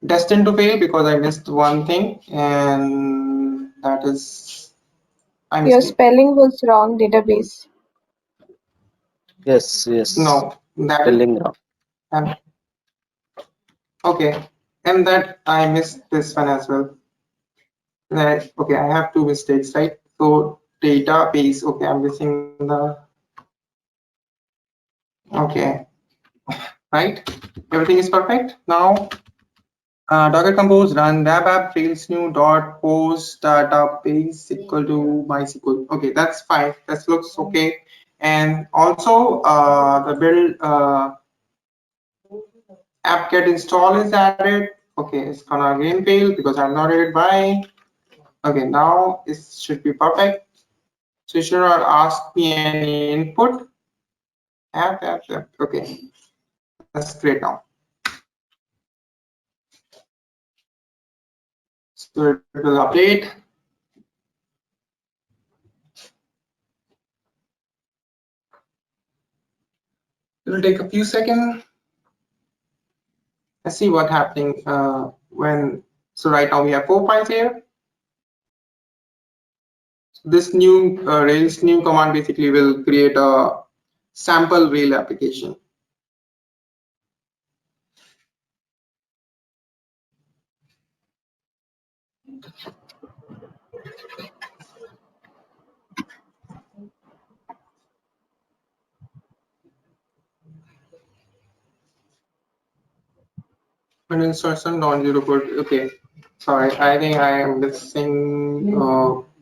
destined to fail because I missed one thing, and that is Your spelling was wrong, database. Yes, yes. No, that is Spelling wrong. okay, and that I missed this one as well. Okay, I have two mistakes, right? So database. Okay, I'm missing the. Okay, right. Everything is perfect now. Docker Compose run web app Rails new dot post database equal to MySQL. Okay, that's fine. That looks okay. And also the build apt-get install is added. Okay, it's gonna again fail because I'm not added by. Okay, now it should be perfect. So you should not ask me any input. App. Okay, that's great now. So it will update. It will take a few seconds. Let's see what happening when. So right now we have 4 files here. So this new Rails new command basically will create a sample Rail application. When instruction non-zero code. Okay, sorry, I think I am missing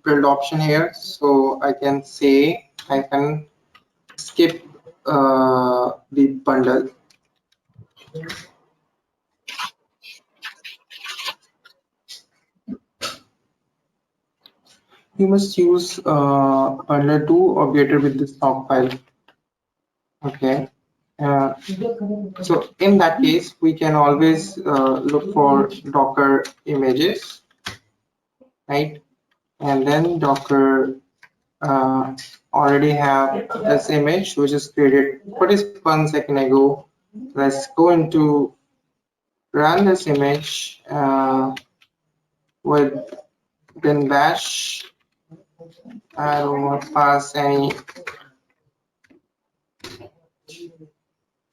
build option here, so I can say I can skip the bundle. You must use bundle 2 or greater with this log file. Okay. So in that case, we can always look for Docker images, right? And then Docker already have this image which is created 1 second ago. Let's go into run this image with bin bash. I don't want to pass any.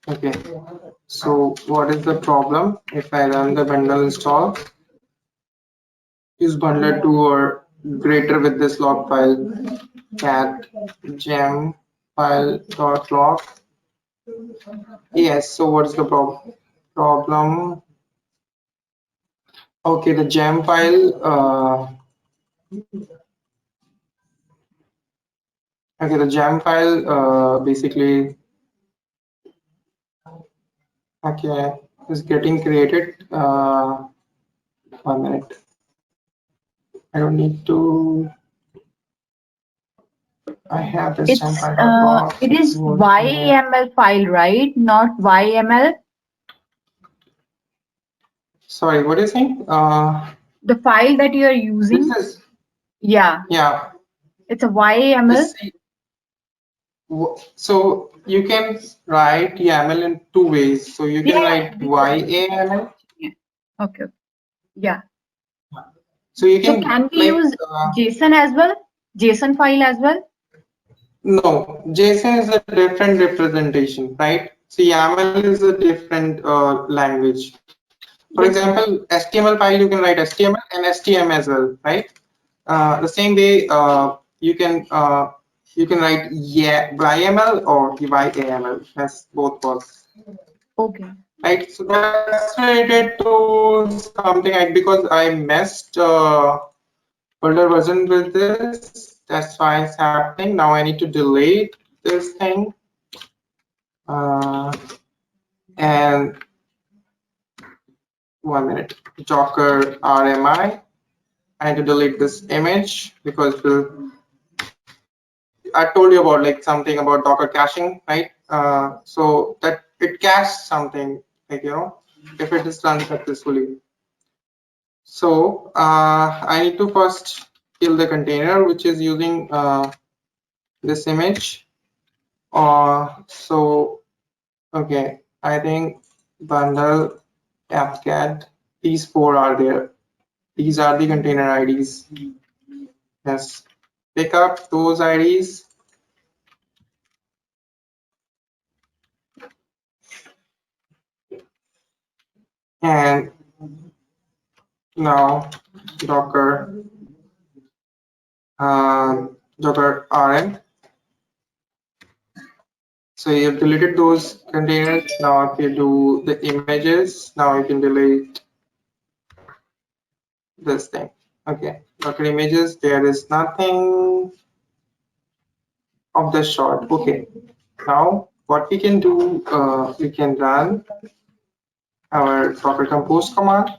Okay, so what is the problem if I run the bundle install? Use bundle 2 or greater with this log file cat gem file dot log. Yes, so what's the problem? Okay, the gem file okay, the gem file basically okay is getting created. 1 minute. I don't need to. I have this gem file dot log. It is YAML file, right? Not YML. Sorry, what do you think? The file that you are using. This is Yeah, yeah. it's a YAML. So you can write YAML in 2 ways. So you can write YAML. Okay. Yeah. So you So can can we use JSON as well? JSON file as well? No, JSON is a different representation, right? So YAML is a different language. For example, HTML file you can write HTML and STM as well, right? The same way you can write YAML or YAML. That's both works. Okay. Right. So that's related to something because I messed older version with this. That's why it's happening. Now I need to delete this thing. And 1 minute. Docker RMI. I need to delete this image because I told you about like something about Docker caching, right? So that it caches something, like if it is done successfully. So I need to first kill the container which is using this image. So okay, I think bundle apt-get, these 4 are there. These are the container IDs. Yes, pick up those IDs. And now Docker Docker rm. So you've deleted those containers. Now if you do the images, now you can delete this thing. Okay, Docker images, there is nothing of the sort. Okay, now what we can do, we can run our Docker compose command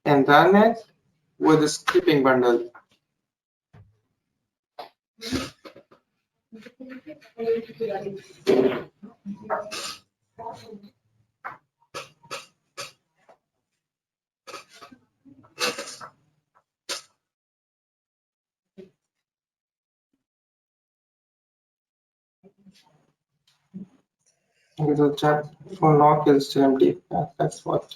and run it with the skipping bundle. Okay, the chat for knock is still empty. That's what.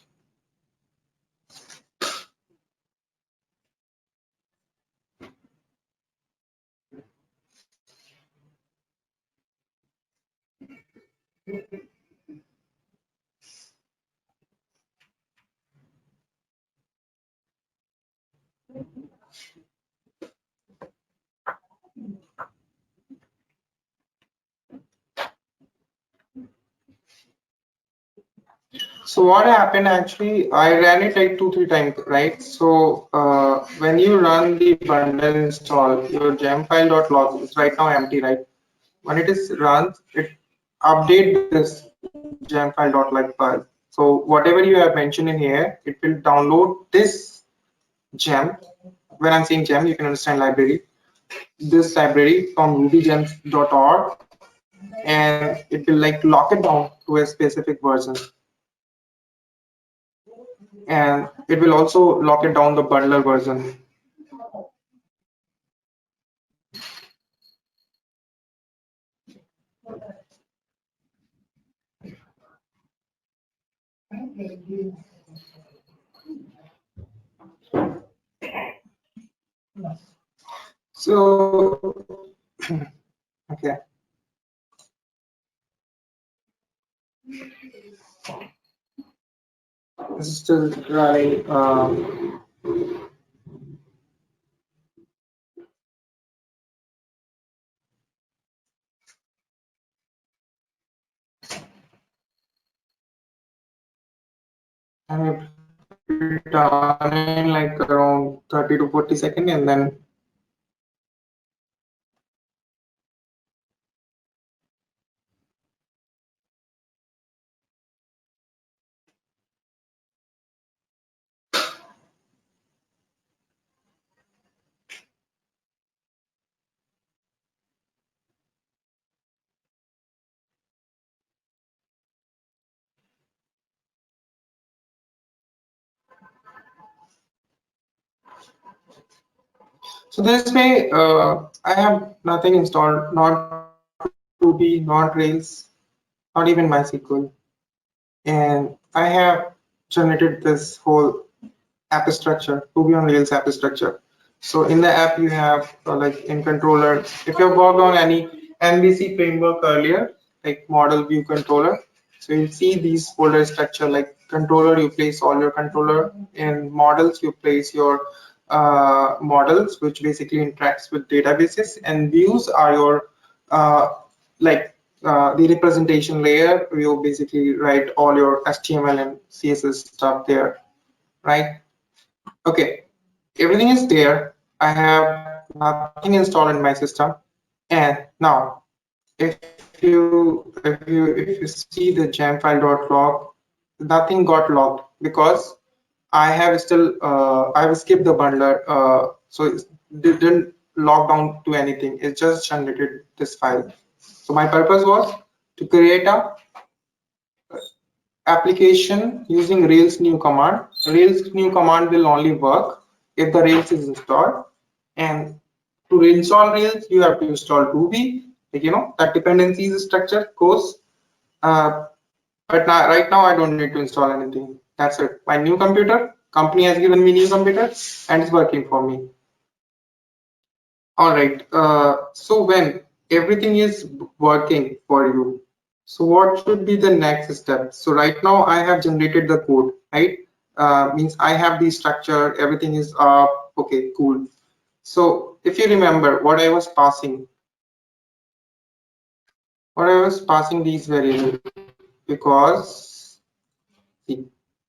So what happened actually, I ran it like 2-3 times, right? So when you run the bundle install, your gemfile.log is right now empty, right? When it is run, it update this gemfile.log file. So whatever you have mentioned in here, it will download this gem. When I'm saying gem, you can understand library. This library from rubygems.org, and it will like lock it down to a specific version. And it will also lock it down the bundler version. So okay, this is still running. And it will turn in like around 30 to 40 seconds, and then so this way I have nothing installed, not Ruby, not Rails, not even MySQL, and I have generated this whole app structure, Ruby on Rails app structure. So in the app you have like in controller, if you have worked on any MVC framework earlier, like model view controller, so you'll see these folder structure. Like controller, you place all your controller. In models, you place your models, which basically interacts with databases, and views are your like the representation layer. You basically write all your HTML and CSS stuff there, right? Okay, everything is there. I have nothing installed in my system. And now if you see the gemfile.log, nothing got logged because I have still I have skipped the bundler, so it didn't log down to anything. It just generated this file. So my purpose was to create a application using Rails new command. Rails new command will only work if the Rails is installed, and to reinstall Rails you have to install Ruby, like that dependencies structure course. uh, but now, right now I don't need to install anything. That's it. My new computer, company has given me new computer and it's working for me. All right, so when everything is working for you, so what should be the next step? So right now I have generated the code, right? Means I have the structure, everything is up. Okay, cool. So if you remember what I was passing, these variables, because see,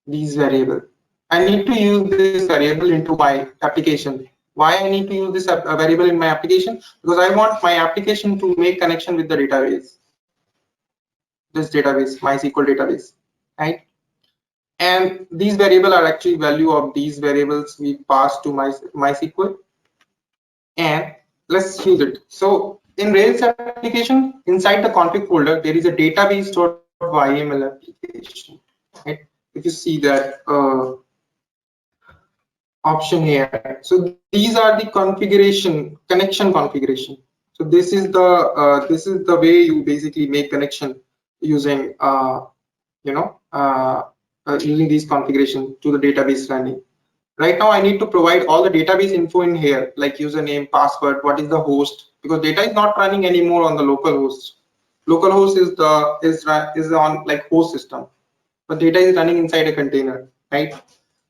these variable, I need to use this variable into my application. Why I need to use this variable in my application? Because I want my application to make connection with the database, this database, MySQL database, right? And these variable are actually value of these variables we pass to MySQL, and let's use it. So in Rails application, inside the config folder, there is a database.yml application, right? If you see that option here, so these are the configuration, connection configuration. So this is the way you basically make connection using using these configuration to the database running. Right now I need to provide all the database info in here, like username, password, what is the host, because data is not running anymore on the local host. Local host is on like host system, but data is running inside a container, right?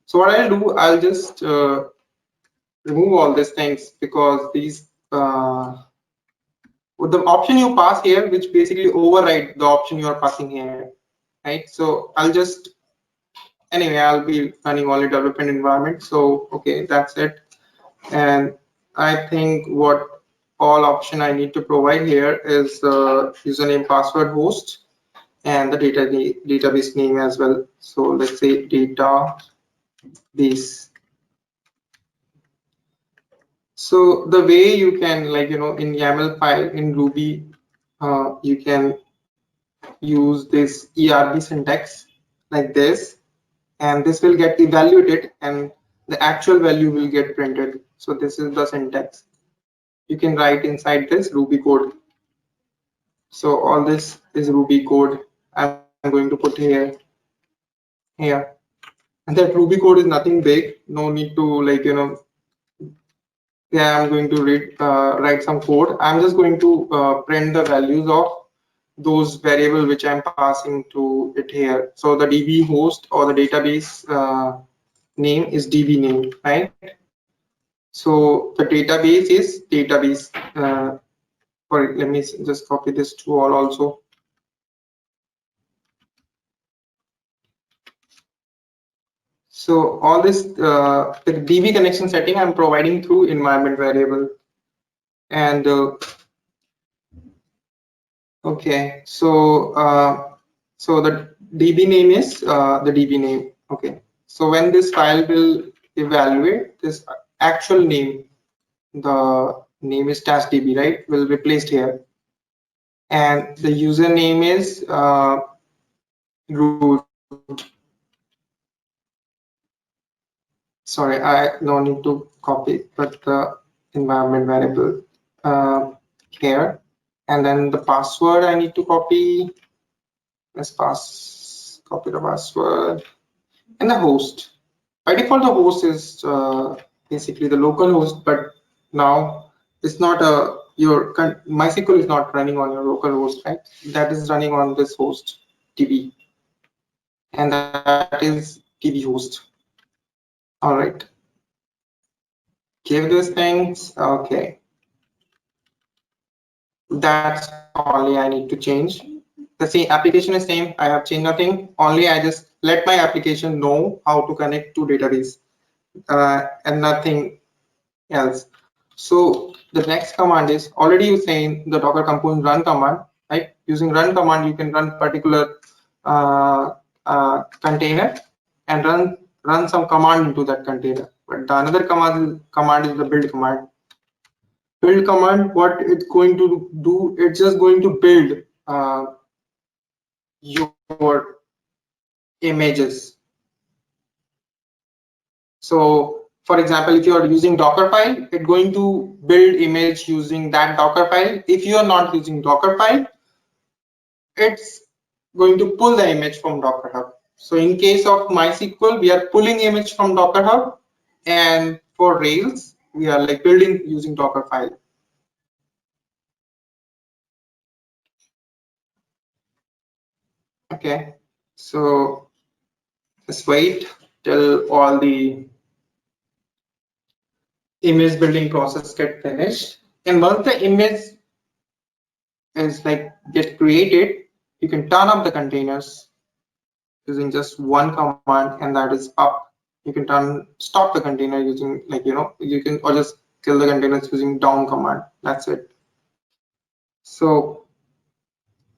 So what I'll do, I'll just remove all these things, because these with the option you pass here, which basically override the option you are passing here, right? So I'll just anyway, I'll be running only development environment. So, okay, that's it. And I think what all option I need to provide here is the username, password, host, and the database name as well. So let's say database. So the way you can, like, in YAML file in Ruby, you can use this ERB syntax like this, and this will get evaluated and the actual value will get printed. So this is the syntax you can write inside this Ruby code. So all this is Ruby code I'm going to put here. And that Ruby code is nothing big. No need to, like, yeah, I'm going to write some code. I'm just going to print the values of those variable which I'm passing to it here. So the DB host or the database name is DB name, right? So the database is database. Sorry, let me just copy this to all also. So all this, the DB connection setting I'm providing through environment variable. And okay, so so the DB name is the DB name. Okay, so when this file will evaluate this actual name, the name is -db, right? Will replaced here, and the username is root. Sorry, I no need to copy, but the environment variable here, and then the password I need to copy. Let's copy the password and the host. By default, the host is basically the local host, but now it's not your MySQL is not running on your local host, right? That is running on this host DB, and that is DB host. All right. Give these things. Okay. That's only I need to change. The same application is same. I have changed nothing. Only I just let my application know how to connect to database and nothing else. So the next command is already you saying the Docker component run command, right? Using run command, you can run particular container and run some command into that container. But the another command is the build command. Build command, what it's going to do, it's just going to build your images. So for example, if you are using Dockerfile, it's going to build image using that Dockerfile. If you are not using Dockerfile, it's going to pull the image from Docker Hub. So in case of MySQL, we are pulling image from Docker Hub, and for Rails, we are like building using Dockerfile. Okay, so just wait till all the image building process get finished, and once the image is like get created, you can turn up the containers using just one command, and that is up. You can stop the container using, like, you can, or just kill the containers using down command. That's it. So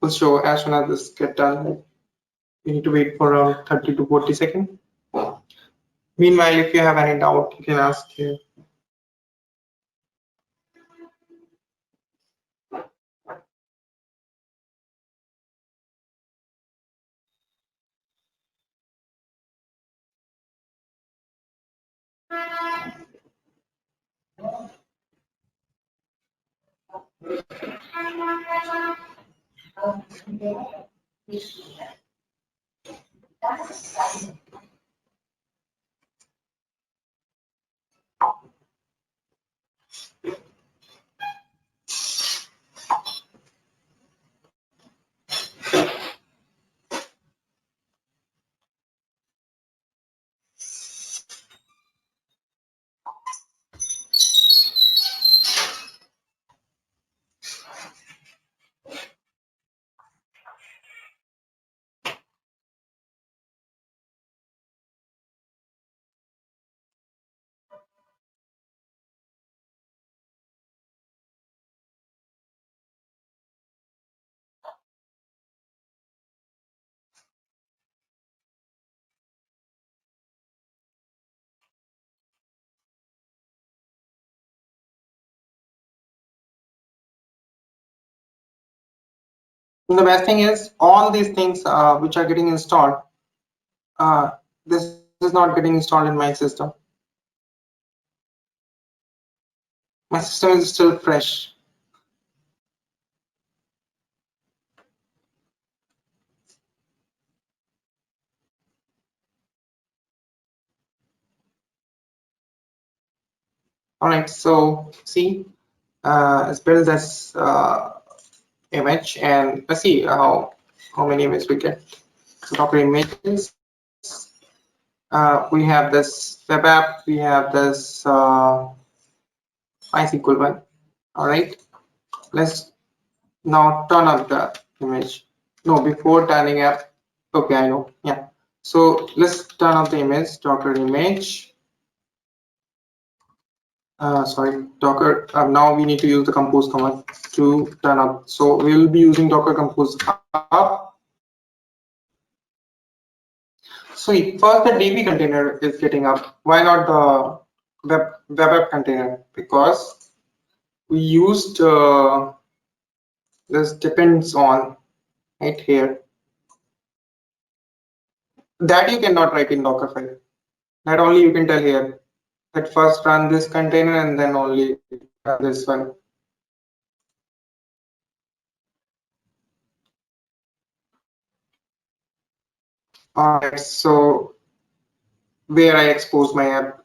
we'll show as soon as this get done. You need to wait for around 30 to 40 seconds. Meanwhile, if you have any doubt, you can ask here. And the best thing is all these things which are getting installed, this is not getting installed in my system. My system is still fresh. All right, so see, let's build this image and let's see how many images we get. So Docker images. We have this web app. We have this MySQL one. All right, let's now turn up the image. No, before turning up. Okay, I know. Yeah. So let's turn up the image. Docker image. Sorry, Docker. Now we need to use the compose command to turn up. So we will be using Docker compose up. So first the DB container is getting up. Why not the web app container? Because we used this depends on right here. That you cannot write in Dockerfile. That only you can tell here. That first run this container and then only run this one. Alright, so where I expose my app,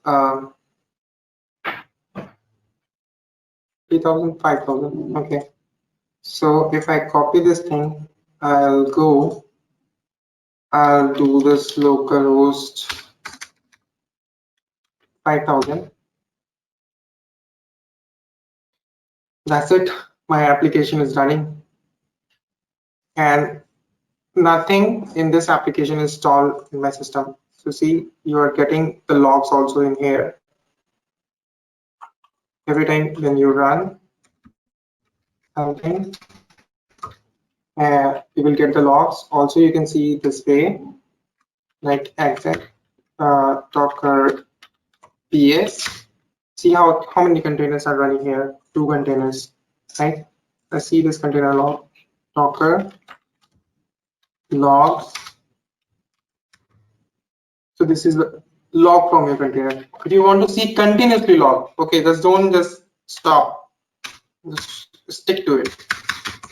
3,000, 5,000. Okay. So if I copy this thing, I'll do this localhost 5,000. That's it. My application is running, and nothing in this application is installed in my system. So see, you are getting the logs also in here. Every time when you run something, you will get the logs. Also, you can see this way, like exec docker ps. See how many containers are running here? 2 containers, right? Let's see this container log, docker logs. So this is the log from your container. If you want to see continuously log, okay, just stop. Just stick to it.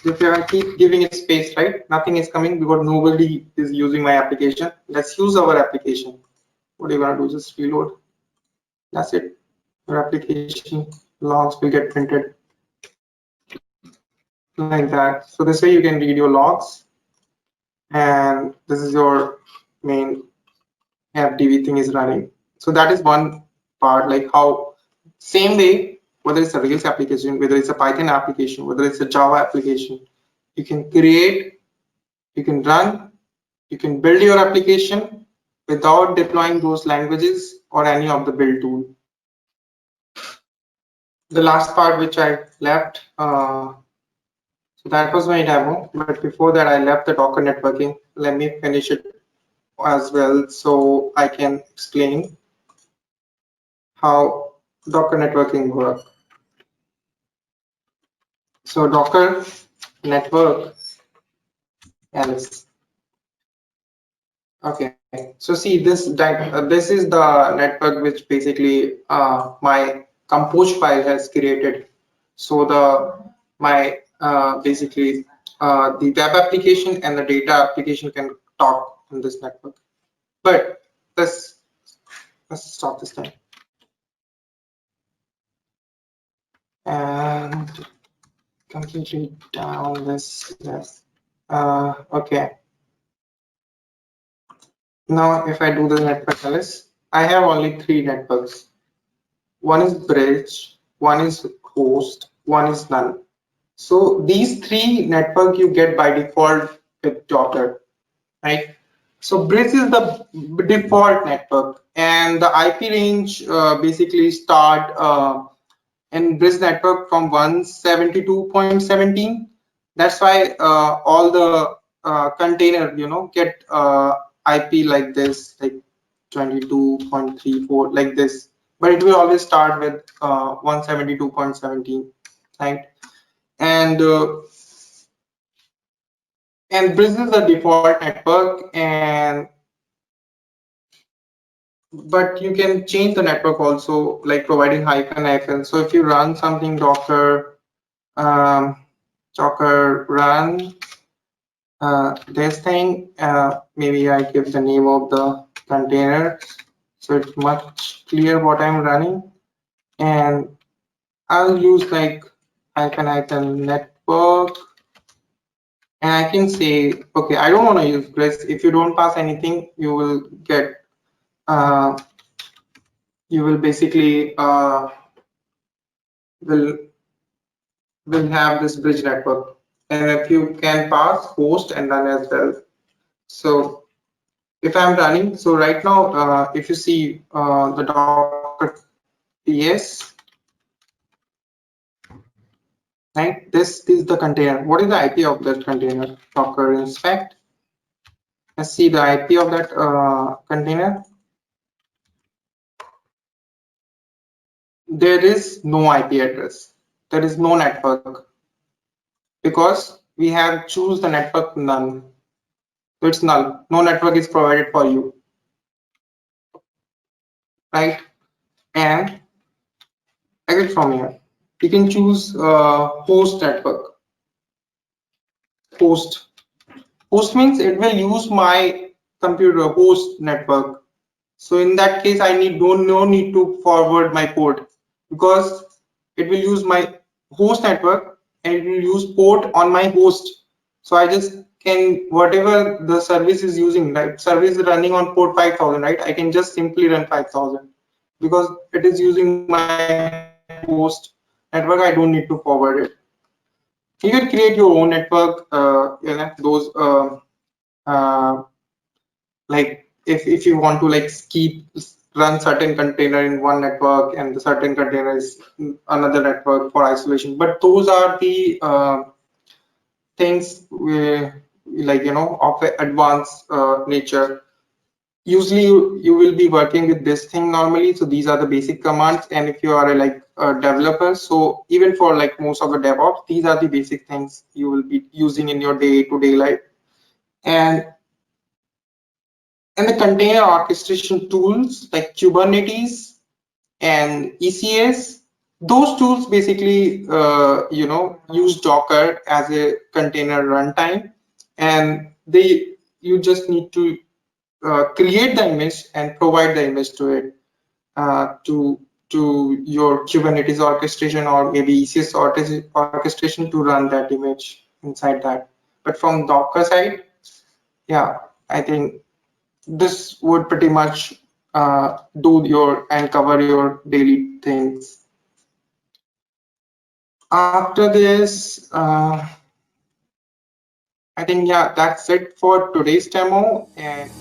If I keep giving it space, right, nothing is coming because nobody is using my application. Let's use our application. What are you gonna do? Just reload. That's it. Your application logs will get printed like that. So this way you can read your logs, and this is your main FDB thing is running. So that is one part, like how same way, whether it's a Rails application, whether it's a Python application, whether it's a Java application, you can create, you can run, you can build your application without deploying those languages or any of the build tool. The last part which I left, so that was my demo, but before that I left the Docker networking. Let me finish it as well so I can explain how Docker networking works. So Docker network else. Okay, so see this this is the network which basically my compose file has created. So my basically the web application and the data application can talk on this network. But let's stop this time and completely down this. Yes. Okay. Now, if I do the network analysis, I have only 3 networks. One is bridge, one is host, one is none. So these 3 network you get by default with Docker, right? So bridge is the default network, and the IP range basically start in bridge network from 172.17. That's why all the container, get IP like this, like 22.34, like this. But it will always start with 172.17, right? And And bridge is the default network, and but you can change the network also, like providing -hyphen. So if you run something Docker, Docker run this thing, maybe I give the name of the container, so it's much clear what I'm running, and I'll use like -hyphen network, and I can say, okay, I don't want to use this. If you don't pass anything, you will get you will basically will have this bridge network, and if you can pass, host and run as well. So if I'm running, so right now, if you see the Docker PS, right, this is the container. What is the IP of that container? Docker inspect. Let's see the IP of that container. There is no IP address. There is no network, because we have choose the network none. So it's null. No network is provided for you, right? And exit from here. You can choose host network. Host. Host means it will use my computer host network. So in that case, I no need to forward my port, because it will use my host network and it will use port on my host. So I just can, whatever the service is using, right? Service is running on port 5000, right? I can just simply run 5000, because it is using my host network. I don't need to forward it. You can create your own network, those like if you want to like keep run certain container in one network and the certain container is another network for isolation, but those are the things like of advanced nature. Usually you will be working with this thing normally, so these are the basic commands, and if you are like a developer, so even for like most of the DevOps, these are the basic things you will be using in your day-to-day life. And the container orchestration tools like Kubernetes and ECS, those tools basically use Docker as a container runtime, and you just need to create the image and provide the image to it, to your Kubernetes orchestration or maybe ECS orchestration to run that image inside that. But from Docker side, yeah, I think this would pretty much do your and cover your daily things. After this, I think, yeah, that's it for today's demo. And